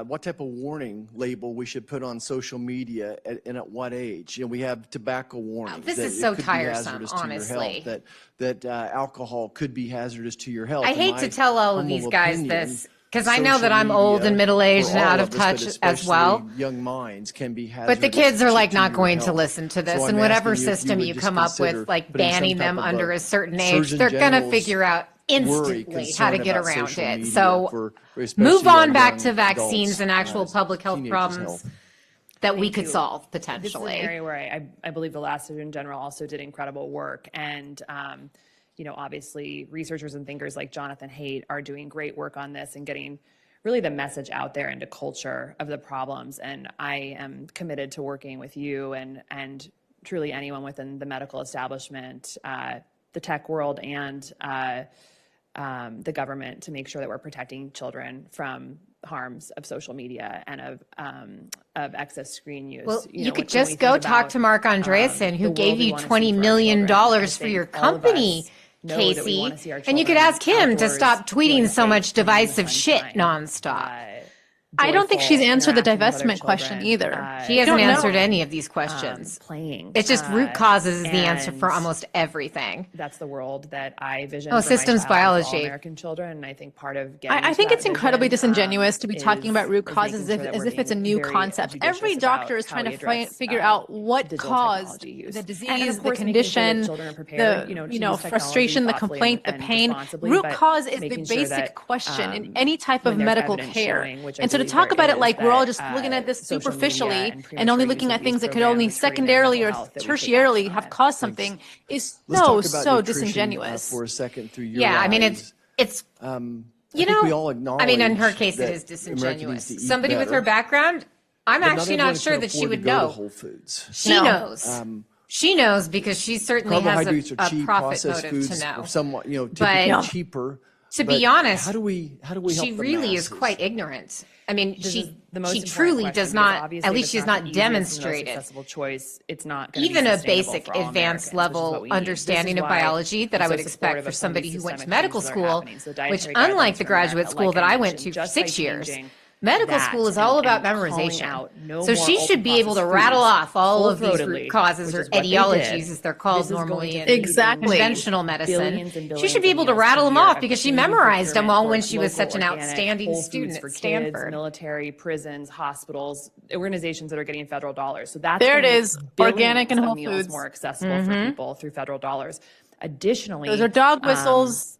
Speaker 14: what type of warning label we should put on social media and at what age. You know, we have tobacco warnings.
Speaker 3: This
Speaker 14: that
Speaker 3: is
Speaker 14: it
Speaker 3: so
Speaker 14: could be
Speaker 3: tiresome,
Speaker 14: hazardous to your
Speaker 3: honestly.
Speaker 14: health, that alcohol could be hazardous to your health.
Speaker 3: I
Speaker 14: In
Speaker 3: hate
Speaker 14: my
Speaker 3: to tell all of
Speaker 14: humble
Speaker 3: these guys
Speaker 14: opinion,
Speaker 3: this because I know that
Speaker 14: social
Speaker 3: I'm old
Speaker 14: media,
Speaker 3: and middle-aged
Speaker 14: for
Speaker 3: and
Speaker 14: all
Speaker 3: out
Speaker 14: of
Speaker 3: of
Speaker 14: us, but
Speaker 3: touch as well.
Speaker 14: especially young minds can be hazardous.
Speaker 3: But the kids are like
Speaker 14: to
Speaker 3: not
Speaker 14: your
Speaker 3: going to
Speaker 14: health.
Speaker 3: listen to this.
Speaker 14: So
Speaker 3: And
Speaker 14: I'm
Speaker 3: whatever
Speaker 14: asking you if
Speaker 3: system
Speaker 14: would
Speaker 3: you
Speaker 14: just
Speaker 3: come up with,
Speaker 14: consider
Speaker 3: like
Speaker 14: putting some
Speaker 3: banning
Speaker 14: type
Speaker 3: them
Speaker 14: of
Speaker 3: under a certain age,
Speaker 14: Surgeon
Speaker 3: they're going to
Speaker 14: General's
Speaker 3: figure out
Speaker 14: worry,
Speaker 3: instantly how to
Speaker 14: concern
Speaker 3: get
Speaker 14: about
Speaker 3: around
Speaker 14: social
Speaker 3: it.
Speaker 14: media
Speaker 3: So
Speaker 14: for especially
Speaker 3: move on
Speaker 14: our
Speaker 3: back
Speaker 14: young
Speaker 3: to vaccines
Speaker 14: adults,
Speaker 3: and actual public health
Speaker 14: teenagers'
Speaker 3: problems
Speaker 14: health.
Speaker 3: that we could
Speaker 1: you.
Speaker 3: solve
Speaker 1: This is an
Speaker 3: potentially.
Speaker 1: area where I believe the last Surgeon General also did incredible work. And, you know, obviously researchers and thinkers like Jonathan Haidt are doing great work on this and getting really the message out there into culture of the problems. And I am committed to working with you and truly anyone within the medical establishment, the tech world, and the government to make sure that we're protecting children from harms of social media and of excess screen use.
Speaker 3: Well, you
Speaker 1: know,
Speaker 3: could
Speaker 1: when
Speaker 3: just
Speaker 1: we
Speaker 3: go
Speaker 1: think
Speaker 3: talk
Speaker 1: about,
Speaker 3: to Mark Andreessen,
Speaker 1: the
Speaker 3: who
Speaker 1: world
Speaker 3: gave
Speaker 1: we
Speaker 3: you
Speaker 1: wanna see
Speaker 3: $20
Speaker 1: for our
Speaker 3: million
Speaker 1: children, I
Speaker 3: for
Speaker 1: think
Speaker 3: your
Speaker 1: all of
Speaker 3: company,
Speaker 1: us know that we
Speaker 3: Casey.
Speaker 1: wanna see our
Speaker 3: And you could
Speaker 1: children
Speaker 3: ask him to
Speaker 1: outdoors
Speaker 3: stop tweeting
Speaker 1: feeling
Speaker 3: so
Speaker 1: safe,
Speaker 3: much
Speaker 1: playing in the
Speaker 3: divisive shit
Speaker 1: sunshine,
Speaker 3: nonstop.
Speaker 5: I don't think she's
Speaker 1: joyful
Speaker 5: answered the
Speaker 1: interacting with other
Speaker 5: divestment question
Speaker 1: children,
Speaker 5: either.
Speaker 3: She hasn't
Speaker 5: don't know.
Speaker 3: answered any of these questions.
Speaker 1: playing.
Speaker 3: It's just root causes is the answer for
Speaker 1: and
Speaker 3: almost everything.
Speaker 1: That's the world that I vision.
Speaker 3: Oh,
Speaker 1: for my
Speaker 3: systems
Speaker 1: child, for all
Speaker 3: biology.
Speaker 1: American children, and I think part of getting
Speaker 5: I
Speaker 1: to
Speaker 5: think
Speaker 1: that
Speaker 5: it's incredibly
Speaker 1: vision,
Speaker 5: disingenuous to be talking about root
Speaker 1: is
Speaker 5: causes
Speaker 1: making sure that
Speaker 5: as
Speaker 1: we're
Speaker 5: if it's a
Speaker 1: being
Speaker 5: new
Speaker 1: very
Speaker 5: concept.
Speaker 1: judicious
Speaker 5: Every
Speaker 1: about
Speaker 5: doctor is
Speaker 1: how
Speaker 5: trying
Speaker 1: we
Speaker 5: to
Speaker 1: address,
Speaker 5: figure out what
Speaker 1: digital
Speaker 5: caused
Speaker 1: technology use.
Speaker 5: the
Speaker 1: And of
Speaker 5: disease, the
Speaker 1: course, making sure that
Speaker 5: condition,
Speaker 1: children are prepared,
Speaker 5: the
Speaker 1: to use technology
Speaker 5: frustration, the
Speaker 1: thoughtfully
Speaker 5: complaint, the
Speaker 1: and
Speaker 5: pain.
Speaker 1: responsibly,
Speaker 5: Root
Speaker 1: but
Speaker 5: cause is the
Speaker 1: making sure
Speaker 5: basic
Speaker 1: that,
Speaker 5: question in any type of
Speaker 1: when there's
Speaker 5: medical
Speaker 1: evidence
Speaker 5: care.
Speaker 1: showing, which I
Speaker 5: And so to
Speaker 1: believe
Speaker 5: talk
Speaker 1: there
Speaker 5: about it
Speaker 1: is,
Speaker 5: like we're all
Speaker 1: that,
Speaker 5: just looking at this
Speaker 1: social media
Speaker 5: superficially
Speaker 1: and
Speaker 5: and only
Speaker 1: premature
Speaker 5: looking
Speaker 1: use
Speaker 5: at
Speaker 1: of
Speaker 5: things
Speaker 1: these
Speaker 5: that could only
Speaker 1: programs screen
Speaker 5: secondarily
Speaker 1: mental
Speaker 5: or
Speaker 1: health, that we take
Speaker 5: tertiarily
Speaker 1: action
Speaker 5: have
Speaker 1: on it.
Speaker 5: caused something is
Speaker 14: Let's talk
Speaker 5: so
Speaker 14: about nutrition,
Speaker 5: disingenuous.
Speaker 14: for a second through your
Speaker 3: Yeah, I mean,
Speaker 14: eyes.
Speaker 3: it's
Speaker 14: I
Speaker 3: you
Speaker 14: think
Speaker 3: know,
Speaker 14: we all
Speaker 3: I mean, in her
Speaker 14: acknowledge
Speaker 3: case, it
Speaker 14: that
Speaker 3: is
Speaker 14: America needs
Speaker 3: disingenuous.
Speaker 14: to eat
Speaker 3: Somebody with
Speaker 14: better,
Speaker 3: her background, I'm
Speaker 14: but
Speaker 3: actually
Speaker 14: everyone
Speaker 3: not sure
Speaker 14: can
Speaker 3: that she
Speaker 14: afford to
Speaker 3: would
Speaker 14: go to
Speaker 3: know.
Speaker 14: Whole Foods.
Speaker 3: She
Speaker 5: No.
Speaker 3: knows. She knows because she certainly has
Speaker 14: Carbohydrates
Speaker 3: a
Speaker 14: are cheap.
Speaker 3: profit
Speaker 14: Processed
Speaker 3: motive
Speaker 14: foods
Speaker 3: to know.
Speaker 14: are somewhat,
Speaker 3: But
Speaker 14: typically cheaper.
Speaker 3: to be
Speaker 14: But
Speaker 3: honest,
Speaker 14: how do we help
Speaker 3: she
Speaker 14: the
Speaker 3: really is
Speaker 14: masses?
Speaker 3: quite ignorant. I mean,
Speaker 1: This is
Speaker 3: she
Speaker 1: the most
Speaker 3: she
Speaker 1: important
Speaker 3: truly
Speaker 1: question
Speaker 3: does
Speaker 1: because
Speaker 3: not.
Speaker 1: obviously
Speaker 3: At
Speaker 1: if
Speaker 3: least
Speaker 1: it's
Speaker 3: she's
Speaker 1: not
Speaker 3: not
Speaker 1: the easiest and most
Speaker 3: demonstrated
Speaker 1: accessible choice, it's not gonna be
Speaker 3: even a
Speaker 1: sustainable
Speaker 3: basic
Speaker 1: for all
Speaker 3: advanced
Speaker 1: Americans, which is
Speaker 3: level
Speaker 1: what we need.
Speaker 3: understanding
Speaker 1: This
Speaker 3: of
Speaker 1: is why
Speaker 3: biology that
Speaker 1: I'm
Speaker 3: I would
Speaker 1: so
Speaker 3: expect
Speaker 1: supportive
Speaker 3: for
Speaker 1: of some of
Speaker 3: somebody
Speaker 1: these
Speaker 3: who went to
Speaker 1: systemic
Speaker 3: medical
Speaker 1: changes that are
Speaker 3: school,
Speaker 1: happening. So
Speaker 3: which
Speaker 1: dietary
Speaker 3: unlike
Speaker 1: guidelines
Speaker 3: the
Speaker 1: for
Speaker 3: graduate
Speaker 1: America,
Speaker 3: school
Speaker 1: like
Speaker 3: that
Speaker 1: I
Speaker 3: I went
Speaker 1: mentioned,
Speaker 3: to for
Speaker 1: just by
Speaker 3: 6 years.
Speaker 1: changing
Speaker 3: Medical
Speaker 1: that
Speaker 3: school is all
Speaker 1: and
Speaker 3: about
Speaker 1: calling
Speaker 3: memorization.
Speaker 1: out no
Speaker 3: So
Speaker 1: more
Speaker 3: she should be able to
Speaker 1: ultra-processed
Speaker 3: rattle
Speaker 1: foods
Speaker 3: off all of these
Speaker 1: full-throatedly,
Speaker 3: root causes
Speaker 1: which
Speaker 3: or
Speaker 1: is what they
Speaker 3: etiologies,
Speaker 1: did.
Speaker 3: as they're called
Speaker 1: This is going
Speaker 3: normally
Speaker 1: to
Speaker 3: in
Speaker 1: feed
Speaker 5: Exactly.
Speaker 3: conventional medicine.
Speaker 1: billions and
Speaker 3: She
Speaker 1: billions
Speaker 3: should be
Speaker 1: of
Speaker 3: able to
Speaker 1: meals
Speaker 3: rattle
Speaker 1: a
Speaker 3: them
Speaker 1: year
Speaker 3: off
Speaker 1: of
Speaker 3: because she
Speaker 1: community
Speaker 3: memorized them all
Speaker 1: procurement
Speaker 3: when
Speaker 1: towards
Speaker 3: she was
Speaker 1: local,
Speaker 3: such an
Speaker 1: organic
Speaker 3: outstanding
Speaker 1: Whole Foods
Speaker 3: student
Speaker 1: for
Speaker 3: at
Speaker 1: kids,
Speaker 3: Stanford.
Speaker 1: military, prisons, hospitals, organizations that are getting federal dollars. So that's
Speaker 5: There it
Speaker 1: gonna make
Speaker 5: is, organic and
Speaker 1: billions of
Speaker 5: Whole
Speaker 1: meals
Speaker 5: Foods.
Speaker 1: more accessible for people through federal dollars. Additionally,
Speaker 5: Those are dog whistles.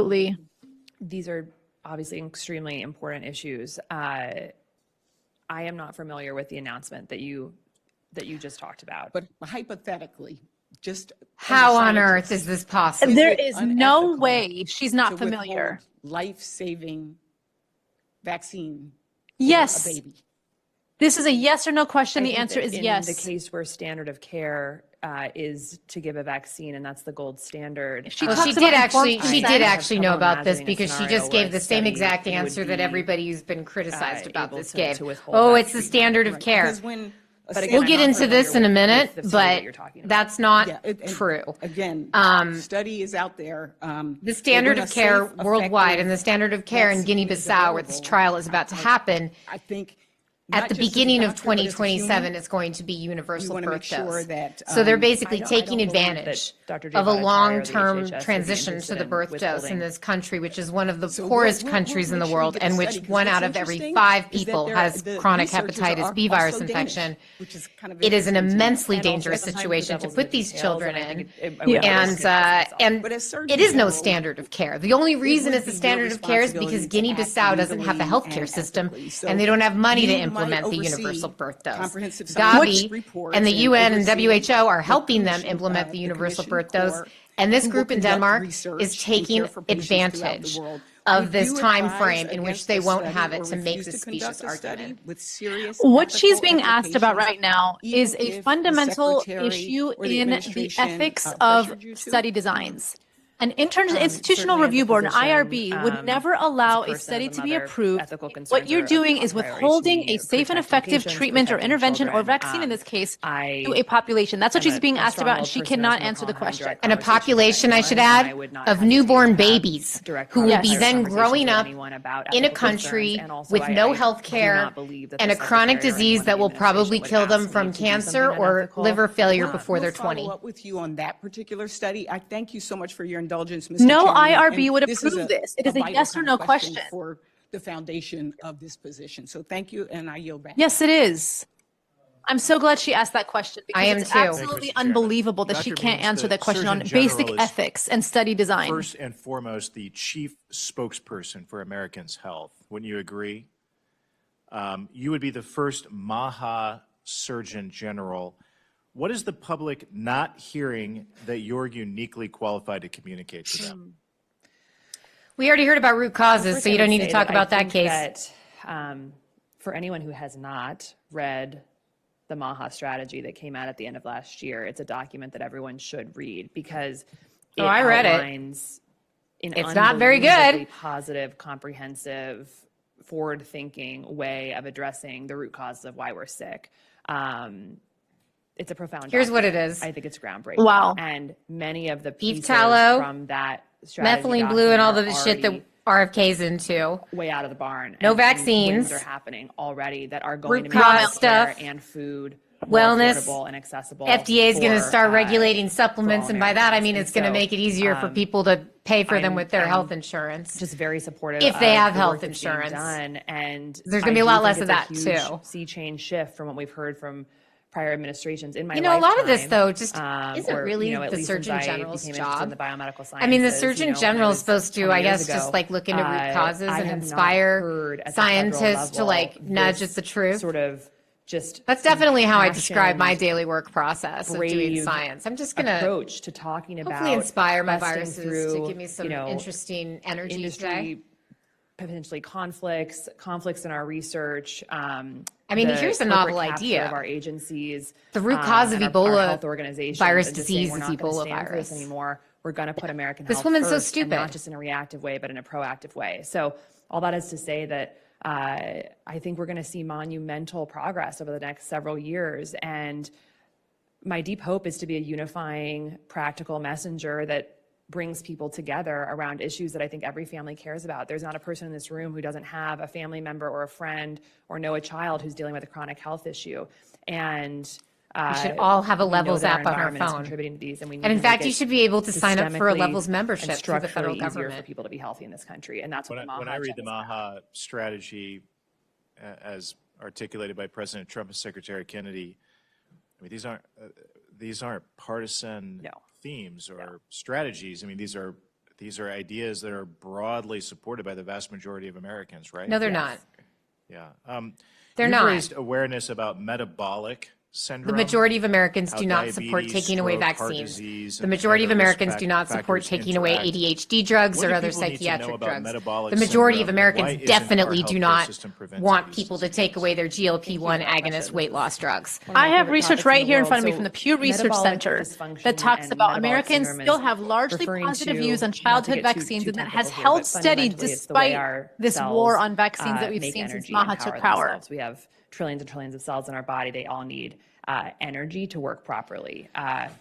Speaker 5: Absolutely.
Speaker 1: These are obviously extremely important issues. I am not familiar with the announcement that you just talked about.
Speaker 15: But hypothetically, just. as a
Speaker 3: How on
Speaker 15: scientist,
Speaker 3: earth is this possible?
Speaker 5: There
Speaker 15: it
Speaker 5: is no
Speaker 15: unethical
Speaker 5: way she's not
Speaker 15: to
Speaker 5: familiar.
Speaker 15: withhold life-saving vaccine for
Speaker 5: Yes.
Speaker 15: a baby?
Speaker 5: This is a yes or no question.
Speaker 1: I
Speaker 5: The
Speaker 1: think
Speaker 5: answer
Speaker 1: that
Speaker 5: is
Speaker 1: in
Speaker 5: yes.
Speaker 1: the case where standard of care is to give a vaccine, and that's the gold standard.
Speaker 5: She
Speaker 3: Well,
Speaker 5: talks
Speaker 3: she
Speaker 5: about
Speaker 3: did
Speaker 5: informed
Speaker 3: actually, she
Speaker 5: consent.
Speaker 3: did
Speaker 1: I have
Speaker 3: actually know
Speaker 1: trouble
Speaker 3: about this
Speaker 1: imagining a
Speaker 3: because she
Speaker 1: scenario
Speaker 3: just
Speaker 1: where
Speaker 3: gave
Speaker 1: a
Speaker 3: the same
Speaker 1: study
Speaker 3: exact
Speaker 1: would
Speaker 3: answer that
Speaker 1: be,
Speaker 3: everybody who's been criticized about
Speaker 1: able
Speaker 3: this
Speaker 1: to
Speaker 3: gave.
Speaker 1: withhold
Speaker 3: Oh, it's the
Speaker 1: vaccine.
Speaker 3: standard of care.
Speaker 7: Because when a
Speaker 1: But again,
Speaker 3: We'll
Speaker 1: I'm
Speaker 3: get
Speaker 1: not
Speaker 3: into this in a
Speaker 1: familiar
Speaker 3: minute,
Speaker 1: with the study that
Speaker 3: but
Speaker 1: you're talking about.
Speaker 3: that's not
Speaker 7: Yeah, and
Speaker 3: true.
Speaker 7: Again, study is out there.
Speaker 3: The standard
Speaker 7: when
Speaker 3: of
Speaker 7: a
Speaker 3: care
Speaker 7: safe,
Speaker 3: worldwide
Speaker 7: effective
Speaker 3: and the standard of care in
Speaker 7: vaccine is
Speaker 3: Guinea-Bissau, where this
Speaker 7: available,
Speaker 3: trial is about to happen,
Speaker 7: I think
Speaker 3: at
Speaker 7: not
Speaker 3: the
Speaker 7: just as a
Speaker 3: beginning of
Speaker 7: doctor, but as a
Speaker 3: 2027,
Speaker 7: human,
Speaker 3: it's going to be universal
Speaker 7: wanna
Speaker 3: birth
Speaker 7: make sure
Speaker 3: dose.
Speaker 7: that,
Speaker 3: So they're
Speaker 7: I
Speaker 3: basically
Speaker 1: don't
Speaker 3: taking
Speaker 1: believe that
Speaker 3: advantage
Speaker 1: Dr.
Speaker 3: of a
Speaker 1: Jay Bhattacharya or the
Speaker 3: long-term
Speaker 1: HHS would be
Speaker 3: transition to
Speaker 1: interested
Speaker 3: the
Speaker 1: in
Speaker 3: birth dose in
Speaker 1: withholding.
Speaker 3: this country, which is one of the
Speaker 7: So
Speaker 3: poorest
Speaker 7: we'll
Speaker 3: countries in the
Speaker 7: make sure we
Speaker 3: world,
Speaker 7: get
Speaker 3: and
Speaker 7: the
Speaker 3: which
Speaker 7: study, 'cause
Speaker 3: 1
Speaker 7: what's
Speaker 3: out of every
Speaker 7: interesting
Speaker 3: 5
Speaker 7: is that
Speaker 3: people
Speaker 7: there-
Speaker 3: has
Speaker 7: the
Speaker 3: chronic
Speaker 7: researchers
Speaker 3: hepatitis
Speaker 7: are
Speaker 3: B virus
Speaker 7: also Danish,
Speaker 3: infection.
Speaker 7: which is kind of
Speaker 3: It is an
Speaker 7: interesting to me.
Speaker 3: immensely
Speaker 1: And also
Speaker 3: dangerous
Speaker 1: sometimes the
Speaker 3: situation to
Speaker 1: devil's
Speaker 3: put
Speaker 1: in the
Speaker 3: these
Speaker 1: details,
Speaker 3: children
Speaker 1: and I
Speaker 3: in.
Speaker 1: think I would have to
Speaker 3: And,
Speaker 1: express myself.
Speaker 3: and
Speaker 7: But as Surgeon
Speaker 3: it is no
Speaker 7: General,
Speaker 3: standard of care. The only reason
Speaker 7: would
Speaker 3: it's a
Speaker 7: be your
Speaker 3: standard of care is because
Speaker 7: responsibility to act
Speaker 3: Guinea-Bissau doesn't have a
Speaker 7: legally
Speaker 3: healthcare
Speaker 7: and
Speaker 3: system,
Speaker 7: ethically. So
Speaker 3: and they don't have money to
Speaker 7: you might
Speaker 3: implement the
Speaker 7: oversee
Speaker 3: universal birth dose.
Speaker 7: comprehensive scientific
Speaker 3: Gavi
Speaker 7: reports
Speaker 3: and the UN and
Speaker 7: oversee
Speaker 3: WHO are
Speaker 7: the
Speaker 3: helping them
Speaker 7: commission-
Speaker 3: implement the
Speaker 7: the
Speaker 3: universal
Speaker 7: commission
Speaker 3: birth dose.
Speaker 7: core
Speaker 3: And this
Speaker 7: who will
Speaker 3: group in
Speaker 7: conduct
Speaker 3: Denmark
Speaker 7: research
Speaker 3: is
Speaker 7: and
Speaker 3: taking
Speaker 7: care for patients throughout the
Speaker 3: advantage
Speaker 7: world.
Speaker 3: of
Speaker 7: Would
Speaker 3: this
Speaker 7: you
Speaker 3: time
Speaker 7: advise
Speaker 3: frame in which
Speaker 7: against
Speaker 3: they
Speaker 7: a
Speaker 3: won't
Speaker 7: study
Speaker 3: have
Speaker 7: or
Speaker 3: it to make
Speaker 7: refuse
Speaker 3: this
Speaker 7: to conduct
Speaker 3: specious
Speaker 7: a study
Speaker 3: argument.
Speaker 7: with serious
Speaker 5: What she's
Speaker 7: ethical
Speaker 5: being asked about
Speaker 7: implications,
Speaker 5: right now is
Speaker 7: even
Speaker 5: a
Speaker 7: if the
Speaker 5: fundamental
Speaker 7: secretary
Speaker 5: issue
Speaker 7: or the
Speaker 5: in the
Speaker 7: administration,
Speaker 5: ethics of
Speaker 7: pressured you to?
Speaker 5: study designs. An institutional
Speaker 1: Certainly as a
Speaker 5: review board, an
Speaker 1: physician,
Speaker 5: IRB, would never allow
Speaker 1: as a
Speaker 5: a
Speaker 1: person,
Speaker 5: study
Speaker 1: as a
Speaker 5: to be
Speaker 1: mother,
Speaker 5: approved.
Speaker 1: ethical concerns
Speaker 5: What you're
Speaker 1: are a
Speaker 5: doing
Speaker 1: top
Speaker 5: is
Speaker 1: priority to
Speaker 5: withholding
Speaker 1: me,
Speaker 5: a safe and
Speaker 1: protecting
Speaker 5: effective
Speaker 1: patients,
Speaker 5: treatment or
Speaker 1: protecting
Speaker 5: intervention or
Speaker 1: children.
Speaker 5: vaccine in this case
Speaker 1: I
Speaker 5: to a population. That's what
Speaker 1: am
Speaker 5: she's being asked about, and
Speaker 1: strong-willed
Speaker 5: she
Speaker 1: person.
Speaker 5: cannot
Speaker 1: There's no
Speaker 5: answer the
Speaker 1: harm having
Speaker 5: question.
Speaker 1: direct
Speaker 3: And a
Speaker 1: conversations with
Speaker 3: population, I
Speaker 1: anyone,
Speaker 3: should
Speaker 1: and
Speaker 3: add,
Speaker 1: I would not
Speaker 3: of
Speaker 1: hesitate
Speaker 3: newborn
Speaker 1: to have
Speaker 3: babies
Speaker 1: direct
Speaker 3: who will be
Speaker 5: Yes.
Speaker 3: then
Speaker 1: conversations
Speaker 3: growing
Speaker 1: with
Speaker 3: up
Speaker 1: anyone about
Speaker 3: in a
Speaker 1: ethical concerns.
Speaker 3: country
Speaker 1: And also,
Speaker 3: with no
Speaker 1: I
Speaker 3: health
Speaker 1: do
Speaker 3: care
Speaker 1: not believe that
Speaker 3: and
Speaker 1: the
Speaker 3: a chronic
Speaker 1: secretary or
Speaker 3: disease
Speaker 1: anyone
Speaker 3: that
Speaker 1: in the
Speaker 3: will probably
Speaker 1: administration
Speaker 3: kill
Speaker 1: would
Speaker 3: them
Speaker 1: ask me
Speaker 3: from
Speaker 1: to do
Speaker 3: cancer
Speaker 1: something
Speaker 3: or
Speaker 1: unethical.
Speaker 3: liver failure
Speaker 7: We'll-
Speaker 3: before they're
Speaker 7: we'll follow
Speaker 3: 20.
Speaker 7: up with you on that particular study. I thank you so much for your indulgence, Mr.
Speaker 5: No
Speaker 7: Chairman.
Speaker 5: IRB
Speaker 7: And
Speaker 5: would
Speaker 7: this is
Speaker 5: approve
Speaker 7: a-
Speaker 5: this. It is a
Speaker 7: vital
Speaker 5: yes or
Speaker 7: kind
Speaker 5: no
Speaker 7: of question
Speaker 5: question.
Speaker 7: for the foundation of this position. So thank you, and I yield back.
Speaker 5: Yes, it is. I'm so glad she asked that question because
Speaker 3: I am
Speaker 5: it's
Speaker 3: too.
Speaker 5: absolutely
Speaker 16: Mr. Chairman.
Speaker 5: unbelievable that she
Speaker 16: Dr.
Speaker 5: can't
Speaker 16: Means,
Speaker 5: answer
Speaker 16: the
Speaker 5: that question on
Speaker 16: Surgeon
Speaker 5: basic
Speaker 16: General is
Speaker 5: ethics and study design.
Speaker 16: First and foremost, the chief spokesperson for Americans' health. Wouldn't you agree? You would be the first MAHA Surgeon General. What is the public not hearing that you're uniquely qualified to communicate to them?
Speaker 3: We already heard about root causes,
Speaker 1: First,
Speaker 3: so
Speaker 1: I
Speaker 3: you don't
Speaker 1: would
Speaker 3: need to
Speaker 1: say
Speaker 3: talk
Speaker 1: I
Speaker 3: about that
Speaker 1: think
Speaker 3: case.
Speaker 1: that, for anyone who has not read the MAHA strategy that came out at the end of last year, it's a document that everyone should read because it
Speaker 3: I read it.
Speaker 1: outlines an
Speaker 3: It's not very good.
Speaker 1: unbelievably positive, comprehensive, forward-thinking way of addressing the root causes of why we're sick. It's a profound
Speaker 3: Here's what
Speaker 1: document.
Speaker 3: it is.
Speaker 1: I think it's groundbreaking.
Speaker 5: Wow.
Speaker 1: And many of the
Speaker 3: Beef
Speaker 1: pieces
Speaker 3: tallow,
Speaker 1: from that strategy
Speaker 3: Methylene blue and all
Speaker 1: document
Speaker 3: the
Speaker 1: are
Speaker 3: shit that
Speaker 1: already
Speaker 3: RFK's into.
Speaker 1: way out of the barn.
Speaker 3: No
Speaker 1: and
Speaker 3: vaccines.
Speaker 1: wins are happening already that are going
Speaker 3: Root
Speaker 1: to make
Speaker 3: cause
Speaker 1: healthcare
Speaker 3: stuff.
Speaker 1: and food more
Speaker 3: Wellness.
Speaker 1: affordable and accessible.
Speaker 3: FDA is going to
Speaker 1: for,
Speaker 3: start regulating
Speaker 1: for
Speaker 3: supplements,
Speaker 1: all
Speaker 3: and by that I
Speaker 1: Americans.
Speaker 3: mean
Speaker 1: And
Speaker 3: it's going to
Speaker 1: so,
Speaker 3: make it easier for people to pay for them with their health insurance.
Speaker 1: Just very supportive.
Speaker 3: If they
Speaker 1: of
Speaker 3: have
Speaker 1: the
Speaker 3: health
Speaker 1: work that's being
Speaker 3: insurance.
Speaker 1: done. And
Speaker 3: There's gonna
Speaker 1: I
Speaker 3: be a
Speaker 1: do
Speaker 3: lot
Speaker 1: think
Speaker 3: less of
Speaker 1: it's
Speaker 3: that,
Speaker 1: huge
Speaker 3: too.
Speaker 1: sea change shift from what we've heard from prior administrations in my
Speaker 3: You know, a lot of this,
Speaker 1: lifetime,
Speaker 3: though, just isn't
Speaker 1: or,
Speaker 3: really
Speaker 1: you know, at
Speaker 3: the
Speaker 1: least
Speaker 3: Surgeon
Speaker 1: since I
Speaker 3: General's
Speaker 1: became interested in
Speaker 3: job.
Speaker 1: the biomedical
Speaker 3: I mean, the
Speaker 1: sciences,
Speaker 3: Surgeon
Speaker 1: you know, when I
Speaker 3: General is
Speaker 1: was
Speaker 3: supposed to,
Speaker 1: 20
Speaker 3: I
Speaker 1: years
Speaker 3: guess,
Speaker 1: ago,
Speaker 3: just like look into root causes
Speaker 1: I
Speaker 3: and
Speaker 1: have not
Speaker 3: inspire
Speaker 1: heard at the federal
Speaker 3: scientists to
Speaker 1: level
Speaker 3: like nudge
Speaker 1: this
Speaker 3: at the truth.
Speaker 1: Sort of just
Speaker 3: That's definitely how I describe my
Speaker 1: impassioned,
Speaker 3: daily work process of doing
Speaker 1: brave
Speaker 3: science. I'm just going to
Speaker 1: approach to talking about
Speaker 3: hopefully inspire my
Speaker 1: busting
Speaker 3: viruses to
Speaker 1: through,
Speaker 3: give me some
Speaker 1: you know,
Speaker 3: interesting energy
Speaker 1: industry
Speaker 3: today.
Speaker 1: potentially conflicts in our research.
Speaker 3: I mean, here's a novel
Speaker 1: corporate capture
Speaker 3: idea.
Speaker 1: of our agencies.
Speaker 3: The root cause of
Speaker 1: and our
Speaker 3: Ebola
Speaker 1: health organizations,
Speaker 3: virus
Speaker 1: and just saying,
Speaker 3: disease
Speaker 1: we're
Speaker 3: is
Speaker 1: not gonna
Speaker 3: Ebola
Speaker 1: stand for this
Speaker 3: virus.
Speaker 1: anymore. We're going to put American
Speaker 3: This
Speaker 1: health
Speaker 3: woman's so
Speaker 1: first, and not
Speaker 3: stupid.
Speaker 1: just in a reactive way, but in a proactive way. So all that is to say that I think we're going to see monumental progress over the next several years. And my deep hope is to be a unifying, practical messenger that brings people together around issues that I think every family cares about. There's not a person in this room who doesn't have a family member or a friend or know a child who's dealing with a chronic health issue. And
Speaker 3: We should all have a
Speaker 1: we know
Speaker 3: Levels
Speaker 1: that
Speaker 3: app on our
Speaker 1: environment is
Speaker 3: phone.
Speaker 1: contributing to these, and we need
Speaker 3: And in
Speaker 1: to
Speaker 3: fact,
Speaker 1: make
Speaker 3: you
Speaker 1: it
Speaker 3: should be able to sign up for a
Speaker 1: systemically
Speaker 3: Levels
Speaker 1: and
Speaker 3: membership through the
Speaker 1: structurally
Speaker 3: federal
Speaker 1: easier
Speaker 3: government.
Speaker 1: for people to be healthy in this country, and that's what the
Speaker 16: When I
Speaker 1: MAHA
Speaker 16: read the
Speaker 1: agenda is about.
Speaker 16: MAHA strategy as articulated by President Trump and Secretary Kennedy, I mean, these aren't partisan themes or strategies. I mean, these are ideas that are broadly supported by the vast majority of Americans, right?
Speaker 3: No, they're not.
Speaker 16: Yeah.
Speaker 3: They're
Speaker 16: You've
Speaker 3: not.
Speaker 16: raised awareness about metabolic syndrome?
Speaker 3: The majority of Americans
Speaker 16: how
Speaker 3: do not support
Speaker 16: diabetes,
Speaker 3: taking away
Speaker 16: stroke, heart
Speaker 3: vaccines.
Speaker 16: disease,
Speaker 3: The
Speaker 16: and
Speaker 3: majority of
Speaker 16: other risk
Speaker 3: Americans do not support
Speaker 16: factors
Speaker 3: taking away
Speaker 16: interact?
Speaker 3: ADHD drugs
Speaker 16: What
Speaker 3: or
Speaker 16: do
Speaker 3: other
Speaker 16: people need to know
Speaker 3: psychiatric
Speaker 16: about
Speaker 3: drugs.
Speaker 16: metabolic
Speaker 3: The majority of
Speaker 16: syndrome, and why
Speaker 3: Americans
Speaker 16: isn't
Speaker 3: definitely
Speaker 16: our
Speaker 3: do
Speaker 16: healthcare
Speaker 3: not
Speaker 16: system preventing
Speaker 3: want
Speaker 16: these
Speaker 3: people to take away their GLP-1 agonist weight loss drugs.
Speaker 5: I have research right here in front of me from the Pew Research Center that talks about Americans still have largely positive views on childhood vaccines, and that has held steady despite this war on vaccines that we've seen since Maha took power.
Speaker 1: We have trillions and trillions of cells in our body. They all need energy to work properly.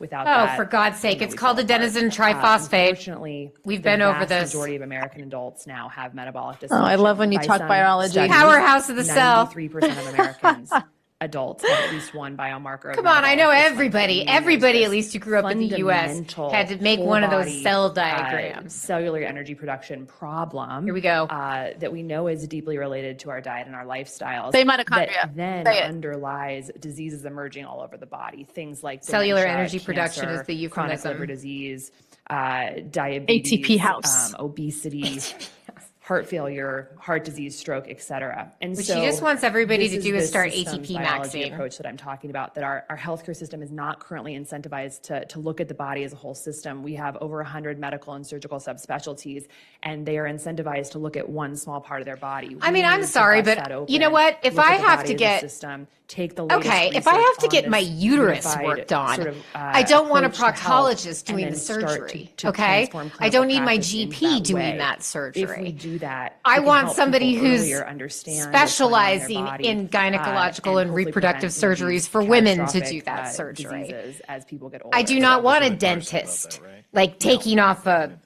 Speaker 1: Without that,
Speaker 3: for God's sake, it's
Speaker 1: we
Speaker 3: called
Speaker 1: fall apart.
Speaker 3: adenosine triphosphate.
Speaker 1: Unfortunately,
Speaker 3: We've
Speaker 1: the
Speaker 3: been over
Speaker 1: vast
Speaker 3: this.
Speaker 1: majority of American adults now have metabolic dysfunction.
Speaker 5: Oh, I love when you
Speaker 1: By
Speaker 5: talk
Speaker 1: some
Speaker 5: biology.
Speaker 1: studies,
Speaker 3: Powerhouse of the cell.
Speaker 1: 93% of Americans, adults, have at least one biomarker. of
Speaker 3: Come on, I know
Speaker 1: metabolic dysfunction.
Speaker 3: everybody.
Speaker 1: Meaning there's
Speaker 3: Everybody,
Speaker 1: this
Speaker 3: at least who grew up in the U.S.,
Speaker 1: fundamental
Speaker 3: had to make
Speaker 1: whole
Speaker 3: one of those
Speaker 1: body,
Speaker 3: cell diagrams.
Speaker 1: cellular energy production problem.
Speaker 3: Here we go.
Speaker 1: That we know is deeply related to our diet and our lifestyles.
Speaker 5: Say mitochondria.
Speaker 1: That then
Speaker 5: Say it.
Speaker 1: underlies diseases emerging all over the body. Things like
Speaker 3: Cellular
Speaker 1: dementia,
Speaker 3: energy production
Speaker 1: cancer,
Speaker 3: is the
Speaker 1: chronic
Speaker 3: euphemism.
Speaker 1: liver disease, diabetes,
Speaker 5: ATP house.
Speaker 1: obesity. Heart failure, heart disease, stroke, et cetera. And
Speaker 3: What
Speaker 1: so
Speaker 3: she just wants everybody
Speaker 1: this
Speaker 3: to do is
Speaker 1: the
Speaker 3: start
Speaker 1: systems
Speaker 3: ATP
Speaker 1: biology
Speaker 3: maxing.
Speaker 1: approach that I'm talking about, that our healthcare system is not currently incentivized to look at the body as a whole system. We have over 100 medical and surgical subspecialties, and they are incentivized to look at one small part of their body.
Speaker 3: I
Speaker 1: We
Speaker 3: mean, I'm
Speaker 1: need to
Speaker 3: sorry,
Speaker 1: bust
Speaker 3: but
Speaker 1: that
Speaker 3: you know
Speaker 1: open,
Speaker 3: what? If
Speaker 1: look
Speaker 3: I
Speaker 1: at the
Speaker 3: have
Speaker 1: body
Speaker 3: to
Speaker 1: as a
Speaker 3: get
Speaker 1: system, take the latest
Speaker 3: okay, if I
Speaker 1: research
Speaker 3: have to
Speaker 1: on
Speaker 3: get
Speaker 1: this
Speaker 3: my uterus
Speaker 1: unified
Speaker 3: worked on,
Speaker 1: sort of,
Speaker 3: I don't want a
Speaker 1: approach to health,
Speaker 3: proctologist
Speaker 1: and
Speaker 3: doing
Speaker 1: then
Speaker 3: the
Speaker 1: start
Speaker 3: surgery.
Speaker 1: to
Speaker 3: Okay,
Speaker 1: transform
Speaker 3: I don't
Speaker 1: clinical
Speaker 3: need my
Speaker 1: practice in
Speaker 3: GP
Speaker 1: that
Speaker 3: doing
Speaker 1: way.
Speaker 3: that surgery.
Speaker 1: If we do that,
Speaker 3: I
Speaker 1: we can
Speaker 3: want
Speaker 1: help
Speaker 3: somebody
Speaker 1: people
Speaker 3: who's
Speaker 1: earlier understand what's going on in their
Speaker 3: specializing
Speaker 1: body,
Speaker 3: in gynecological and
Speaker 1: hopefully
Speaker 3: reproductive
Speaker 1: prevent some of
Speaker 3: surgeries
Speaker 1: these
Speaker 3: for women to
Speaker 1: catastrophic,
Speaker 3: do that surgery.
Speaker 1: diseases as people get older.
Speaker 3: I do not want a dentist like taking off a,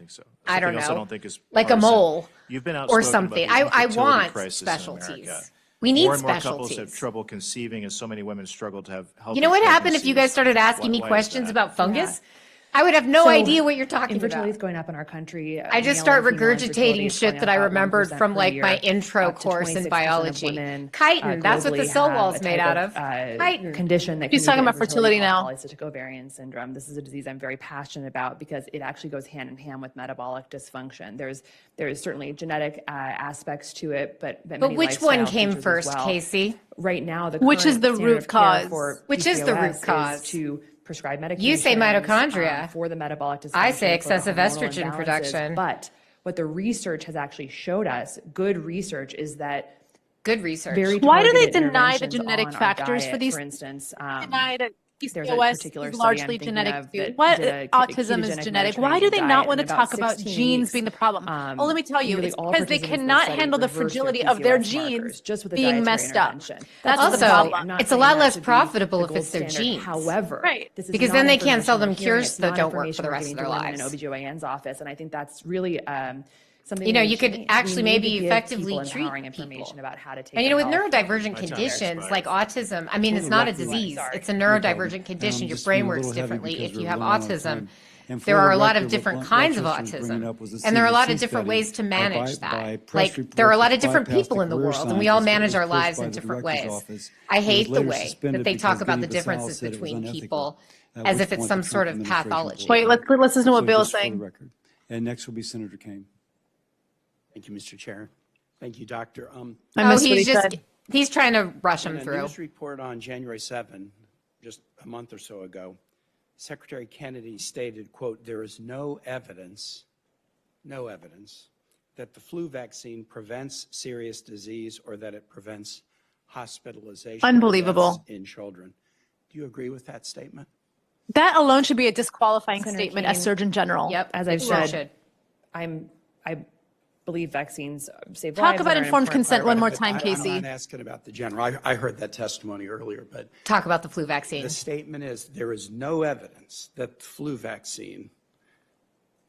Speaker 3: I don't
Speaker 16: Something else I
Speaker 3: know,
Speaker 16: don't think is
Speaker 3: like a
Speaker 16: partisan.
Speaker 3: mole
Speaker 16: You've been
Speaker 3: or
Speaker 16: outspoken about
Speaker 3: something.
Speaker 16: the
Speaker 3: I
Speaker 16: infertility
Speaker 3: want
Speaker 16: crisis in
Speaker 3: specialties.
Speaker 16: America.
Speaker 3: We need
Speaker 16: More and more couples
Speaker 3: specialties.
Speaker 16: have trouble conceiving, as so many women struggle to have healthy
Speaker 3: You know what happened if you guys
Speaker 16: pregnancies.
Speaker 3: started asking me
Speaker 16: Why is
Speaker 3: questions
Speaker 16: that?
Speaker 3: about fungus? I would have no
Speaker 1: So,
Speaker 3: idea what you're talking
Speaker 1: infertility
Speaker 3: about.
Speaker 1: is going up in our country.
Speaker 3: I just
Speaker 1: Male
Speaker 3: start
Speaker 1: and female infertility
Speaker 3: regurgitating
Speaker 1: is
Speaker 3: shit
Speaker 1: going
Speaker 3: that
Speaker 1: up
Speaker 3: I
Speaker 1: about
Speaker 3: remembered
Speaker 1: 1%
Speaker 3: from
Speaker 1: per
Speaker 3: like
Speaker 1: year.
Speaker 3: my intro
Speaker 1: Up to
Speaker 3: course in
Speaker 1: 26% of
Speaker 3: biology.
Speaker 1: women,
Speaker 3: Chitin, that's what the
Speaker 1: globally
Speaker 3: cell
Speaker 1: have
Speaker 3: wall's
Speaker 1: a
Speaker 3: made
Speaker 1: type
Speaker 3: out of. Chitin.
Speaker 1: Condition that
Speaker 5: She's
Speaker 1: can
Speaker 5: talking
Speaker 1: lead to
Speaker 5: about fertility
Speaker 1: called
Speaker 5: now.
Speaker 1: polycystic ovarian syndrome. This is a disease I'm very passionate about because it actually goes hand in hand with metabolic dysfunction. There's certainly genetic aspects to it, but many
Speaker 3: which one
Speaker 1: lifestyle
Speaker 3: came
Speaker 1: features as
Speaker 3: first,
Speaker 1: well.
Speaker 3: Casey?
Speaker 1: Right now, the
Speaker 5: Which is
Speaker 1: current
Speaker 5: the
Speaker 1: standard
Speaker 5: root
Speaker 1: of care
Speaker 5: cause?
Speaker 1: for
Speaker 3: Which is the root
Speaker 1: PCOS
Speaker 3: cause?
Speaker 1: to prescribe medication.
Speaker 3: You say mitochondria.
Speaker 1: For the metabolic dysfunction.
Speaker 3: I say
Speaker 1: for the
Speaker 3: excessive
Speaker 1: hormonal
Speaker 3: estrogen
Speaker 1: imbalances.
Speaker 3: production.
Speaker 1: But what the research has actually showed us, good research, is that
Speaker 3: Good research.
Speaker 1: very
Speaker 5: Why do they
Speaker 1: targeted
Speaker 5: deny the
Speaker 1: interventions
Speaker 5: genetic
Speaker 1: on our
Speaker 5: factors
Speaker 1: diet,
Speaker 5: for these?
Speaker 1: For instance,
Speaker 5: Deny that
Speaker 1: there's a
Speaker 5: PCOS
Speaker 1: particular
Speaker 5: is
Speaker 1: study I'm
Speaker 5: largely
Speaker 1: thinking
Speaker 5: genetic
Speaker 1: of
Speaker 5: too.
Speaker 1: that
Speaker 5: What
Speaker 1: did a
Speaker 5: autism is
Speaker 1: ketogenic
Speaker 5: genetic? Why do they
Speaker 1: Mediterranean
Speaker 5: not
Speaker 1: diet
Speaker 5: want to
Speaker 1: in about
Speaker 5: talk about
Speaker 1: 16
Speaker 5: genes
Speaker 1: weeks.
Speaker 5: being the problem? Well, let me tell you,
Speaker 1: Nearly
Speaker 5: it's
Speaker 1: all
Speaker 5: because they
Speaker 1: participants in the
Speaker 5: cannot
Speaker 1: study
Speaker 5: handle the
Speaker 1: reversed their
Speaker 5: fragility of their
Speaker 1: PCOS
Speaker 5: genes
Speaker 1: markers just with a
Speaker 5: being
Speaker 1: dietary
Speaker 5: messed up.
Speaker 1: intervention.
Speaker 5: That's
Speaker 3: Also,
Speaker 5: the problem.
Speaker 1: I'm not
Speaker 3: it's a
Speaker 1: saying
Speaker 3: lot
Speaker 1: that
Speaker 3: less
Speaker 1: should be
Speaker 3: profitable
Speaker 1: the
Speaker 3: if
Speaker 1: gold
Speaker 3: it's their
Speaker 1: standard.
Speaker 3: genes.
Speaker 1: However,
Speaker 5: Right.
Speaker 1: this is
Speaker 3: Because
Speaker 1: not
Speaker 3: then they can't
Speaker 1: information
Speaker 3: sell them
Speaker 1: we're hearing.
Speaker 3: cures
Speaker 1: It's
Speaker 3: that
Speaker 1: not
Speaker 3: don't work for
Speaker 1: information
Speaker 3: the
Speaker 1: we're
Speaker 3: rest of
Speaker 1: getting
Speaker 3: their
Speaker 1: to women
Speaker 3: lives.
Speaker 1: in OBGYN's office, and I think that's really something
Speaker 3: You know,
Speaker 1: we
Speaker 3: you could
Speaker 1: change.
Speaker 3: actually
Speaker 1: We need
Speaker 3: maybe
Speaker 1: to give
Speaker 3: effectively
Speaker 1: people
Speaker 3: treat
Speaker 1: empowering
Speaker 3: people.
Speaker 1: information about how to take
Speaker 3: And you know, with
Speaker 1: their health.
Speaker 3: neurodivergent conditions like autism, I mean, it's not a disease. It's a neurodivergent condition. Your
Speaker 2: just
Speaker 3: brain
Speaker 2: being a
Speaker 3: works
Speaker 2: little heavy
Speaker 3: differently
Speaker 2: because
Speaker 3: if
Speaker 2: we're
Speaker 3: you have
Speaker 2: running out of
Speaker 3: autism.
Speaker 2: time. And for
Speaker 3: There
Speaker 2: the
Speaker 3: are a lot
Speaker 2: record,
Speaker 3: of different
Speaker 2: what
Speaker 3: kinds of
Speaker 2: Lexus was bringing
Speaker 3: autism,
Speaker 2: up was the
Speaker 3: and there are a lot
Speaker 2: CDC
Speaker 3: of different
Speaker 2: study
Speaker 3: ways to manage
Speaker 2: by
Speaker 3: that.
Speaker 2: press
Speaker 3: Like, there are a lot of
Speaker 2: reports
Speaker 3: different
Speaker 2: bypassed
Speaker 3: people in the
Speaker 2: career
Speaker 3: world, and we all
Speaker 2: scientists, but
Speaker 3: manage
Speaker 2: was
Speaker 3: our
Speaker 2: pushed
Speaker 3: lives
Speaker 2: by
Speaker 3: in
Speaker 2: the
Speaker 3: different
Speaker 2: director's
Speaker 3: ways.
Speaker 2: office.
Speaker 3: I
Speaker 2: It was
Speaker 3: hate the
Speaker 2: later
Speaker 3: way that
Speaker 2: suspended
Speaker 3: they
Speaker 2: because
Speaker 3: talk about the
Speaker 2: Guinea-Bissau
Speaker 3: differences
Speaker 2: said it was
Speaker 3: between
Speaker 2: unethical,
Speaker 3: people
Speaker 2: at
Speaker 3: as
Speaker 2: which
Speaker 3: if it's
Speaker 2: point
Speaker 3: some
Speaker 2: the
Speaker 3: sort
Speaker 2: Trump
Speaker 3: of
Speaker 2: administration
Speaker 3: pathology.
Speaker 2: pulled
Speaker 5: Wait,
Speaker 2: back.
Speaker 5: let's listen to what
Speaker 2: So
Speaker 5: Bill's
Speaker 2: just for the
Speaker 5: saying.
Speaker 2: record. And next will be Senator Kane.
Speaker 17: Thank you, Mr. Chair. Thank you, Doctor.
Speaker 5: I missed what he
Speaker 3: he's just,
Speaker 5: said.
Speaker 3: he's trying to rush him
Speaker 17: In a
Speaker 3: through.
Speaker 17: news report on January 7, just a month or so ago, Secretary Kennedy stated, quote, "There is no evidence that the flu vaccine prevents serious disease or that it prevents hospitalization or
Speaker 5: Unbelievable.
Speaker 17: deaths in children." Do you agree with that statement?
Speaker 5: That alone should be a disqualifying
Speaker 1: Senator
Speaker 5: statement as
Speaker 1: Kane.
Speaker 5: Surgeon General.
Speaker 1: Yep, as I've
Speaker 3: Well,
Speaker 1: said, I believe vaccines save
Speaker 5: Talk
Speaker 1: lives.
Speaker 5: about
Speaker 1: and are an
Speaker 5: informed
Speaker 1: important
Speaker 5: consent
Speaker 1: part
Speaker 5: one
Speaker 1: of
Speaker 5: more
Speaker 1: it.
Speaker 5: time,
Speaker 17: I'm
Speaker 5: Casey.
Speaker 17: not asking about the general. I heard that testimony earlier, but
Speaker 3: Talk about the flu vaccine.
Speaker 17: the statement is there is no evidence that the flu vaccine,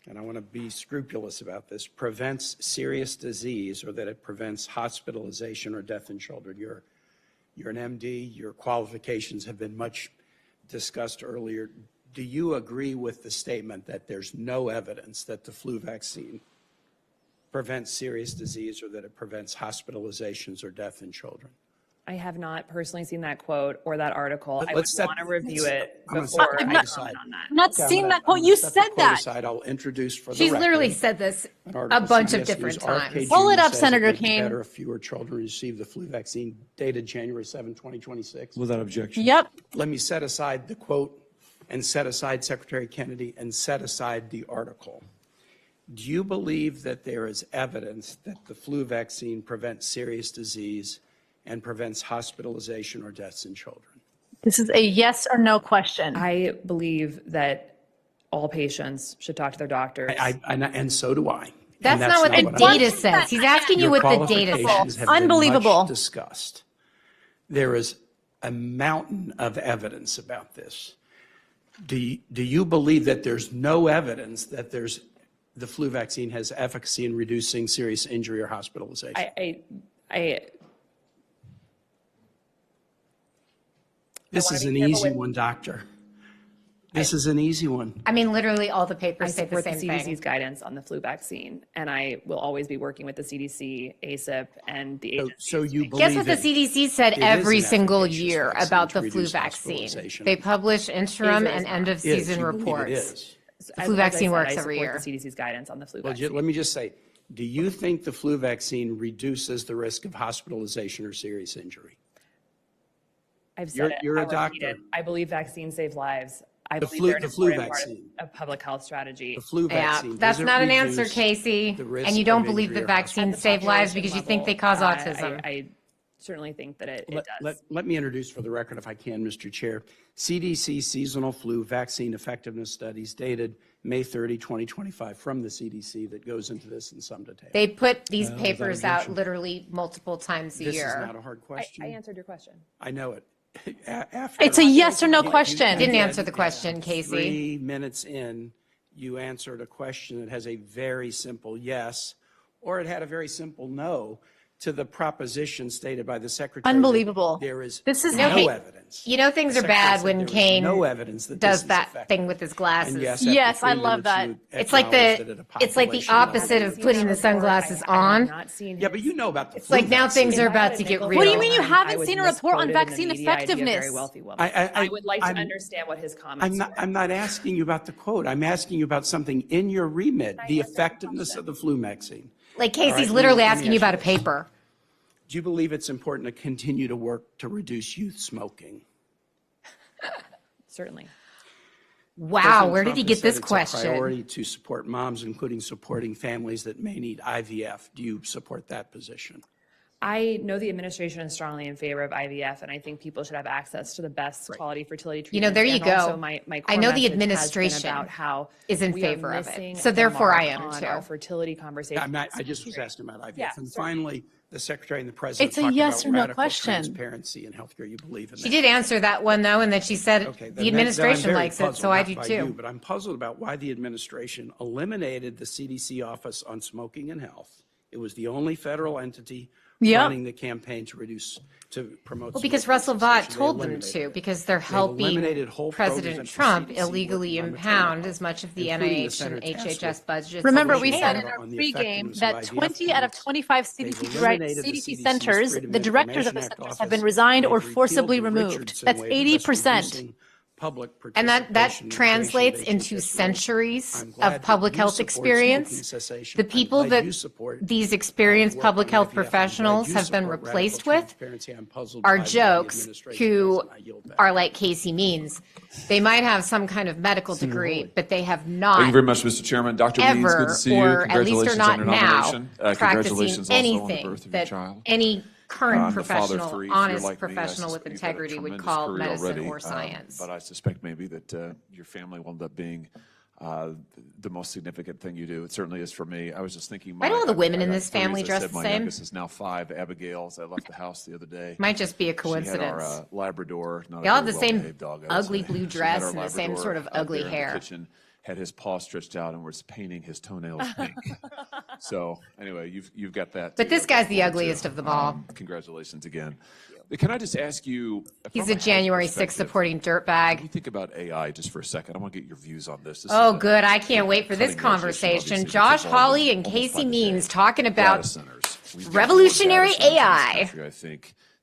Speaker 17: and I want to be scrupulous about this, prevents serious disease or that it prevents hospitalization or death in children. You're an MD. Your qualifications have been much discussed earlier. Do you agree with the statement that there's no evidence that the flu vaccine prevents serious disease or that it prevents hospitalizations or death in children?
Speaker 1: I have not personally seen that quote or that article. I would
Speaker 17: Let's set-
Speaker 1: want to review it
Speaker 17: I'm gonna
Speaker 1: before
Speaker 17: set
Speaker 1: I
Speaker 17: the
Speaker 1: comment
Speaker 17: aside.
Speaker 1: on that.
Speaker 5: I'm not
Speaker 17: Okay, I'm
Speaker 5: seeing
Speaker 17: gonna-
Speaker 5: that quote.
Speaker 17: I'm
Speaker 5: You
Speaker 17: gonna set
Speaker 5: said
Speaker 17: the quote
Speaker 5: that.
Speaker 17: aside. I'll introduce for the
Speaker 3: She's literally
Speaker 17: record
Speaker 3: said this
Speaker 17: an
Speaker 3: a
Speaker 17: article
Speaker 3: bunch of
Speaker 17: CBS
Speaker 3: different
Speaker 17: News,
Speaker 3: times.
Speaker 17: RKG
Speaker 5: Pull it up,
Speaker 17: says
Speaker 5: Senator
Speaker 17: would be
Speaker 5: Kane.
Speaker 17: better if fewer children receive the flu vaccine, dated January 7, 2026.
Speaker 2: Without objection.
Speaker 5: Yep.
Speaker 17: Let me set aside the quote and set aside Secretary Kennedy and set aside the article. Do you believe that there is evidence that the flu vaccine prevents serious disease and prevents hospitalization or deaths in children?
Speaker 5: This is a yes or no question.
Speaker 1: I believe that all patients should talk to their doctors.
Speaker 17: And so do I.
Speaker 3: That's
Speaker 17: And
Speaker 3: not what the
Speaker 17: I'm
Speaker 3: data
Speaker 17: saying.
Speaker 3: says. He's asking you
Speaker 17: Your
Speaker 3: what the data
Speaker 17: qualifications
Speaker 3: says.
Speaker 17: have been
Speaker 5: Unbelievable.
Speaker 17: much discussed. There is a mountain of evidence about this. Do you believe that there's no evidence that the flu vaccine has efficacy in reducing serious injury or hospitalization? This is an easy one, doctor. This is an easy one.
Speaker 3: I mean, literally all the
Speaker 1: I
Speaker 3: papers say the
Speaker 1: support the
Speaker 3: same
Speaker 1: CDC's
Speaker 3: thing.
Speaker 1: guidance on the flu vaccine, and I will always be working with the CDC, ACIP, and the agency.
Speaker 17: So you believe
Speaker 3: Guess what the
Speaker 17: that
Speaker 3: CDC said
Speaker 17: it is
Speaker 3: every
Speaker 17: an
Speaker 3: single
Speaker 17: efficacious
Speaker 3: year
Speaker 17: vaccine
Speaker 3: about
Speaker 17: to
Speaker 3: the flu
Speaker 17: reduce
Speaker 3: vaccine.
Speaker 17: hospitalization?
Speaker 3: They publish interim
Speaker 1: Is it
Speaker 3: and
Speaker 1: not?
Speaker 3: end of
Speaker 17: Is.
Speaker 3: season
Speaker 17: You believe it
Speaker 3: reports.
Speaker 17: is.
Speaker 3: The flu vaccine works
Speaker 1: I
Speaker 3: every
Speaker 1: support
Speaker 3: year.
Speaker 1: the CDC's guidance on the flu
Speaker 17: Well,
Speaker 1: vaccine.
Speaker 17: let me just say, do you think the flu vaccine reduces the risk of hospitalization or serious injury?
Speaker 1: I've said
Speaker 17: You're-
Speaker 1: it.
Speaker 17: you're a
Speaker 1: I'll repeat
Speaker 17: doctor.
Speaker 1: it. I believe vaccines save lives. I
Speaker 17: The
Speaker 1: believe
Speaker 17: flu-
Speaker 1: they're an
Speaker 17: the flu
Speaker 1: important part
Speaker 17: vaccine.
Speaker 1: of public health strategy.
Speaker 17: The flu
Speaker 3: Yeah,
Speaker 17: vaccine.
Speaker 3: that's
Speaker 17: does it
Speaker 3: not an answer,
Speaker 17: reduce
Speaker 3: Casey.
Speaker 17: the risk
Speaker 3: And you don't
Speaker 17: of
Speaker 3: believe
Speaker 17: injury
Speaker 3: that
Speaker 17: or
Speaker 3: vaccines save lives because you think they cause autism.
Speaker 1: I certainly think that it does.
Speaker 17: Let me introduce for the record, if I can, Mr. Chair, CDC seasonal flu vaccine effectiveness studies dated May 30, 2025, from the CDC that goes into this in some detail.
Speaker 3: They put these
Speaker 17: without
Speaker 3: papers out
Speaker 17: objection.
Speaker 3: literally multiple times a
Speaker 17: This is
Speaker 3: year.
Speaker 17: not a hard question.
Speaker 1: I answered your question.
Speaker 17: I know it.
Speaker 5: It's a yes or no question.
Speaker 3: Didn't answer the question, Casey.
Speaker 17: 3 minutes in, you answered a question that has a very simple yes, or it had a very simple no to the proposition stated by the secretary. that
Speaker 5: Unbelievable.
Speaker 17: There is
Speaker 5: This is
Speaker 17: no
Speaker 3: Hey,
Speaker 17: evidence.
Speaker 3: you know things
Speaker 17: The
Speaker 3: are
Speaker 17: secretary
Speaker 3: bad
Speaker 17: said
Speaker 3: when
Speaker 17: there is
Speaker 3: Kane
Speaker 17: no evidence that
Speaker 3: does
Speaker 17: this is
Speaker 3: that
Speaker 17: effective.
Speaker 3: thing with his glasses.
Speaker 17: And yes, after
Speaker 5: Yes, I
Speaker 17: 3
Speaker 5: love
Speaker 17: minutes,
Speaker 5: that.
Speaker 17: you
Speaker 3: It's like
Speaker 17: acknowledged that
Speaker 3: the
Speaker 17: at a
Speaker 3: it's like the
Speaker 17: population level-
Speaker 3: opposite of putting the sunglasses on.
Speaker 17: Yeah, but you know about the
Speaker 3: It's like now
Speaker 17: vaccine.
Speaker 3: things are about to get real.
Speaker 5: What do you mean you
Speaker 1: I
Speaker 5: haven't
Speaker 1: was
Speaker 5: seen a report on
Speaker 1: misquoted in the
Speaker 5: vaccine
Speaker 1: media. I'd be a
Speaker 5: effectiveness?
Speaker 1: very wealthy woman.
Speaker 17: I
Speaker 1: would like to
Speaker 17: I'm-
Speaker 1: understand what his comments were.
Speaker 17: I'm not asking you about the quote. I'm asking you about something in your remit, the effectiveness of the flu vaccine.
Speaker 3: Like
Speaker 17: All right,
Speaker 3: Casey's
Speaker 17: let me-
Speaker 3: literally
Speaker 17: let me
Speaker 3: asking you
Speaker 17: ask
Speaker 3: about a
Speaker 17: this.
Speaker 3: paper.
Speaker 17: Do you believe it's important to continue to work to reduce youth smoking?
Speaker 1: Certainly.
Speaker 3: Wow,
Speaker 17: President
Speaker 3: where did
Speaker 17: Trump
Speaker 3: he
Speaker 17: has
Speaker 3: get
Speaker 17: said
Speaker 3: this
Speaker 17: it's a
Speaker 3: question?
Speaker 17: priority to support moms, including supporting families that may need IVF. Do you support that position?
Speaker 1: I know the administration is strongly in favor of IVF, and I think people should have access to the best quality fertility treatments.
Speaker 3: You know, there you
Speaker 1: And
Speaker 3: go.
Speaker 1: also my
Speaker 3: I
Speaker 1: core
Speaker 3: know the
Speaker 1: message has been
Speaker 3: administration
Speaker 1: about how
Speaker 3: is in
Speaker 1: we are
Speaker 3: favor of it.
Speaker 1: missing
Speaker 3: So
Speaker 1: the
Speaker 3: therefore
Speaker 1: mark
Speaker 3: I am
Speaker 1: on
Speaker 3: too.
Speaker 1: our fertility conversation.
Speaker 17: I just was asking about IVF.
Speaker 1: Yeah,
Speaker 17: And
Speaker 1: certainly.
Speaker 17: finally, the secretary and the president
Speaker 5: It's a
Speaker 17: talked
Speaker 5: yes
Speaker 17: about
Speaker 5: or no
Speaker 17: radical
Speaker 5: question.
Speaker 17: transparency in healthcare. You believe in that?
Speaker 3: She did answer that one though, and then she said
Speaker 17: Okay,
Speaker 3: the administration likes it, so I do too.
Speaker 17: But I'm puzzled about why the administration eliminated the CDC Office on Smoking and Health. It was the only federal entity
Speaker 5: Yep.
Speaker 17: running the campaign to promote.
Speaker 3: Well, because
Speaker 17: smoking
Speaker 3: Russell Vought
Speaker 17: cessation. They
Speaker 3: told them
Speaker 17: eliminated
Speaker 3: to,
Speaker 17: it.
Speaker 3: because they're
Speaker 17: They've
Speaker 3: helping
Speaker 17: eliminated whole programs
Speaker 3: President
Speaker 17: at the
Speaker 3: Trump
Speaker 17: CDC
Speaker 3: illegally
Speaker 17: working on maternal
Speaker 3: impound
Speaker 17: health,
Speaker 3: as much of the
Speaker 17: including the
Speaker 3: NIH and
Speaker 17: Senate task
Speaker 3: HHS
Speaker 17: force.
Speaker 3: budgets.
Speaker 5: Remember,
Speaker 3: as
Speaker 5: we
Speaker 3: they
Speaker 5: said
Speaker 3: can.
Speaker 5: in our
Speaker 17: on the
Speaker 5: pregame
Speaker 17: effectiveness
Speaker 5: that
Speaker 17: of IVF
Speaker 5: 20 out of
Speaker 17: clinics.
Speaker 5: 25
Speaker 17: They've
Speaker 5: CDC
Speaker 17: eliminated the
Speaker 5: CDC
Speaker 17: CDC's
Speaker 5: centers,
Speaker 17: Freedom
Speaker 5: the
Speaker 17: of
Speaker 5: directors of the
Speaker 17: Information Act
Speaker 5: centers have
Speaker 17: office.
Speaker 5: been resigned
Speaker 17: They've
Speaker 5: or
Speaker 17: repealed
Speaker 5: forcibly
Speaker 17: the
Speaker 5: removed.
Speaker 17: Richardson
Speaker 5: That's
Speaker 17: waiver, thus
Speaker 5: 80%.
Speaker 17: reducing public
Speaker 3: And that
Speaker 17: participation in
Speaker 3: translates
Speaker 17: creation of
Speaker 3: into
Speaker 17: HHS rules.
Speaker 3: centuries
Speaker 17: I'm glad
Speaker 3: of
Speaker 17: that
Speaker 3: public
Speaker 17: you
Speaker 3: health
Speaker 17: support
Speaker 3: experience.
Speaker 17: smoking cessation.
Speaker 3: The
Speaker 17: I'm
Speaker 3: people
Speaker 17: glad
Speaker 3: that
Speaker 17: you support,
Speaker 3: these experienced
Speaker 17: work
Speaker 3: public
Speaker 17: on
Speaker 3: health
Speaker 17: IVF. I'm glad
Speaker 3: professionals
Speaker 17: you
Speaker 3: have been
Speaker 17: support
Speaker 3: replaced
Speaker 17: radical
Speaker 3: with
Speaker 17: transparency. I'm puzzled
Speaker 3: are
Speaker 17: by the
Speaker 3: jokes
Speaker 17: administration
Speaker 3: who
Speaker 17: doesn't. I yield back.
Speaker 3: are like Casey Means. They might have some kind of medical degree, but they have not.
Speaker 18: Thank you very much, Mr. Chairman. Dr. Means, good
Speaker 3: Ever,
Speaker 18: to see you.
Speaker 3: or at least are
Speaker 18: Congratulations
Speaker 3: not
Speaker 18: on your
Speaker 3: now,
Speaker 18: nomination. Congratulations
Speaker 3: practicing
Speaker 18: also on the
Speaker 3: anything
Speaker 18: birth of your
Speaker 3: that
Speaker 18: child.
Speaker 3: any current
Speaker 18: I'm the father of
Speaker 3: professional,
Speaker 18: three. If you're
Speaker 3: honest
Speaker 18: like me, I
Speaker 3: professional with
Speaker 18: suspect you've had a
Speaker 3: integrity would
Speaker 18: tremendous
Speaker 3: call
Speaker 18: career
Speaker 3: medicine
Speaker 18: already,
Speaker 3: or science.
Speaker 18: But I suspect maybe that your family will end up being the most significant thing you do. It certainly is for me. I was just thinking.
Speaker 3: Why do all the women in
Speaker 18: I got
Speaker 3: this
Speaker 18: three,
Speaker 3: family
Speaker 18: as I
Speaker 3: dress
Speaker 18: said,
Speaker 3: the
Speaker 18: my
Speaker 3: same?
Speaker 18: youngest is now 5. Abigail's. I left the house the other day.
Speaker 3: Might just be a
Speaker 18: She had
Speaker 3: coincidence.
Speaker 18: our Labrador. Not
Speaker 3: They all
Speaker 18: a
Speaker 3: have the
Speaker 18: very
Speaker 3: same
Speaker 18: well-behaved dog, I would
Speaker 3: ugly
Speaker 18: say.
Speaker 3: blue
Speaker 18: She had
Speaker 3: dress
Speaker 18: our
Speaker 3: and the same
Speaker 18: Labrador
Speaker 3: sort of
Speaker 18: out
Speaker 3: ugly
Speaker 18: there in the
Speaker 3: hair.
Speaker 18: kitchen, had his paw stretched out and was painting his toenails pink. So anyway, you've got that.
Speaker 3: But
Speaker 18: to
Speaker 3: this
Speaker 18: look
Speaker 3: guy's the
Speaker 18: forward to.
Speaker 3: ugliest of them all.
Speaker 18: Congratulations again. Can I just ask you?
Speaker 3: He's
Speaker 18: from
Speaker 3: a
Speaker 18: health
Speaker 3: January 6th
Speaker 18: perspective,
Speaker 3: supporting
Speaker 18: When you
Speaker 3: dirtbag.
Speaker 18: think about AI just for a second, I want to get your views on this. This
Speaker 3: Oh,
Speaker 18: is a
Speaker 3: good. I can't wait for this
Speaker 18: cutting-edge issue,
Speaker 3: conversation.
Speaker 18: obviously,
Speaker 3: Josh
Speaker 18: that's evolving
Speaker 3: Hawley and
Speaker 18: almost by
Speaker 3: Casey
Speaker 18: the
Speaker 3: Means
Speaker 18: day.
Speaker 3: talking
Speaker 18: Data
Speaker 3: about
Speaker 18: centers. We've got more
Speaker 3: revolutionary
Speaker 18: data centers in this
Speaker 3: AI.
Speaker 18: country, I think,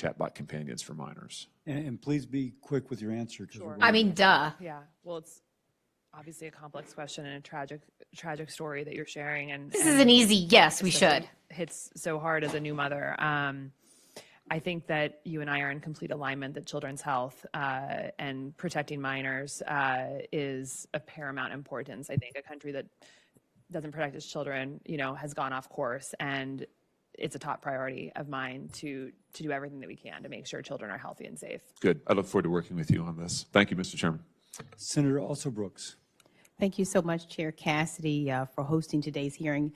Speaker 18: chatbot companions for minors?
Speaker 2: And please be quick with your answer. 'Cause we're
Speaker 3: I mean, duh.
Speaker 1: Yeah, well, it's obviously a complex question and a tragic story that you're sharing. And
Speaker 3: This is an easy yes, we
Speaker 1: especially
Speaker 3: should.
Speaker 1: Hits so hard as a new mother. I think that you and I are in complete alignment that children's health and protecting minors is of paramount importance. I think a country that doesn't protect its children, has gone off course, and it's a top priority of mine to do everything that we can to make sure children are healthy and safe.
Speaker 18: Good. I look forward to working with you on this. Thank you, Mr. Chairman.
Speaker 2: Senator Also Brooks.
Speaker 19: Thank you so much, Chair Cassidy, for hosting today's hearing.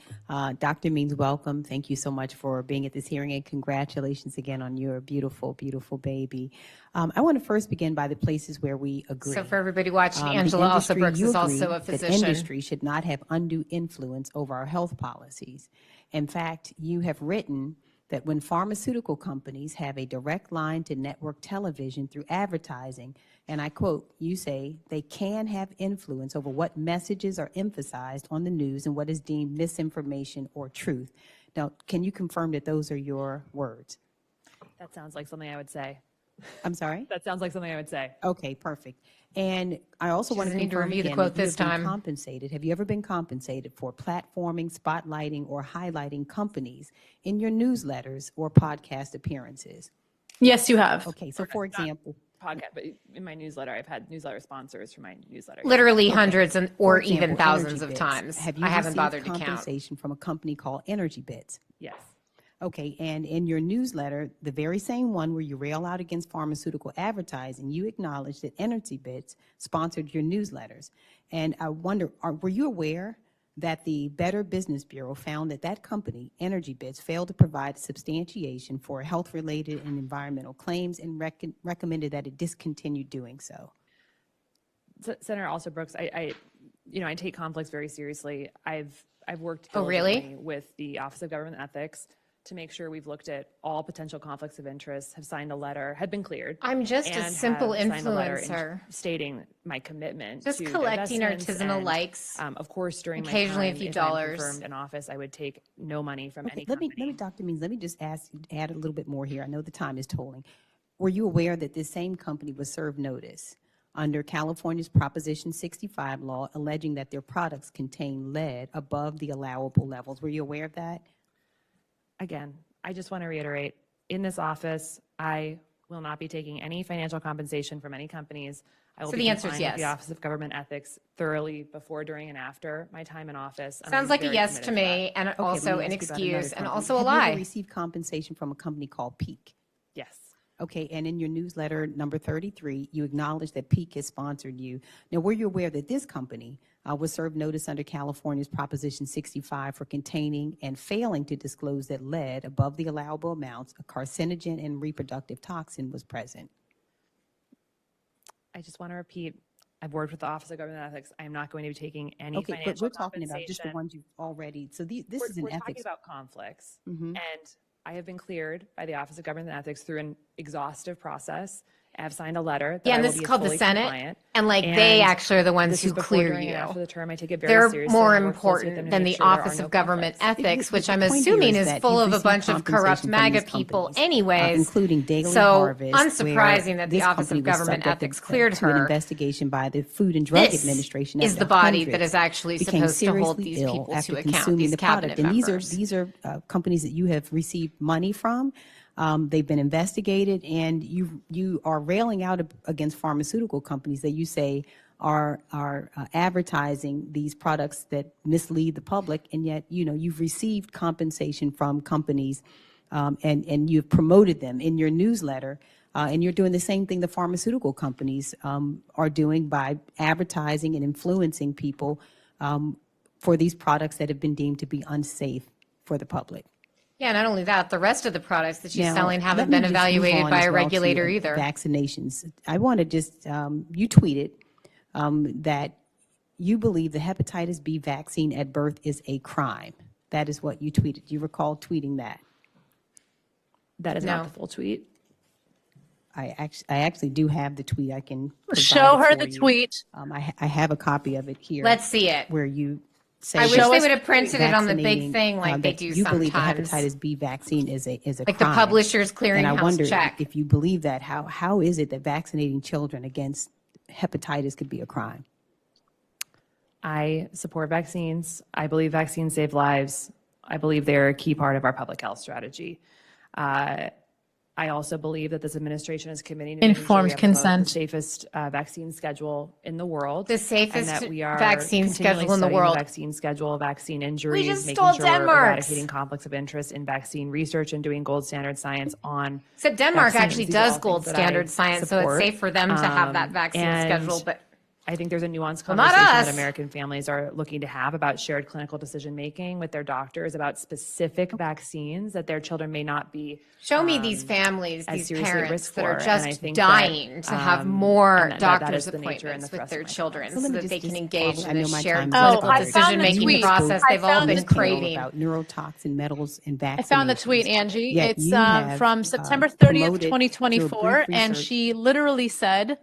Speaker 19: Dr. Means, welcome. Thank you so much for being at this hearing, and congratulations again on your beautiful, beautiful baby. I want to first begin by the places where we agree.
Speaker 3: So for everybody watching,
Speaker 19: The
Speaker 3: Angela also
Speaker 19: industry,
Speaker 3: Brooks
Speaker 19: you
Speaker 3: is
Speaker 19: agree
Speaker 3: also a
Speaker 19: that
Speaker 3: physician.
Speaker 19: industry should not have undue influence over our health policies. In fact, you have written that when pharmaceutical companies have a direct line to network television through advertising, and I quote, you say, they can have influence over what messages are emphasized on the news and what is deemed misinformation or truth. Now, can you confirm that those are your words?
Speaker 1: That sounds like something I would say.
Speaker 19: I'm sorry?
Speaker 1: That sounds like something I would say.
Speaker 19: Okay, perfect. And I also
Speaker 3: She
Speaker 19: want to
Speaker 3: doesn't need to
Speaker 19: confirm
Speaker 3: review the
Speaker 19: again
Speaker 3: quote
Speaker 19: that you
Speaker 3: this
Speaker 19: have been
Speaker 3: time.
Speaker 19: compensated. Have you ever been compensated for platforming, spotlighting, or highlighting companies in your newsletters or podcast appearances?
Speaker 5: Yes, you have.
Speaker 19: Okay, so for example,
Speaker 1: Podcast, but in my newsletter, I've had newsletter sponsors for my newsletter.
Speaker 3: Literally
Speaker 19: Okay.
Speaker 3: hundreds and,
Speaker 19: For
Speaker 3: or
Speaker 19: example,
Speaker 3: even thousands
Speaker 19: Energy
Speaker 3: of
Speaker 19: Bits.
Speaker 3: times.
Speaker 19: Have you
Speaker 3: I haven't
Speaker 19: received
Speaker 3: bothered to count.
Speaker 19: compensation from a company called Energy Bits?
Speaker 1: Yes.
Speaker 19: Okay, and in your newsletter, the very same one where you rail out against pharmaceutical advertising, you acknowledge that Energy Bits sponsored your newsletters. And I wonder, were you aware that the Better Business Bureau found that that company, Energy Bits, failed to provide substantiation for health-related and environmental claims and recommended that it discontinue doing so?
Speaker 1: Senator also Brooks, I take conflicts very seriously. I've worked
Speaker 3: Oh, really?
Speaker 1: diligently with the Office of Government Ethics to make sure we've looked at all potential conflicts of interest, have signed a letter, have been cleared.
Speaker 3: I'm just a
Speaker 1: and
Speaker 3: simple
Speaker 1: have signed a letter
Speaker 3: influencer.
Speaker 1: stating my commitment
Speaker 3: Just
Speaker 1: to
Speaker 3: collecting
Speaker 1: divestments
Speaker 3: artisanal
Speaker 1: and,
Speaker 3: likes.
Speaker 1: Of course, during
Speaker 3: Occasionally a
Speaker 1: my time,
Speaker 3: few
Speaker 1: if I'm
Speaker 3: dollars.
Speaker 1: confirmed in office, I would take no money from any
Speaker 19: Let
Speaker 1: company.
Speaker 19: me, Dr. Means, let me just add a little bit more here. I know the time is tolling. Were you aware that this same company was served notice under California's Proposition 65 law alleging that their products contain lead above the allowable levels? Were you aware of that?
Speaker 1: Again, I just want to reiterate, in this office, I will not be taking any financial compensation from any companies. I will
Speaker 3: So
Speaker 1: be
Speaker 3: the answer is
Speaker 1: complying with the
Speaker 3: yes.
Speaker 1: Office of Government Ethics thorouhtly before, during, and after my time in office. and
Speaker 3: Sounds
Speaker 1: I'm
Speaker 3: like a
Speaker 1: very
Speaker 3: yes
Speaker 1: committed
Speaker 3: to me, and
Speaker 19: Okay,
Speaker 3: also
Speaker 19: let
Speaker 3: an
Speaker 19: me ask you about
Speaker 3: excuse,
Speaker 19: another
Speaker 3: and
Speaker 19: company.
Speaker 3: also a
Speaker 19: Have you
Speaker 3: lie.
Speaker 19: ever received compensation from a company called Peak?
Speaker 1: Yes.
Speaker 19: Okay, and in your newsletter number 33, you acknowledge that Peak has sponsored you. Now, were you aware that this company was served notice under California's Proposition 65 for containing and failing to disclose that lead above the allowable amounts, a carcinogen and reproductive toxin, was present?
Speaker 1: I just want to repeat, I've worked with the Office of Government Ethics. I am not going to be taking any
Speaker 19: Okay,
Speaker 1: financial
Speaker 19: but we're talking about just the
Speaker 1: compensation.
Speaker 19: ones you've already, so this
Speaker 1: We're-
Speaker 19: is an
Speaker 1: we're talking
Speaker 19: ethics.
Speaker 1: about conflicts.
Speaker 19: Mhm.
Speaker 1: And I have been cleared by the Office of Government Ethics through an exhaustive process. I have signed a letter that
Speaker 3: Yeah,
Speaker 1: I
Speaker 3: and
Speaker 1: will
Speaker 3: this is
Speaker 1: be
Speaker 3: called the
Speaker 1: fully
Speaker 3: Senate,
Speaker 1: compliant.
Speaker 3: and, like, they actually are the ones
Speaker 1: this
Speaker 3: who
Speaker 1: is before,
Speaker 3: clear
Speaker 1: during, and
Speaker 3: you.
Speaker 1: after the term. I take it very
Speaker 3: They're
Speaker 1: seriously.
Speaker 3: more
Speaker 1: and I work closely with them
Speaker 3: important
Speaker 1: to
Speaker 3: than
Speaker 1: make
Speaker 3: the
Speaker 1: sure there
Speaker 3: Office
Speaker 1: are
Speaker 3: of
Speaker 1: no
Speaker 3: Government
Speaker 1: conflicts.
Speaker 3: Ethics, which
Speaker 19: The
Speaker 3: I'm
Speaker 19: point here
Speaker 3: assuming is
Speaker 19: that
Speaker 3: full
Speaker 19: you've
Speaker 3: of a
Speaker 19: received
Speaker 3: bunch of corrupt
Speaker 19: compensation from
Speaker 3: MAGA
Speaker 19: these
Speaker 3: people
Speaker 19: companies,
Speaker 3: anyways.
Speaker 19: including Daily
Speaker 3: So
Speaker 19: Harvest,
Speaker 3: unsurprising
Speaker 19: where
Speaker 3: that the
Speaker 19: this
Speaker 3: Office
Speaker 19: company
Speaker 3: of
Speaker 19: was
Speaker 3: Government
Speaker 19: subjected
Speaker 3: Ethics cleared
Speaker 19: to an
Speaker 3: her.
Speaker 19: investigation by the Food and Drug
Speaker 3: This
Speaker 19: Administration
Speaker 3: is
Speaker 19: after
Speaker 3: the body that
Speaker 19: hundreds
Speaker 3: is actually
Speaker 19: became
Speaker 3: supposed to hold
Speaker 19: seriously
Speaker 3: these
Speaker 19: ill
Speaker 3: people
Speaker 19: after
Speaker 3: to account,
Speaker 19: consuming
Speaker 3: these
Speaker 19: the product.
Speaker 3: cabinet
Speaker 19: And
Speaker 3: members.
Speaker 19: these are companies that you have received money from. They've been investigated, and you are railing out against pharmaceutical companies that you say are advertising these products that mislead the public, and yet you've received compensation from companies, and you've promoted them in your newsletter, and you're doing the same thing the pharmaceutical companies are doing by advertising and influencing people for these products that have been deemed to be unsafe for the public.
Speaker 3: Yeah, not only that, the rest of the products that she's
Speaker 19: Now,
Speaker 3: selling
Speaker 19: let
Speaker 3: haven't
Speaker 19: me
Speaker 3: been
Speaker 19: just move
Speaker 3: evaluated
Speaker 19: on
Speaker 3: by
Speaker 19: as
Speaker 3: a
Speaker 19: well to,
Speaker 3: regulator either.
Speaker 19: Vaccinations. I want to just, you tweeted that you believe the hepatitis B vaccine at birth is a crime. That is what you tweeted. Do you recall tweeting that?
Speaker 1: That is
Speaker 3: No.
Speaker 1: not the full tweet.
Speaker 19: I actually do have the tweet. I can provide
Speaker 5: Show
Speaker 19: it
Speaker 5: her
Speaker 19: for
Speaker 5: the
Speaker 19: you.
Speaker 5: tweet.
Speaker 19: I have a copy of it here.
Speaker 3: Let's see it.
Speaker 19: Where you say
Speaker 3: I wish
Speaker 19: that
Speaker 3: they would have printed it on the big
Speaker 19: vaccinating,
Speaker 3: thing like they
Speaker 19: that
Speaker 3: do
Speaker 19: you believe the
Speaker 3: sometimes.
Speaker 19: hepatitis B vaccine is a
Speaker 3: Like the
Speaker 19: crime.
Speaker 3: Publishers
Speaker 19: And I
Speaker 3: Clearinghouse
Speaker 19: wonder
Speaker 3: check.
Speaker 19: if you believe that, how is it that vaccinating children against hepatitis could be a crime?
Speaker 1: I support vaccines. I believe vaccines save lives. I believe they're a key part of our public health strategy. I also believe that this administration is committing to making sure
Speaker 5: Informed
Speaker 1: we have
Speaker 5: consent.
Speaker 1: the safest vaccine schedule in the world.
Speaker 3: The
Speaker 1: and
Speaker 3: safest
Speaker 1: that we are
Speaker 3: vaccine
Speaker 1: continually
Speaker 3: schedule in the
Speaker 1: studying
Speaker 3: world.
Speaker 1: vaccine schedule, vaccine injuries,
Speaker 3: just
Speaker 1: making
Speaker 3: stole
Speaker 1: sure we're
Speaker 3: Denmark's.
Speaker 1: eradicating conflicts of interest in vaccine research and doing gold standard science on
Speaker 3: Except Denmark
Speaker 1: vaccines.
Speaker 3: actually
Speaker 1: These are all
Speaker 3: does gold
Speaker 1: things that I
Speaker 3: standard science, so it's
Speaker 1: support.
Speaker 3: safe for them to have that vaccine
Speaker 1: And
Speaker 3: schedule. But
Speaker 1: I think there's a nuanced
Speaker 3: Well, not
Speaker 1: conversation
Speaker 3: us.
Speaker 1: that American families are looking to have about shared clinical decision-making with their doctors about specific vaccines that their children may not be.
Speaker 3: Show me these families,
Speaker 1: as
Speaker 3: these
Speaker 1: seriously at
Speaker 3: parents
Speaker 1: risk
Speaker 3: that are
Speaker 1: for. And I
Speaker 3: just
Speaker 1: think
Speaker 3: dying to have more
Speaker 1: and that is
Speaker 3: doctor's
Speaker 1: the nature and the
Speaker 3: appointments with
Speaker 1: thrust
Speaker 3: their
Speaker 1: of my
Speaker 3: children
Speaker 19: So
Speaker 3: so
Speaker 19: let me
Speaker 3: that they
Speaker 19: just
Speaker 3: can engage
Speaker 19: follow. I
Speaker 3: in
Speaker 19: know
Speaker 3: this
Speaker 19: my
Speaker 3: shared
Speaker 19: time is
Speaker 3: clinical
Speaker 19: up.
Speaker 3: decision-making
Speaker 5: tweet.
Speaker 3: process
Speaker 5: I
Speaker 3: they've all
Speaker 5: found
Speaker 3: been
Speaker 5: this tweet.
Speaker 3: craving.
Speaker 19: About neurotoxin metals and vaccinations.
Speaker 5: I found the tweet, Angie.
Speaker 19: Yet
Speaker 5: It's
Speaker 19: you have,
Speaker 5: from September 30th,
Speaker 19: promoted through a
Speaker 5: 2024,
Speaker 19: brief
Speaker 5: and
Speaker 19: research-
Speaker 5: she literally said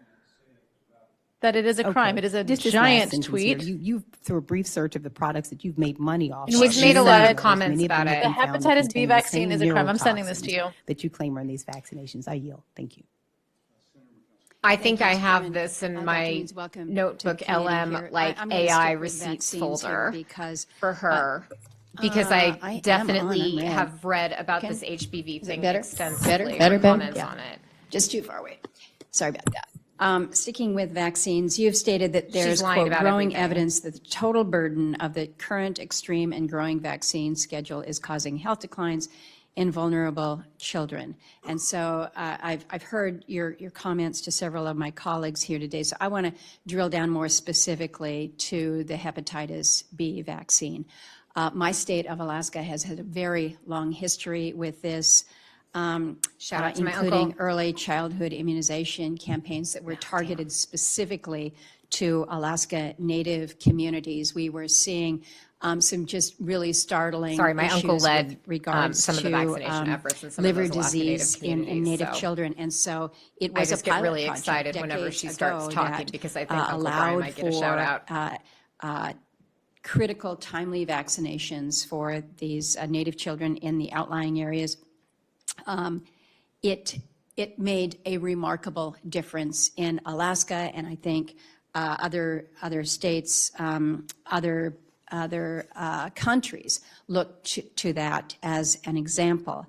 Speaker 5: that it is a crime. It is a
Speaker 19: Just this last
Speaker 5: giant
Speaker 19: sentence here.
Speaker 5: tweet.
Speaker 19: You through a brief search of the products that you've made money off.
Speaker 3: And we've
Speaker 19: of,
Speaker 3: made a
Speaker 19: you
Speaker 3: lot of
Speaker 19: said
Speaker 3: comments
Speaker 19: many of them
Speaker 3: about
Speaker 19: have
Speaker 3: it.
Speaker 19: been
Speaker 5: The
Speaker 19: found to
Speaker 5: hepatitis B
Speaker 19: contain the
Speaker 5: vaccine
Speaker 19: same
Speaker 5: is a crime. I'm sending this to
Speaker 19: neurotoxins
Speaker 5: you.
Speaker 19: That you claim are in these vaccinations. I yield. Thank you.
Speaker 3: I think I have this in my notebook LM like AI receipts folder
Speaker 20: because
Speaker 3: for her. Because I definitely have read about this HPV thing extensively.
Speaker 20: Better?
Speaker 3: Comments
Speaker 20: Yeah.
Speaker 3: on it.
Speaker 20: Just too far away. Sorry about that. Sticking with vaccines, you've stated that
Speaker 3: She's
Speaker 20: there's,
Speaker 3: lying
Speaker 20: quote,
Speaker 3: about
Speaker 20: growing
Speaker 3: everything.
Speaker 20: evidence that the total burden of the current extreme and growing vaccine schedule is causing health declines in vulnerable children. And so I've heard your comments to several of my colleagues here today. So I want to drill down more specifically to the hepatitis B vaccine. My state of Alaska has had a very long history with this.
Speaker 3: Shout out to my
Speaker 20: including
Speaker 3: uncle.
Speaker 20: early childhood immunization campaigns that were targeted specifically to Alaska Native communities. We were seeing some just really startling
Speaker 3: Sorry, my uncle
Speaker 20: issues
Speaker 3: led,
Speaker 20: with regards
Speaker 3: some of the
Speaker 20: to,
Speaker 3: vaccination efforts in some of
Speaker 20: liver
Speaker 3: those Alaska Native
Speaker 20: disease in
Speaker 3: communities,
Speaker 20: Native
Speaker 3: so
Speaker 20: children. And so it
Speaker 3: I
Speaker 20: was
Speaker 3: just
Speaker 20: a
Speaker 3: get
Speaker 20: pilot
Speaker 3: really
Speaker 20: project
Speaker 3: excited whenever
Speaker 20: decades
Speaker 3: she starts
Speaker 20: ago
Speaker 3: talking
Speaker 20: that,
Speaker 3: because I think Uncle Brian
Speaker 20: allowed
Speaker 3: might get a shout out.
Speaker 20: for critical timely vaccinations for these Native children in the outlying areas. It made a remarkable difference in Alaska, and I think other states, other countries look to that as an example.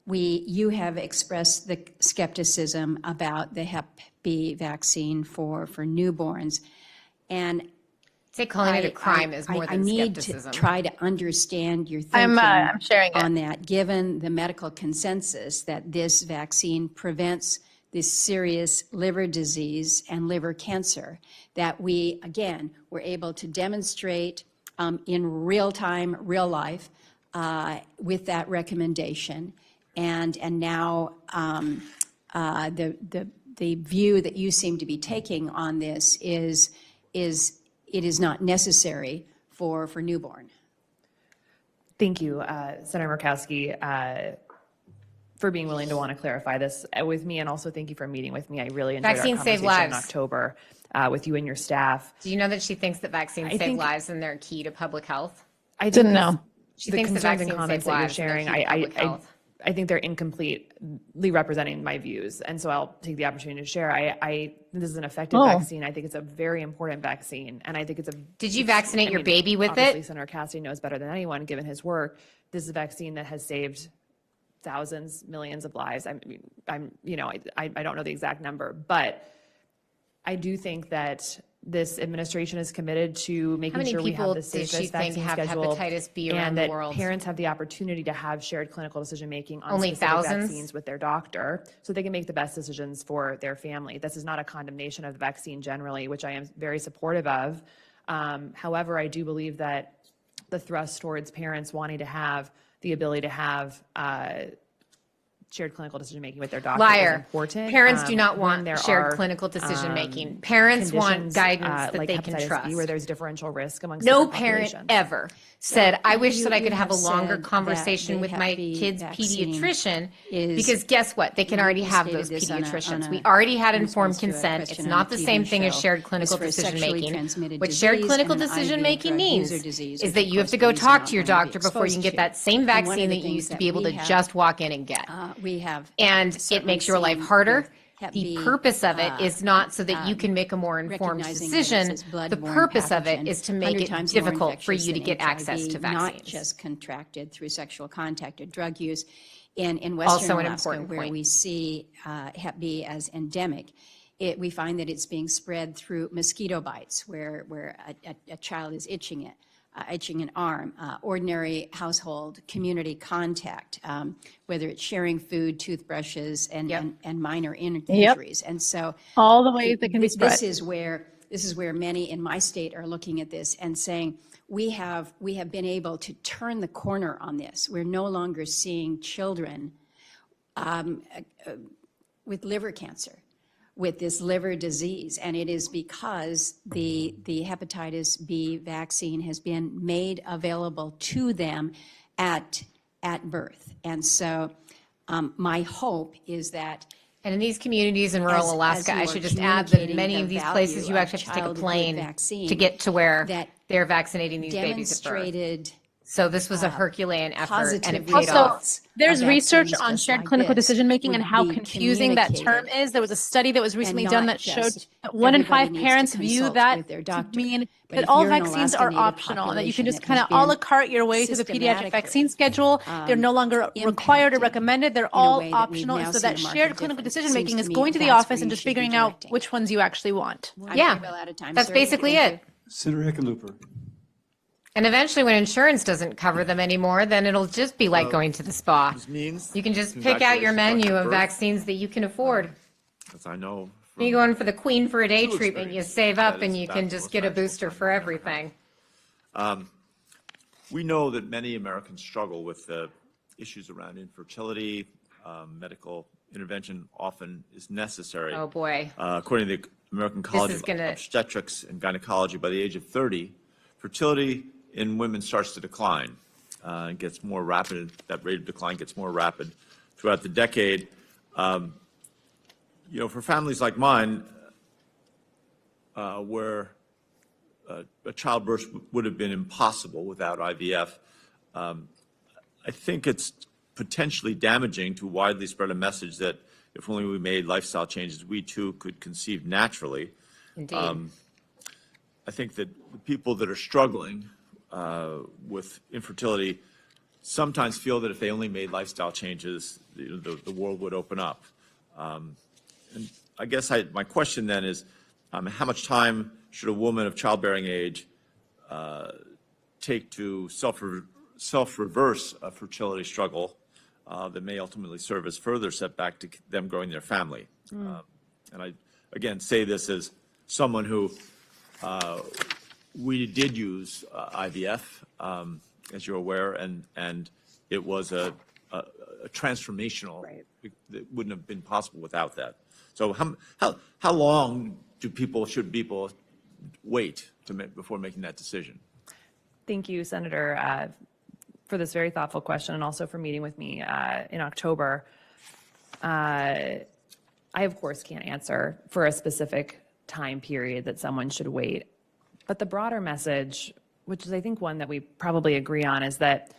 Speaker 20: You have expressed the skepticism about the Hep B vaccine for newborns, and
Speaker 3: say calling it a crime is more than
Speaker 20: I need
Speaker 3: skepticism.
Speaker 20: to try to understand your thinking
Speaker 5: I'm sharing it.
Speaker 20: on that, given the medical consensus that this vaccine prevents this serious liver disease and liver cancer, that we, again, were able to demonstrate in real time, real life, with that recommendation. And now the view that you seem to be taking on this is it is not necessary for newborn.
Speaker 1: Thank you, Senator Murkowski, for being willing to want to clarify this with me, and also thank you for meeting with me. I really enjoyed
Speaker 3: Vaccines
Speaker 1: our
Speaker 3: save
Speaker 1: conversation in
Speaker 3: lives.
Speaker 1: October with you and your staff.
Speaker 3: Do you know that she thinks that vaccines
Speaker 1: I
Speaker 3: save
Speaker 1: think-
Speaker 3: lives and they're key to public health?
Speaker 1: I think
Speaker 5: Didn't
Speaker 1: this-
Speaker 5: know.
Speaker 3: She
Speaker 1: the
Speaker 3: thinks that
Speaker 1: concerns and
Speaker 3: vaccines
Speaker 1: comments
Speaker 3: save
Speaker 1: that you're
Speaker 3: lives and they're
Speaker 1: sharing,
Speaker 3: key to public health.
Speaker 1: I think they're incompletely representing my views, and so I'll take the opportunity to share. This is an effective
Speaker 5: Oh.
Speaker 1: vaccine. I think it's a very important vaccine, and I think it's a.
Speaker 3: Did you vaccinate your baby with
Speaker 1: obviously,
Speaker 3: it?
Speaker 1: Senator Cassidy knows better than anyone, given his work. This is a vaccine that has saved thousands, millions of lives. I don't know the exact number, but I do think that this administration is committed to making
Speaker 3: many
Speaker 1: sure we
Speaker 3: people
Speaker 1: have the
Speaker 3: does she
Speaker 1: safest
Speaker 3: think
Speaker 1: vaccine
Speaker 3: have
Speaker 1: schedule,
Speaker 3: hepatitis B around
Speaker 1: and
Speaker 3: the
Speaker 1: that
Speaker 3: world?
Speaker 1: parents have the opportunity to have shared clinical decision making on
Speaker 3: Only
Speaker 1: specific
Speaker 3: thousands?
Speaker 1: vaccines with their doctor, so they can make the best decisions for their family. This is not a condemnation of the vaccine generally, which I am very supportive of. However, I do believe that the thrust towards parents wanting to have the ability to have shared clinical decision making with their doctor is
Speaker 3: Liar.
Speaker 1: important.
Speaker 3: Parents do not
Speaker 1: when
Speaker 3: want
Speaker 1: there
Speaker 3: shared
Speaker 1: are,
Speaker 3: clinical decision making. Parents want
Speaker 1: conditions,
Speaker 3: guidance that
Speaker 1: like
Speaker 3: they can
Speaker 1: hepatitis B,
Speaker 3: trust.
Speaker 1: where there's differential risk amongst
Speaker 3: No
Speaker 1: different
Speaker 3: parent
Speaker 1: populations.
Speaker 3: ever said, I wish
Speaker 20: you-
Speaker 3: that I could
Speaker 20: you
Speaker 3: have a
Speaker 20: have
Speaker 3: longer
Speaker 20: said
Speaker 3: conversation
Speaker 20: that
Speaker 3: with
Speaker 20: the
Speaker 3: my
Speaker 20: Hep B
Speaker 3: kid's
Speaker 20: vaccine
Speaker 3: pediatrician,
Speaker 20: is-
Speaker 3: because guess what? They can already
Speaker 20: you
Speaker 3: have
Speaker 20: stated
Speaker 3: those
Speaker 20: this on
Speaker 3: pediatricians.
Speaker 20: a
Speaker 3: We already had
Speaker 20: in
Speaker 3: informed
Speaker 20: response to a
Speaker 3: consent. It's
Speaker 20: question on
Speaker 3: not
Speaker 20: a
Speaker 3: the
Speaker 20: TV
Speaker 3: same thing as
Speaker 20: show.
Speaker 3: shared clinical
Speaker 20: It's for
Speaker 3: decision
Speaker 20: sexually
Speaker 3: making.
Speaker 20: transmitted
Speaker 3: What shared
Speaker 20: disease
Speaker 3: clinical
Speaker 20: and an
Speaker 3: decision
Speaker 20: IV
Speaker 3: making
Speaker 20: drug
Speaker 3: means
Speaker 20: user disease,
Speaker 3: is
Speaker 20: which,
Speaker 3: that
Speaker 20: of
Speaker 3: you have
Speaker 20: course,
Speaker 3: to go
Speaker 20: babies are
Speaker 3: talk
Speaker 20: not
Speaker 3: to your
Speaker 20: going to be
Speaker 3: doctor before you can
Speaker 20: exposed
Speaker 3: get
Speaker 20: to.
Speaker 3: that same
Speaker 20: And one of
Speaker 3: vaccine
Speaker 20: the
Speaker 3: that you
Speaker 20: things
Speaker 3: used to
Speaker 20: that
Speaker 3: be able
Speaker 20: we
Speaker 3: to
Speaker 20: have-
Speaker 3: just walk in and get.
Speaker 20: We have
Speaker 3: And it
Speaker 20: certainly
Speaker 3: makes your life
Speaker 20: seen
Speaker 3: harder.
Speaker 20: with Hep
Speaker 3: The
Speaker 20: B,
Speaker 3: purpose of it is not so that you
Speaker 20: uh,
Speaker 3: can make a more informed
Speaker 20: recognizing that it's
Speaker 3: decision.
Speaker 20: this
Speaker 3: The
Speaker 20: bloodborne
Speaker 3: purpose of it
Speaker 20: pathogen,
Speaker 3: is to make
Speaker 20: 100
Speaker 3: it
Speaker 20: times more
Speaker 3: difficult for
Speaker 20: infectious
Speaker 3: you to
Speaker 20: than
Speaker 3: get
Speaker 20: HIV,
Speaker 3: access to
Speaker 20: Not
Speaker 3: vaccines.
Speaker 20: just contracted through sexual contact or drug use. In
Speaker 3: Also
Speaker 20: Western
Speaker 3: an
Speaker 20: Alaska,
Speaker 3: important
Speaker 20: where
Speaker 3: point.
Speaker 20: we see Hep B as endemic, we find that it's being spread through mosquito bites, where a child is itching it. itching an arm, ordinary household community contact, whether it's sharing food, toothbrushes, and minor injuries. And so
Speaker 5: all the ways that can be spread.
Speaker 20: This is where many in my state are looking at this and saying, we have been able to turn the corner on this. We're no longer seeing children with liver cancer, with this liver disease, and it is because the hepatitis B vaccine has been made available to them at birth. And so my hope is that.
Speaker 3: And in these communities in rural Alaska, I should just add that in many of these places, you actually have to take a plane to get to where they're vaccinating these babies at birth. So this was a Herculean effort, and it paid off.
Speaker 5: There's research on shared clinical decision-making and how confusing that term is. There was a study that was recently done that showed that 1 in 5 parents view that to mean that all vaccines are optional, and that you can just kind of a la carte your way through the pediatric vaccine schedule. They're no longer required or recommended. They're all optional. And so that shared clinical decision-making is going to the office and just figuring out which ones you actually want.
Speaker 3: Yeah, that's basically it.
Speaker 2: Senator Hickenlooper.
Speaker 3: And eventually, when insurance doesn't cover them anymore, then it'll just be like going to the spa. You can just pick out your menu of vaccines that you can afford.
Speaker 18: As I know.
Speaker 3: You go in for the Queen for a Day treatment, you save up, and you can just get a booster for everything.
Speaker 21: We know that many Americans struggle with issues around infertility. Medical intervention often is necessary.
Speaker 3: Oh, boy.
Speaker 21: According to the American College of Obstetrics and Gynecology, by the age of 30, fertility in women starts to decline. It gets more rapid. That rate of decline gets more rapid throughout the decade. For families like mine, where a childbirth would have been impossible without IVF, I think it's potentially damaging to widely spread a message that if only we made lifestyle changes, we too could conceive naturally.
Speaker 3: Indeed.
Speaker 21: I think that the people that are struggling with infertility sometimes feel that if they only made lifestyle changes, the world would open up. And I guess my question then is, how much time should a woman of childbearing age take to self-reverse a fertility struggle that may ultimately serve as further setback to them growing their family? And I, again, say this as someone who we did use IVF, as you're aware, and it was a transformational. Right. That wouldn't have been possible without that. So how long should people wait before making that decision?
Speaker 1: Thank you, Senator, for this very thoughtful question, and also for meeting with me in October. I, of course, can't answer for a specific time period that someone should wait. But the broader message, which is I think one that we probably agree on, is that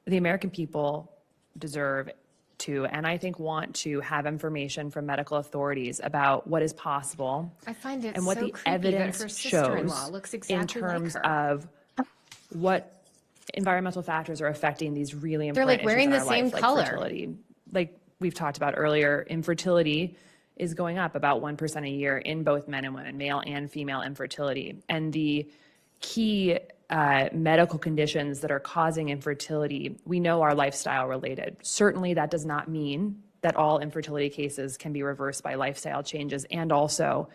Speaker 1: the American people deserve to, and I think want to, have information from medical authorities about what is possible.
Speaker 3: I find it
Speaker 1: and what
Speaker 3: so
Speaker 1: the
Speaker 3: creepy
Speaker 1: evidence
Speaker 3: that her
Speaker 1: shows
Speaker 3: sister-in-law looks exactly
Speaker 1: in terms
Speaker 3: like her.
Speaker 1: of what environmental factors are affecting these really
Speaker 3: They're
Speaker 1: important
Speaker 3: like wearing
Speaker 1: issues
Speaker 3: the
Speaker 1: in our
Speaker 3: same
Speaker 1: life,
Speaker 3: color.
Speaker 1: like fertility. Like we've talked about earlier, infertility is going up about 1% a year in both men and women, male and female infertility. And the key medical conditions that are causing infertility, we know are lifestyle related. Certainly that does not mean that all infertility cases can be reversed by lifestyle changes. And also,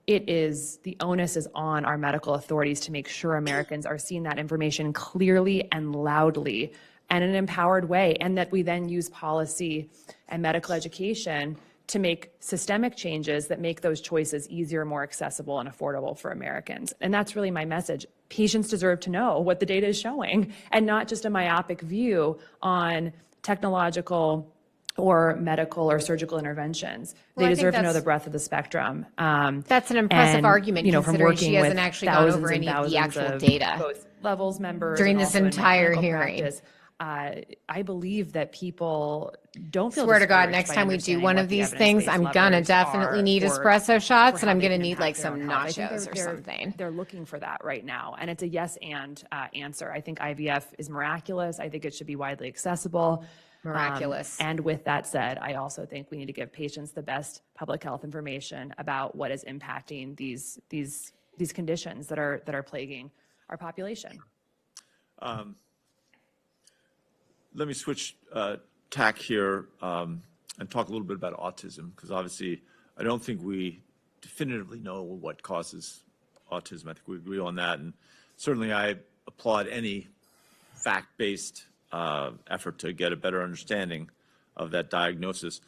Speaker 1: the onus is on our medical authorities to make sure Americans are seeing that information clearly and loudly and in an empowered way, and that we then use policy and medical education to make systemic changes that make those choices easier, more accessible, and affordable for Americans. And that's really my message. Patients deserve to know what the data is showing, and not just a myopic view on technological or medical or surgical interventions.
Speaker 3: Well,
Speaker 1: They
Speaker 3: I think
Speaker 1: deserve to know
Speaker 3: that's-
Speaker 1: the breadth of the spectrum.
Speaker 3: That's an impressive
Speaker 1: And,
Speaker 3: argument,
Speaker 1: from
Speaker 3: considering
Speaker 1: working
Speaker 3: she hasn't
Speaker 1: with
Speaker 3: actually gone over
Speaker 1: thousands and
Speaker 3: any of the
Speaker 1: thousands
Speaker 3: actual
Speaker 1: of
Speaker 3: data
Speaker 1: both levels members
Speaker 3: during
Speaker 1: and
Speaker 3: this
Speaker 1: also in my
Speaker 3: entire
Speaker 1: clinical
Speaker 3: hearing.
Speaker 1: practice. I believe that people don't feel
Speaker 3: Swear to God,
Speaker 1: discouraged
Speaker 3: next
Speaker 1: by
Speaker 3: time we do
Speaker 1: understanding
Speaker 3: one
Speaker 1: what
Speaker 3: of
Speaker 1: the
Speaker 3: these things,
Speaker 1: evidence-based
Speaker 3: I'm gonna
Speaker 1: levers
Speaker 3: definitely
Speaker 1: are
Speaker 3: need
Speaker 1: for-
Speaker 3: espresso shots,
Speaker 1: for
Speaker 3: and I'm
Speaker 1: how they
Speaker 3: gonna
Speaker 1: can
Speaker 3: need
Speaker 1: impact
Speaker 3: like
Speaker 1: their own
Speaker 3: some
Speaker 1: health. I think
Speaker 3: nachos or something.
Speaker 1: They're looking for that right now, and it's a yes and answer. I think IVF is miraculous. I think it should be widely accessible.
Speaker 3: Miraculous.
Speaker 1: And with that said, I also think we need to give patients the best public health information about what is impacting these conditions that are plaguing our population.
Speaker 21: Let me switch tack here and talk a little bit about autism, because obviously I don't think we definitively know what causes autism. I think we agree on that. And certainly I applaud any fact-based effort to get a better understanding of that diagnosis.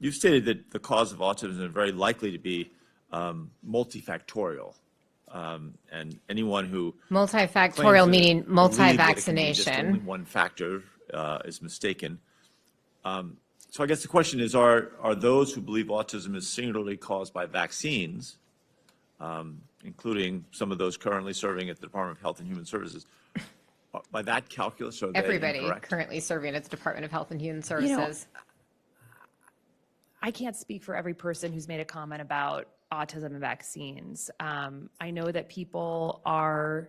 Speaker 21: You've stated that the cause of autism is very likely to be multifactorial. And anyone who
Speaker 3: Multifactorial meaning
Speaker 21: believes that it can be just
Speaker 3: multi-vaccination.
Speaker 21: only one factor is mistaken. So I guess the question is, are those who believe autism is singularly caused by vaccines, including some of those currently serving at the Department of Health and Human Services, by that calculus, are they
Speaker 3: Everybody
Speaker 21: incorrect?
Speaker 3: currently serving at the Department of Health and Human
Speaker 1: You know,
Speaker 3: Services.
Speaker 1: I can't speak for every person who's made a comment about autism and vaccines. I know that people are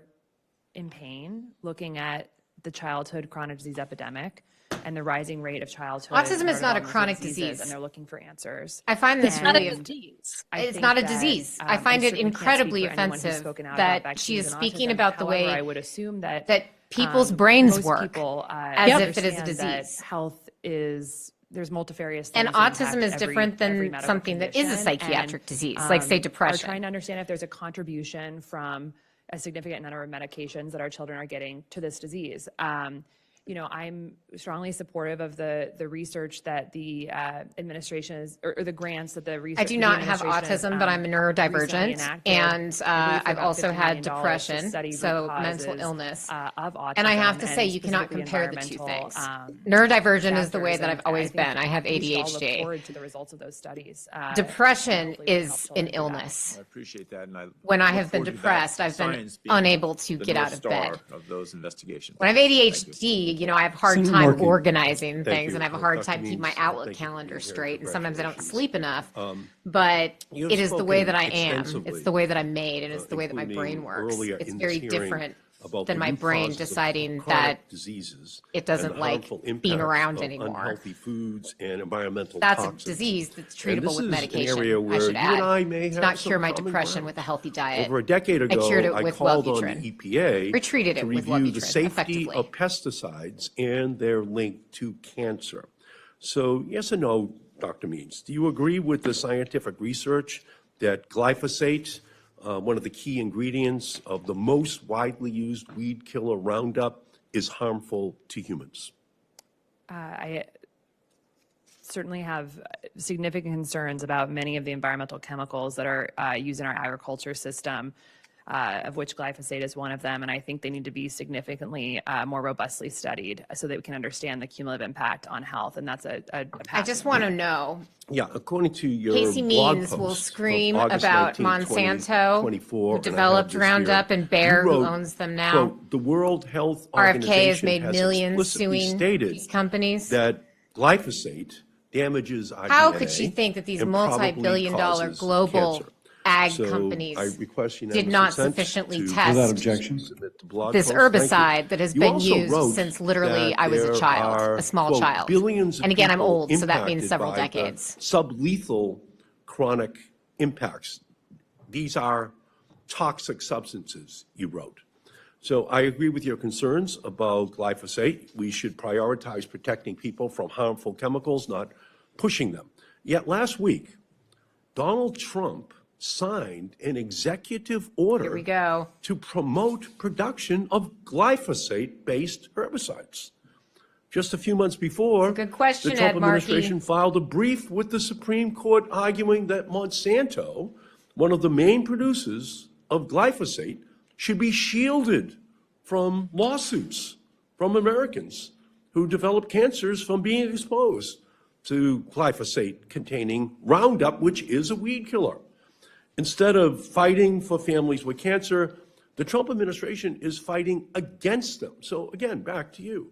Speaker 1: in pain looking at the childhood chronic disease epidemic and the rising rate of childhood.
Speaker 3: Autism is not a
Speaker 1: neurodevelopmental
Speaker 3: chronic
Speaker 1: diseases,
Speaker 3: disease.
Speaker 1: and they're looking for answers.
Speaker 3: I find this
Speaker 1: And
Speaker 3: really.
Speaker 1: I
Speaker 3: It's
Speaker 1: think
Speaker 3: not a
Speaker 1: that,
Speaker 3: disease. I
Speaker 1: I
Speaker 3: find it
Speaker 1: certainly can't
Speaker 3: incredibly
Speaker 1: speak for anyone who's
Speaker 3: offensive
Speaker 1: spoken out
Speaker 3: that
Speaker 1: about
Speaker 3: she is
Speaker 1: vaccines and
Speaker 3: speaking
Speaker 1: autism.
Speaker 3: about the way
Speaker 1: However, I would assume that
Speaker 3: people's brains
Speaker 1: most
Speaker 3: work
Speaker 1: people,
Speaker 3: as if it is a
Speaker 1: understand that
Speaker 3: disease.
Speaker 1: health is there's multifarious things
Speaker 3: And
Speaker 1: that
Speaker 3: autism
Speaker 1: impact
Speaker 3: is different than
Speaker 1: every medical
Speaker 3: something that is a
Speaker 1: condition,
Speaker 3: psychiatric
Speaker 1: and,
Speaker 3: disease, like, say,
Speaker 1: Are
Speaker 3: depression.
Speaker 1: trying to understand if there's a contribution from a significant number of medications that our children are getting to this disease. You know, I'm strongly supportive of the research that the administration is, or the grants that the research.
Speaker 3: I do not have autism, but I'm a neurodivergent, and I've also had depression, so mental illness.
Speaker 1: Of autism,
Speaker 3: And I have to say,
Speaker 1: and
Speaker 3: you cannot
Speaker 1: specifically
Speaker 3: compare the two
Speaker 1: environmental,
Speaker 3: things. Neurodivergent is the way
Speaker 1: factors,
Speaker 3: that I've
Speaker 1: and
Speaker 3: always
Speaker 1: I think
Speaker 3: been. I have
Speaker 1: we should all look
Speaker 3: ADHD.
Speaker 1: forward to the results of those studies.
Speaker 3: Depression
Speaker 1: Hopefully we can help
Speaker 3: is
Speaker 1: children
Speaker 3: an
Speaker 1: do that.
Speaker 3: illness.
Speaker 21: I appreciate that, and I
Speaker 3: When I
Speaker 21: look
Speaker 3: have been
Speaker 21: forward to that
Speaker 3: depressed, I've been
Speaker 21: science being
Speaker 3: unable to
Speaker 21: the
Speaker 3: get
Speaker 21: North
Speaker 3: out of
Speaker 21: Star
Speaker 3: bed.
Speaker 21: of those investigations.
Speaker 3: When I have ADHD, you know, I have a hard
Speaker 2: Senator
Speaker 3: time
Speaker 2: Markey.
Speaker 3: organizing
Speaker 4: Thank
Speaker 3: things,
Speaker 4: you.
Speaker 3: and I have a hard
Speaker 4: Dr.
Speaker 3: time keeping my
Speaker 4: Means,
Speaker 3: Outlook
Speaker 4: thank you for
Speaker 3: calendar
Speaker 4: being here.
Speaker 3: straight, and sometimes I don't
Speaker 4: Congratulations.
Speaker 3: sleep enough. But
Speaker 4: You've
Speaker 3: it is the way that I
Speaker 4: spoken
Speaker 3: am.
Speaker 4: extensively,
Speaker 3: It's the way that I'm made, and it's the way that my
Speaker 4: including
Speaker 3: brain works.
Speaker 4: earlier
Speaker 3: It's
Speaker 4: in
Speaker 3: very
Speaker 4: this hearing
Speaker 3: different
Speaker 4: about
Speaker 3: than
Speaker 4: the
Speaker 3: my
Speaker 4: root
Speaker 3: brain
Speaker 4: causes of
Speaker 3: deciding
Speaker 4: chronic
Speaker 3: that
Speaker 4: diseases
Speaker 3: it doesn't
Speaker 4: and the
Speaker 3: like
Speaker 4: harmful
Speaker 3: being
Speaker 4: impacts
Speaker 3: around
Speaker 4: of
Speaker 3: anymore.
Speaker 4: unhealthy foods and environmental
Speaker 3: That's
Speaker 4: toxins.
Speaker 3: a disease that's
Speaker 4: And
Speaker 3: treatable
Speaker 4: this
Speaker 3: with
Speaker 4: is
Speaker 3: medication.
Speaker 4: an area
Speaker 3: I
Speaker 4: where
Speaker 3: should
Speaker 4: you
Speaker 3: add.
Speaker 4: and I may
Speaker 3: It's
Speaker 4: have
Speaker 3: not
Speaker 4: some
Speaker 3: cure my
Speaker 4: common
Speaker 3: depression
Speaker 4: ground.
Speaker 3: with a healthy diet.
Speaker 4: Over a decade ago,
Speaker 3: I cured it
Speaker 4: I
Speaker 3: with
Speaker 4: called on
Speaker 3: Wellbutrin.
Speaker 4: the EPA
Speaker 3: We treated it
Speaker 4: to
Speaker 3: with
Speaker 4: review the
Speaker 3: Wellbutrin
Speaker 4: safety
Speaker 3: effectively.
Speaker 4: of pesticides and their link to cancer. So yes or no, Dr. Means, do you agree with the scientific research that glyphosate, one of the key ingredients of the most widely used weed killer Roundup, is harmful to humans?
Speaker 1: I certainly have significant concerns about many of the environmental chemicals that are used in our agriculture system, of which glyphosate is one of them. And I think they need to be significantly more robustly studied so that we can understand the cumulative impact on health. And that's a
Speaker 3: I
Speaker 1: path
Speaker 3: just
Speaker 1: that
Speaker 3: want
Speaker 1: we-
Speaker 3: to know.
Speaker 4: Yeah, according to your
Speaker 3: Casey
Speaker 4: blog
Speaker 3: Means will
Speaker 4: post
Speaker 3: scream
Speaker 4: of August
Speaker 3: about
Speaker 4: 19,
Speaker 3: Monsanto,
Speaker 4: 2024,
Speaker 3: who
Speaker 4: and I have
Speaker 3: developed
Speaker 4: this
Speaker 3: Roundup,
Speaker 4: here,
Speaker 3: and Bayer,
Speaker 4: you
Speaker 3: who
Speaker 4: wrote,
Speaker 3: owns them now.
Speaker 4: quote, "The World Health
Speaker 3: RFK has
Speaker 4: Organization
Speaker 3: made
Speaker 4: has
Speaker 3: millions
Speaker 4: explicitly
Speaker 3: suing
Speaker 4: stated
Speaker 3: these companies.
Speaker 4: that glyphosate damages our
Speaker 3: How
Speaker 4: DNA
Speaker 3: could she think that these
Speaker 4: and probably
Speaker 3: multi-billion-dollar
Speaker 4: causes
Speaker 3: global
Speaker 4: cancer?"
Speaker 3: ag
Speaker 4: So
Speaker 3: companies
Speaker 4: I request
Speaker 3: did
Speaker 4: unanimous
Speaker 3: not
Speaker 4: consent
Speaker 3: sufficiently
Speaker 4: to
Speaker 3: test
Speaker 2: Without objection.
Speaker 4: submit the blog
Speaker 3: this
Speaker 4: post. Thank you.
Speaker 3: herbicide that has
Speaker 4: You
Speaker 3: been
Speaker 4: also
Speaker 3: used
Speaker 4: wrote
Speaker 3: since literally
Speaker 4: that
Speaker 3: I was a
Speaker 4: there
Speaker 3: child,
Speaker 4: are,
Speaker 3: a small
Speaker 4: quote,
Speaker 3: child.
Speaker 4: billions of
Speaker 3: And again, I'm
Speaker 4: people
Speaker 3: old, so that means
Speaker 4: impacted
Speaker 3: several
Speaker 4: by the
Speaker 3: decades.
Speaker 4: sublethal chronic impacts. These are toxic substances, you wrote. So I agree with your concerns about glyphosate. We should prioritize protecting people from harmful chemicals, not pushing them. Yet last week, Donald Trump signed an executive order
Speaker 3: Here we go.
Speaker 4: to promote production of glyphosate-based herbicides. Just a few months before,
Speaker 3: Good question,
Speaker 4: the Trump
Speaker 3: Ed Markey.
Speaker 4: administration filed a brief with the Supreme Court arguing that Monsanto, one of the main producers of glyphosate, should be shielded from lawsuits from Americans who develop cancers from being exposed to glyphosate containing Roundup, which is a weed killer. Instead of fighting for families with cancer, the Trump administration is fighting against them. So again, back to you.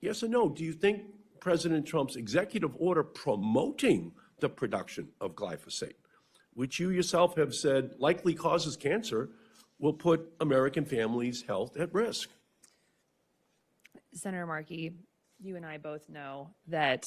Speaker 4: Yes or no, do you think President Trump's executive order promoting the production of glyphosate, which you yourself have said likely causes cancer, will put American families' health at risk?
Speaker 1: Senator Markey, you and I both know that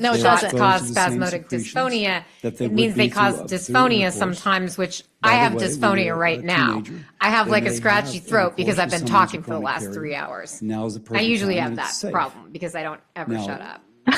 Speaker 5: No, it
Speaker 2: They
Speaker 5: doesn't.
Speaker 2: are
Speaker 3: cause
Speaker 2: exposed to the same
Speaker 3: spasmodic
Speaker 2: secretions
Speaker 3: dysphonia.
Speaker 2: that they
Speaker 3: It
Speaker 2: would
Speaker 3: means
Speaker 2: be
Speaker 3: they cause
Speaker 2: through food
Speaker 3: dysphonia
Speaker 2: intercourse.
Speaker 3: sometimes, which
Speaker 2: By
Speaker 3: I
Speaker 2: the
Speaker 3: have
Speaker 2: way, when
Speaker 3: dysphonia
Speaker 2: you're
Speaker 3: right
Speaker 2: a
Speaker 3: now.
Speaker 2: teenager,
Speaker 3: I have
Speaker 2: they
Speaker 3: like a
Speaker 2: may
Speaker 3: scratchy
Speaker 2: have
Speaker 3: throat because
Speaker 2: intercourse
Speaker 3: I've been
Speaker 2: with someone
Speaker 3: talking
Speaker 2: who's a
Speaker 3: for the
Speaker 2: chronic
Speaker 3: last
Speaker 2: carrier.
Speaker 3: 3 hours.
Speaker 2: Now is the
Speaker 3: I
Speaker 2: perfect
Speaker 3: usually
Speaker 2: time,
Speaker 3: have
Speaker 2: and
Speaker 3: that
Speaker 2: it's safe.
Speaker 3: problem because I don't ever
Speaker 2: Now,
Speaker 3: shut up.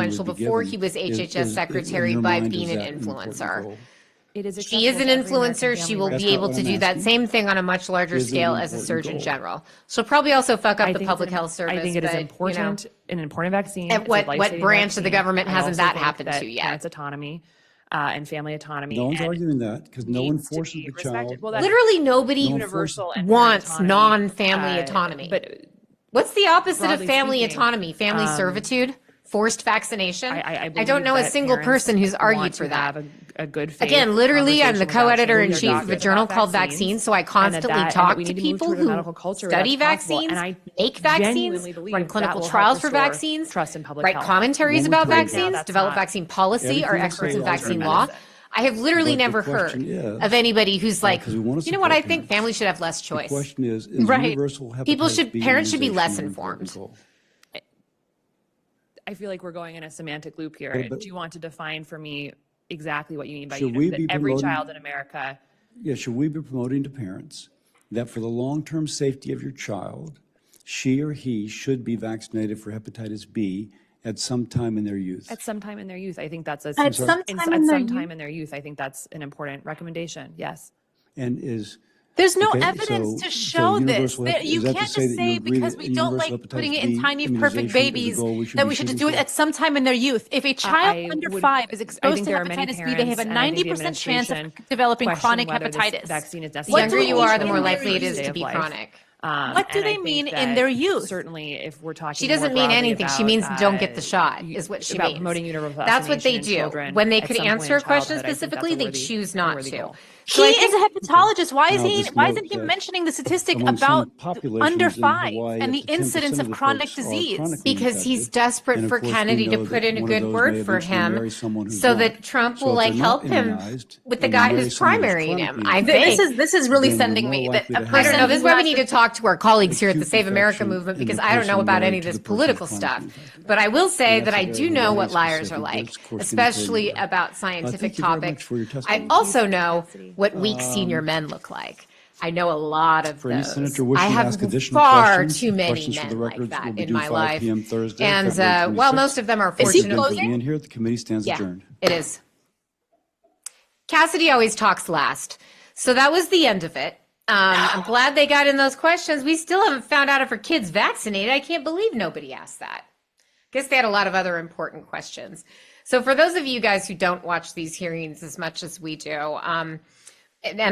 Speaker 3: influential
Speaker 2: would be
Speaker 3: before
Speaker 2: given
Speaker 3: he was
Speaker 2: is-
Speaker 3: HHS
Speaker 2: in
Speaker 3: secretary
Speaker 2: your
Speaker 3: by
Speaker 2: mind,
Speaker 3: being
Speaker 2: is
Speaker 3: an
Speaker 2: that important
Speaker 3: influencer.
Speaker 2: goal?
Speaker 1: It is
Speaker 3: She is an
Speaker 1: accessible to every
Speaker 3: influencer.
Speaker 1: American
Speaker 3: She will
Speaker 1: family.
Speaker 2: That's
Speaker 3: be
Speaker 2: not
Speaker 3: able
Speaker 2: what
Speaker 3: to
Speaker 2: I'm
Speaker 3: do that
Speaker 2: asking.
Speaker 3: same thing on a much larger
Speaker 2: Is it an
Speaker 3: scale as a
Speaker 2: important
Speaker 3: Surgeon
Speaker 2: goal?
Speaker 3: General. She'll probably also fuck up
Speaker 1: I
Speaker 3: the
Speaker 1: think
Speaker 3: public
Speaker 1: it's
Speaker 3: health service.
Speaker 1: I think it is
Speaker 3: but,
Speaker 1: important, an important vaccine.
Speaker 3: At
Speaker 1: It's a
Speaker 3: what
Speaker 1: life-saving
Speaker 3: branch of the
Speaker 1: vaccine.
Speaker 3: government
Speaker 1: I
Speaker 3: hasn't
Speaker 1: also
Speaker 3: that
Speaker 1: think
Speaker 3: happened
Speaker 1: that
Speaker 3: to yet?
Speaker 1: Parents' autonomy and family autonomy.
Speaker 2: No one's
Speaker 1: and
Speaker 2: arguing that, because no one
Speaker 1: needs to
Speaker 2: forces
Speaker 1: be
Speaker 2: the
Speaker 1: respected.
Speaker 2: child.
Speaker 1: Well, that's
Speaker 3: Literally nobody
Speaker 2: No one
Speaker 1: universal and
Speaker 3: wants
Speaker 1: parent autonomy,
Speaker 3: non-family autonomy.
Speaker 1: But
Speaker 3: What's the opposite of
Speaker 1: broadly
Speaker 3: family
Speaker 1: speaking,
Speaker 3: autonomy? Family servitude? Forced vaccination?
Speaker 1: I
Speaker 3: don't know a
Speaker 1: believe
Speaker 3: single
Speaker 1: that
Speaker 3: person who's
Speaker 1: parents
Speaker 3: argued
Speaker 1: want
Speaker 3: for
Speaker 1: to
Speaker 3: that.
Speaker 1: have a good faith
Speaker 3: Again, literally, I'm the
Speaker 1: conversation without
Speaker 3: co-editor-in-chief
Speaker 1: showing
Speaker 3: of a
Speaker 1: their
Speaker 3: journal
Speaker 1: doctor
Speaker 3: called
Speaker 1: about
Speaker 3: Vaccines, so I
Speaker 1: and
Speaker 3: constantly
Speaker 1: that
Speaker 3: talk
Speaker 1: we
Speaker 3: to
Speaker 1: need to move
Speaker 3: people
Speaker 1: toward a
Speaker 3: who
Speaker 1: medical culture
Speaker 3: study
Speaker 1: where that's possible.
Speaker 3: vaccines,
Speaker 1: And I
Speaker 3: make vaccines,
Speaker 1: genuinely believe
Speaker 3: run
Speaker 1: that
Speaker 3: clinical
Speaker 1: will help
Speaker 3: trials for
Speaker 1: restore
Speaker 3: vaccines,
Speaker 1: trust in public
Speaker 3: write
Speaker 1: health.
Speaker 3: commentaries
Speaker 2: One
Speaker 3: about
Speaker 2: more time.
Speaker 3: vaccines,
Speaker 1: That's
Speaker 3: develop
Speaker 1: not-
Speaker 3: vaccine policy, are
Speaker 2: Everything
Speaker 3: experts in
Speaker 2: is called
Speaker 3: vaccine
Speaker 2: alternative.
Speaker 3: law. I have literally
Speaker 2: But the
Speaker 3: never heard
Speaker 2: question is,
Speaker 3: of anybody who's like,
Speaker 2: 'cause we wanna
Speaker 3: you know what, I
Speaker 2: support
Speaker 3: think
Speaker 2: parents.
Speaker 3: families should have less
Speaker 2: The
Speaker 3: choice.
Speaker 2: question is
Speaker 3: Right.
Speaker 2: universal
Speaker 3: People
Speaker 2: hepatitis
Speaker 3: should,
Speaker 2: B
Speaker 3: parents should be
Speaker 2: immunization
Speaker 3: less
Speaker 2: an important
Speaker 3: informed.
Speaker 2: goal?
Speaker 1: I feel like we're going in a semantic loop here.
Speaker 2: But-
Speaker 1: Do you want to define for me exactly what you mean by
Speaker 2: Should we
Speaker 1: that
Speaker 2: be
Speaker 1: every
Speaker 2: promoting-
Speaker 1: child in America?
Speaker 2: Yeah, should we be promoting to parents that for the long-term safety of your child, she or he should be vaccinated for hepatitis B at some time in their youth.
Speaker 1: At some time in their youth. I think that's a,
Speaker 5: At some time in their
Speaker 1: time in their youth. I think that's an important recommendation. Yes.
Speaker 2: And is
Speaker 5: There's no
Speaker 2: okay,
Speaker 5: evidence
Speaker 2: so-
Speaker 5: to
Speaker 2: so
Speaker 5: show this.
Speaker 2: universal hep-
Speaker 5: You
Speaker 2: is that to
Speaker 5: can't
Speaker 2: say
Speaker 5: just
Speaker 2: that you
Speaker 5: say
Speaker 2: agree
Speaker 5: because
Speaker 2: that
Speaker 5: we don't
Speaker 2: universal
Speaker 5: like putting it
Speaker 2: hepatitis
Speaker 5: in
Speaker 2: B
Speaker 5: tiny, perfect
Speaker 2: immunization is a
Speaker 5: babies
Speaker 2: goal we should
Speaker 5: that
Speaker 2: be
Speaker 5: we should just
Speaker 2: shooting
Speaker 5: do it
Speaker 2: for?
Speaker 5: at some time in their youth. If a child
Speaker 1: I
Speaker 5: under
Speaker 1: would-
Speaker 5: 5 is
Speaker 1: I
Speaker 5: exposed
Speaker 1: think
Speaker 5: to
Speaker 1: there are many
Speaker 5: hepatitis B, they have a
Speaker 1: parents, and I think the
Speaker 5: 90% chance of
Speaker 1: administration
Speaker 5: developing
Speaker 1: question
Speaker 5: chronic
Speaker 1: whether this
Speaker 5: hepatitis.
Speaker 1: vaccine is
Speaker 3: The
Speaker 1: necessary.
Speaker 3: younger you are, the more
Speaker 5: in their
Speaker 3: likely it is
Speaker 1: Day
Speaker 3: to
Speaker 1: of
Speaker 3: be
Speaker 1: life.
Speaker 3: chronic.
Speaker 5: What do
Speaker 1: And I
Speaker 5: they
Speaker 1: think
Speaker 5: mean in
Speaker 1: that
Speaker 5: their youth?
Speaker 1: Certainly, if we're talking,
Speaker 3: She doesn't
Speaker 1: more
Speaker 3: mean
Speaker 1: broadly
Speaker 3: anything. She
Speaker 1: about,
Speaker 3: means don't get the shot, is what she
Speaker 1: about
Speaker 3: means.
Speaker 1: promoting universal
Speaker 3: That's what they
Speaker 1: vaccination in
Speaker 3: do.
Speaker 1: children
Speaker 3: When they
Speaker 1: at
Speaker 3: could
Speaker 1: some point
Speaker 3: answer
Speaker 1: in
Speaker 3: a question
Speaker 1: childhood, I think that's a
Speaker 3: specifically, they
Speaker 1: worthy-
Speaker 3: choose
Speaker 1: a
Speaker 3: not
Speaker 1: worthy
Speaker 3: to.
Speaker 1: goal.
Speaker 3: So I
Speaker 5: He is a hepatologist. Why is
Speaker 2: Now,
Speaker 5: he?
Speaker 2: just
Speaker 5: Why
Speaker 2: note
Speaker 5: isn't he
Speaker 2: that
Speaker 5: mentioning the statistic
Speaker 2: among some
Speaker 5: about
Speaker 2: populations
Speaker 5: under
Speaker 2: in
Speaker 5: 5
Speaker 2: Hawaii,
Speaker 5: and the
Speaker 2: up to 10%
Speaker 5: incidence
Speaker 2: of
Speaker 5: of
Speaker 2: the
Speaker 5: chronic
Speaker 2: folks are
Speaker 5: disease?
Speaker 2: chronically
Speaker 3: Because he's
Speaker 2: infected.
Speaker 3: desperate
Speaker 2: And of
Speaker 3: for
Speaker 2: course, we
Speaker 3: Kennedy to
Speaker 2: know
Speaker 3: put
Speaker 2: that
Speaker 3: in a
Speaker 2: one of
Speaker 3: good
Speaker 2: those
Speaker 3: word
Speaker 2: may
Speaker 3: for
Speaker 2: eventually
Speaker 3: him
Speaker 2: marry someone who's
Speaker 3: so
Speaker 2: not.
Speaker 3: that Trump
Speaker 2: So
Speaker 3: will
Speaker 2: if
Speaker 3: like
Speaker 2: they're not
Speaker 3: help him
Speaker 2: immunized
Speaker 3: with the
Speaker 2: and
Speaker 3: guy
Speaker 2: marry
Speaker 3: who's
Speaker 2: someone who's
Speaker 3: primarying him.
Speaker 2: chronically
Speaker 3: I
Speaker 2: infected,
Speaker 3: think.
Speaker 5: This is really
Speaker 2: then we're
Speaker 5: sending
Speaker 2: more
Speaker 5: me
Speaker 2: likely
Speaker 5: that
Speaker 2: to
Speaker 5: a
Speaker 2: have
Speaker 3: I don't know.
Speaker 5: person
Speaker 3: This is
Speaker 5: who
Speaker 3: why we
Speaker 5: has
Speaker 3: need
Speaker 5: the
Speaker 3: to talk to our colleagues here at the
Speaker 2: acute
Speaker 3: Save America
Speaker 2: infection
Speaker 3: movement
Speaker 2: and
Speaker 3: because
Speaker 2: the
Speaker 3: I don't know
Speaker 2: person
Speaker 3: about
Speaker 2: married
Speaker 3: any of
Speaker 2: to
Speaker 3: this
Speaker 2: the person
Speaker 3: political
Speaker 2: who's
Speaker 3: stuff.
Speaker 2: chronically infected.
Speaker 3: But I will say
Speaker 2: And
Speaker 3: that
Speaker 2: that's
Speaker 3: I
Speaker 2: a
Speaker 3: do
Speaker 2: very,
Speaker 3: know
Speaker 2: very
Speaker 3: what liars are
Speaker 2: specific,
Speaker 3: like,
Speaker 2: that's, of course,
Speaker 3: especially
Speaker 2: indicated.
Speaker 3: about scientific
Speaker 2: Thank you very much
Speaker 3: topics.
Speaker 2: for your
Speaker 3: I
Speaker 2: testimony.
Speaker 3: also know what weak senior men look like. I know a lot of
Speaker 2: For any
Speaker 3: those.
Speaker 2: senator wishing
Speaker 3: I
Speaker 2: to
Speaker 3: have
Speaker 2: ask additional
Speaker 3: far
Speaker 2: questions,
Speaker 3: too many
Speaker 2: questions for the
Speaker 3: men like
Speaker 2: record will
Speaker 3: that
Speaker 2: be
Speaker 3: in
Speaker 2: due
Speaker 3: my
Speaker 2: 5
Speaker 3: life.
Speaker 2: p.m. Thursday,
Speaker 3: And
Speaker 2: February
Speaker 3: while
Speaker 2: 26th.
Speaker 3: most of them are
Speaker 5: Is he
Speaker 2: Thank you
Speaker 3: fortunately,
Speaker 2: for being here. The committee stands
Speaker 3: yeah,
Speaker 2: adjourned.
Speaker 3: it is. Cassidy always talks last. So that was the end of it. I'm glad they got in those questions. We still haven't found out if her kid's vaccinated. I can't believe nobody asked that. Guess they had a lot of other important questions. So for those of you guys who don't watch these hearings as much as we do, and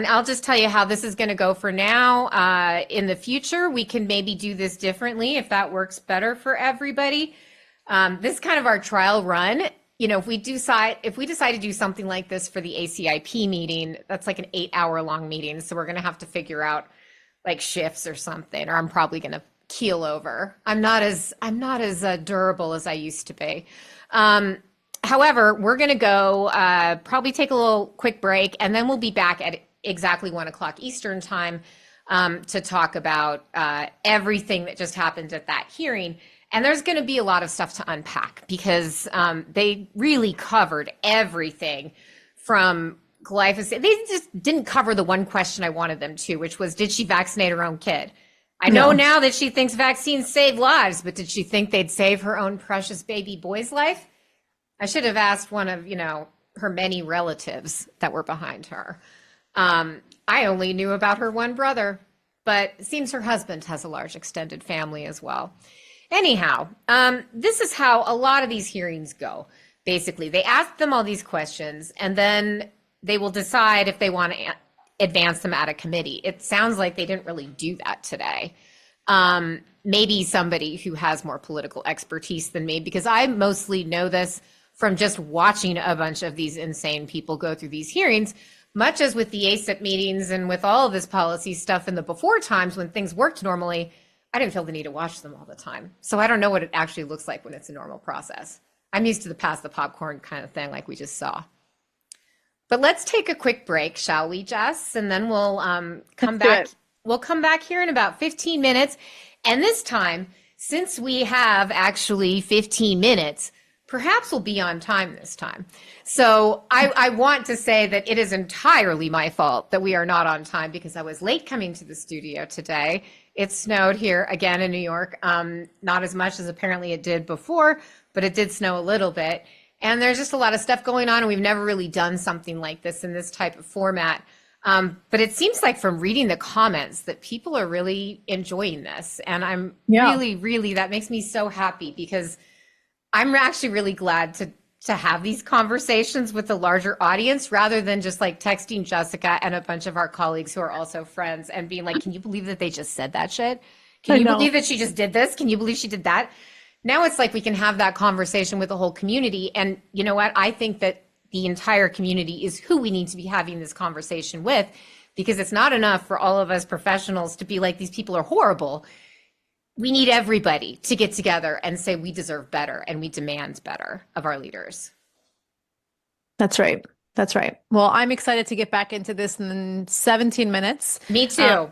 Speaker 3: I'll just tell you how this is going to go for now. In the future, we can maybe do this differently if that works better for everybody. This is kind of our trial run. You know, if we decide to do something like this for the ACIP meeting, that's like an 8-hour long meeting. So we're going to have to figure out like shifts or something, or I'm probably going to keel over. I'm not as durable as I used to be. However, we're going to go probably take a little quick break, and then we'll be back at exactly 1 o'clock Eastern time to talk about everything that just happened at that hearing. And there's going to be a lot of stuff to unpack because they really covered everything from glyphosate. They just didn't cover the one question I wanted them to, which was, did she vaccinate her own kid? I know now that she thinks vaccines save lives, but did she think they'd save her own precious baby boy's life? I should have asked one of, her many relatives that were behind her. I only knew about her one brother, but it seems her husband has a large extended family as well. Anyhow, this is how a lot of these hearings go. Basically, they ask them all these questions, and then they will decide if they want to advance them at a committee. It sounds like they didn't really do that today. Maybe somebody who has more political expertise than me, because I mostly know this from just watching a bunch of these insane people go through these hearings, much as with the ACIP meetings and with all of this policy stuff in the before times when things worked normally. I didn't feel the need to watch them all the time. So I don't know what it actually looks like when it's a normal process. I'm used to the pass the popcorn kind of thing like we just saw. But let's take a quick break, shall we, Jess? And then we'll come back. We'll come back here in about 15 minutes. And this time, since we have actually 15 minutes, perhaps we'll be on time this time. So I want to say that it is entirely my fault that we are not on time because I was late coming to the studio today. It snowed here again in New York, not as much as apparently it did before, but it did snow a little bit. And there's just a lot of stuff going on, and we've never really done something like this in this type of format. But it seems like from reading the comments that people are really enjoying this. And I'm really, that makes me so happy because I'm actually really glad to have these conversations with a larger audience rather than just like texting Jessica and a bunch of our colleagues who are also friends and being like, can you believe that they just said that shit? Can you believe that she just did this? Can you believe she did that? Now it's like we can have that conversation with the whole community. And you know what? I think that the entire community is who we need to be having this conversation with, because it's not enough for all of us professionals to be like, these people are horrible. We need everybody to get together and say we deserve better and we demand better of our leaders.
Speaker 5: That's right. That's right. Well, I'm excited to get back into this in 17 minutes.
Speaker 3: Me too.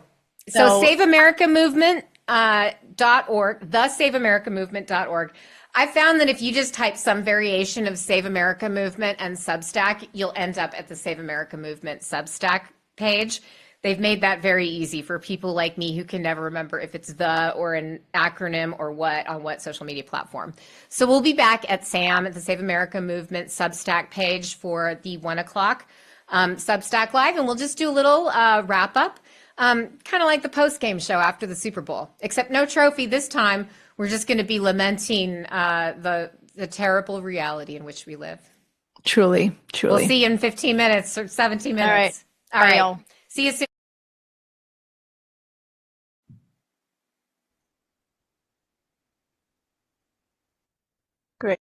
Speaker 3: So SaveAmericaMovement.org, theSaveAmericaMovement.org. I found that if you just type some variation of Save America Movement and Substack, you'll end up at the Save America Movement Substack page. They've made that very easy for people like me who can never remember if it's the or an acronym or what on what social media platform. So we'll be back at SAM, at the Save America Movement Substack page for the 1 o'clock Substack Live, and we'll just do a little wrap up, kind of like the post game show after the Super Bowl, except no trophy this time. We're just going to be lamenting the terrible reality in which we live.
Speaker 5: Truly.
Speaker 3: We'll see you in 15 minutes or 17 minutes.
Speaker 5: All right.
Speaker 3: All right. See you soon.
Speaker 5: Great.